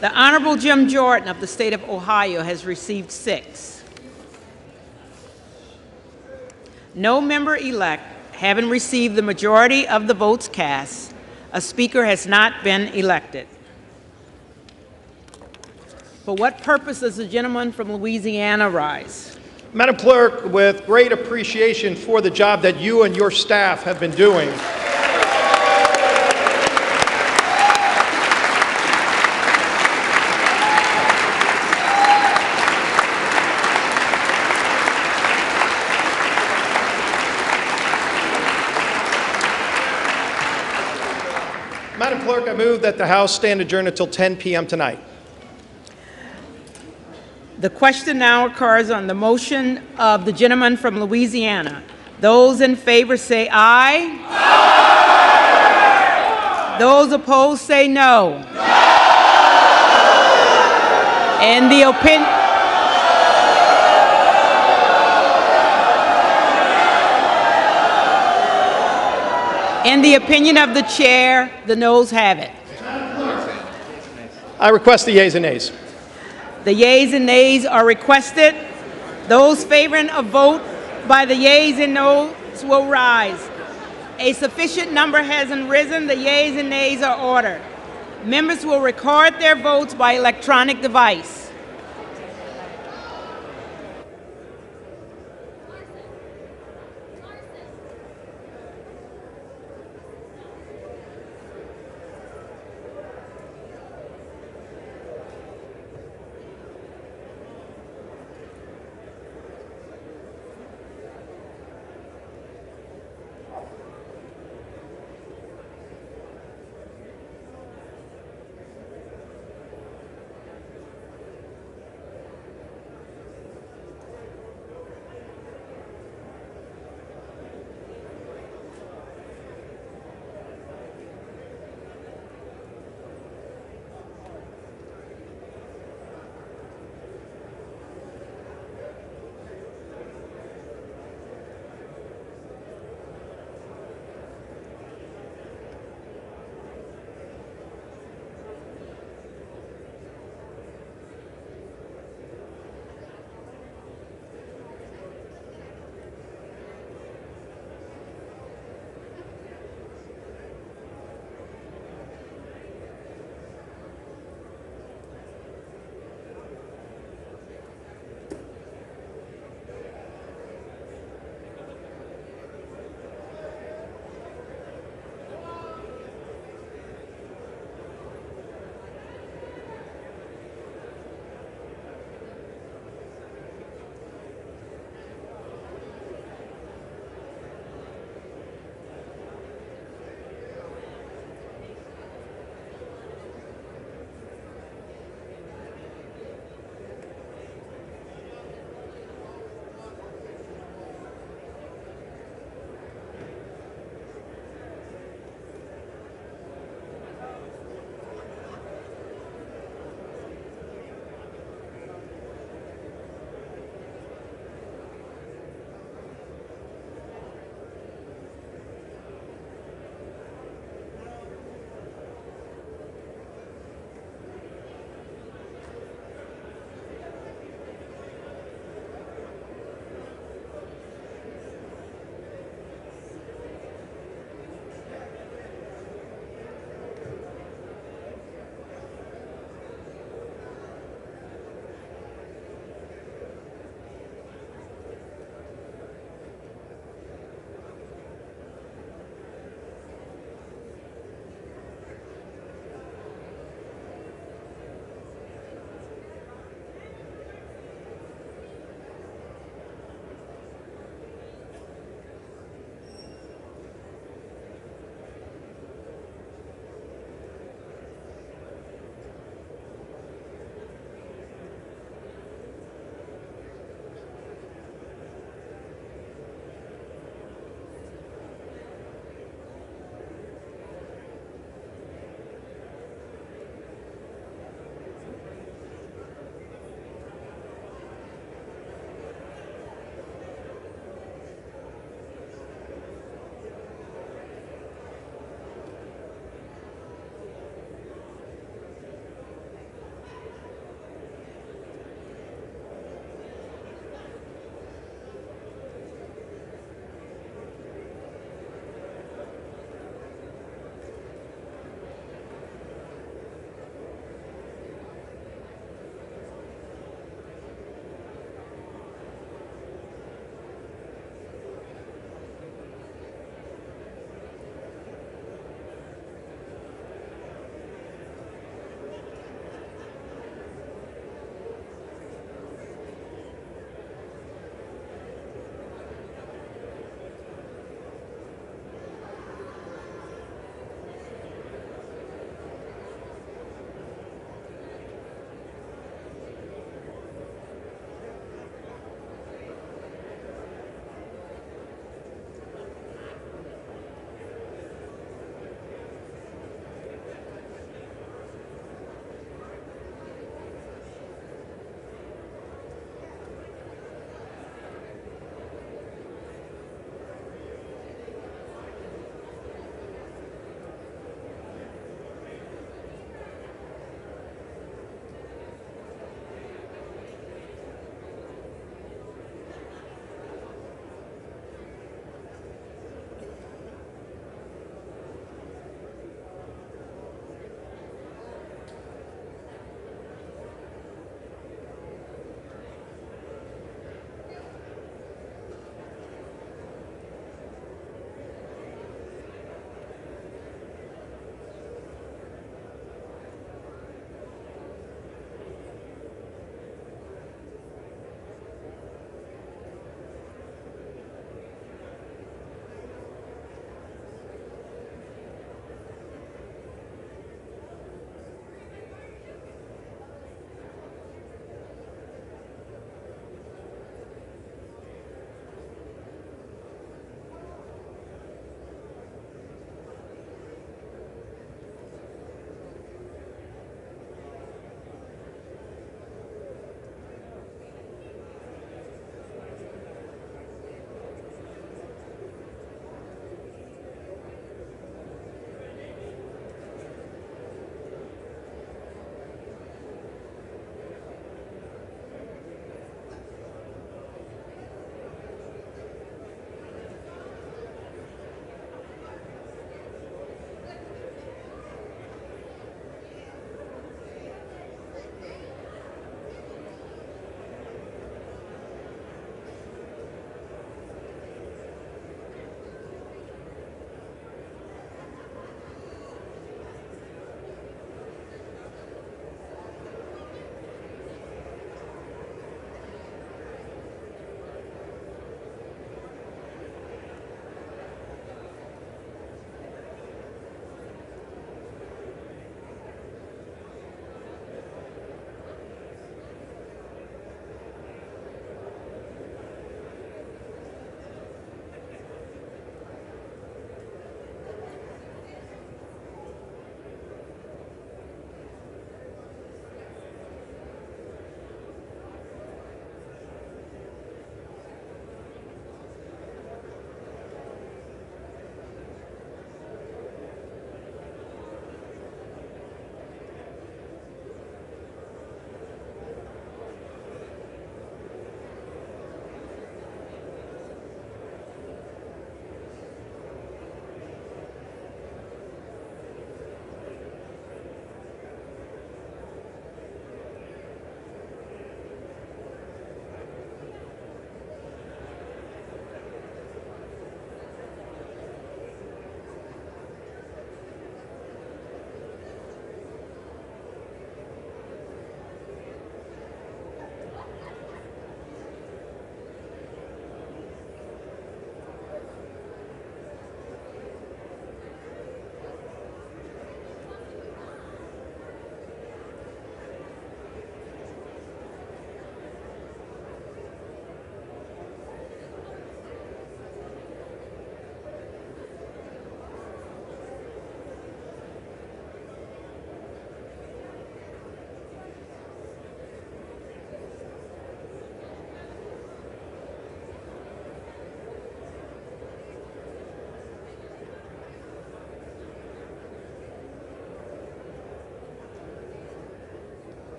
The Honorable Jim Jordan of the state of Ohio has received 6. No member-elect having received the majority of the votes cast, a speaker has not been elected. For what purpose does the gentleman from Louisiana rise? Madam Clerk, with great appreciation for the job that you and your staff have been doing, Madam Clerk, I move that the House stand adjourned until 10 p.m. tonight. The question now occurs on the motion of the gentleman from Louisiana. Those in favor say aye. Aye. Those opposed say no. No. And the opinion. In the opinion of the chair, the noes have it. I request the yeas and nays. The yeas and nays are requested. Those favoring a vote by the yeas and noes will rise. A sufficient number hasn't risen. The yeas and nays are ordered. Members will record their votes by electronic device.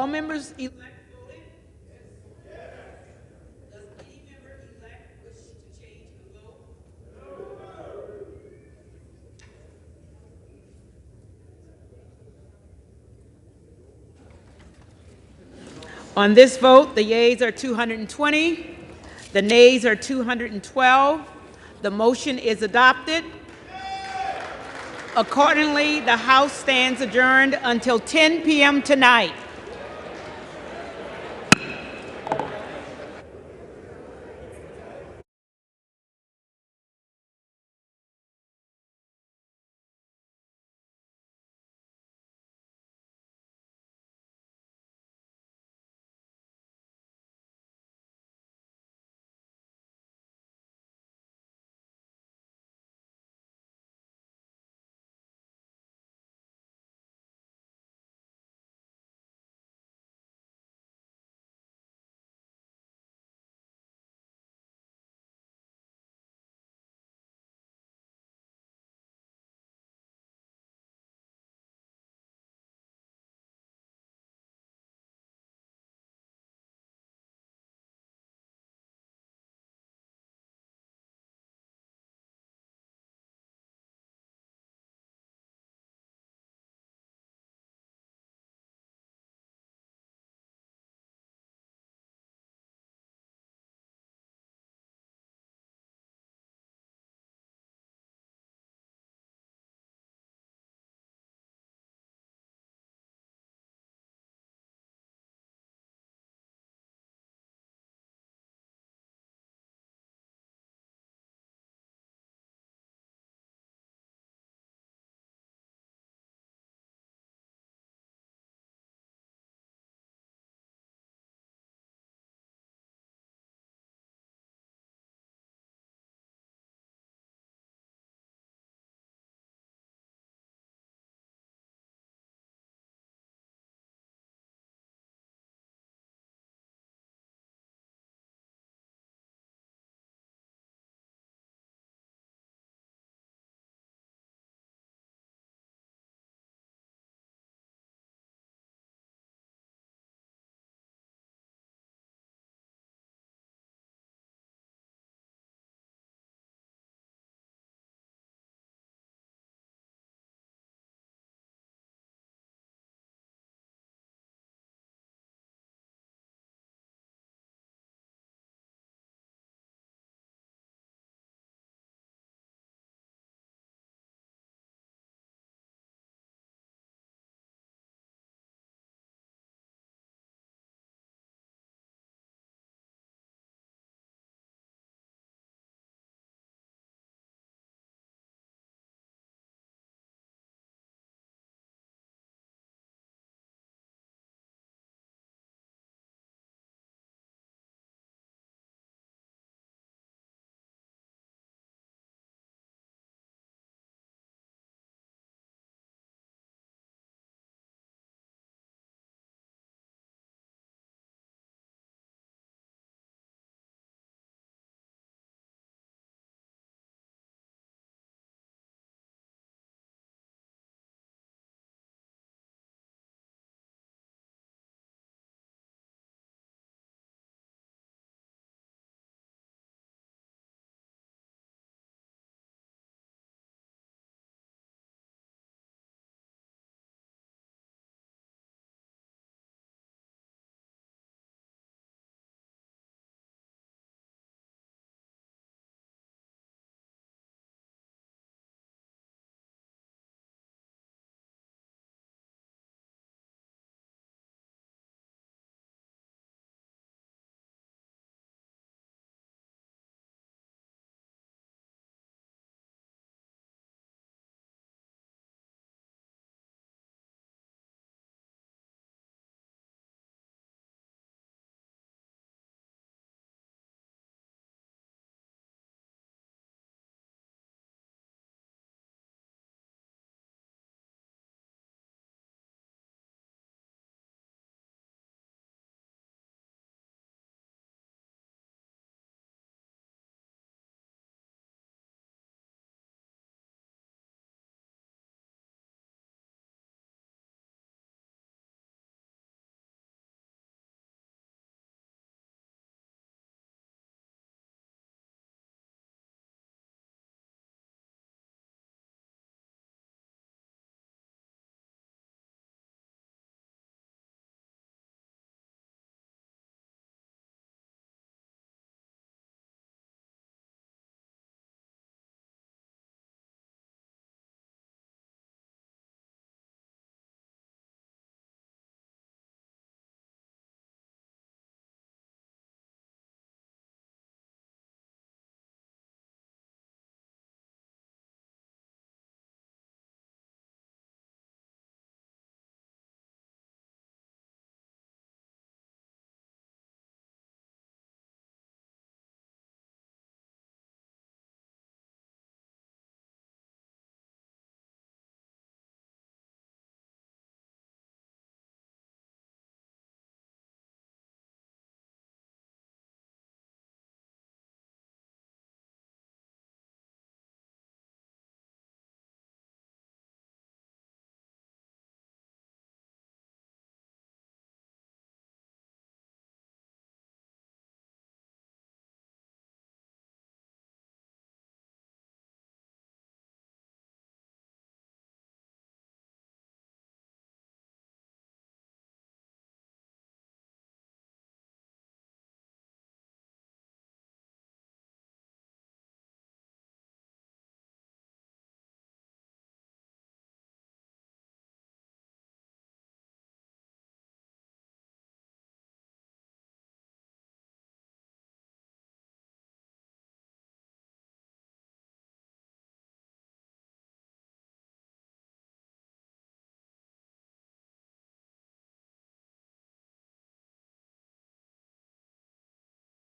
All members elect voted? Does any member elect wish to change a vote? On this vote, the yeas are 220, the nays are 212. The motion is adopted. Accordingly, the House stands adjourned until 10 p.m. tonight.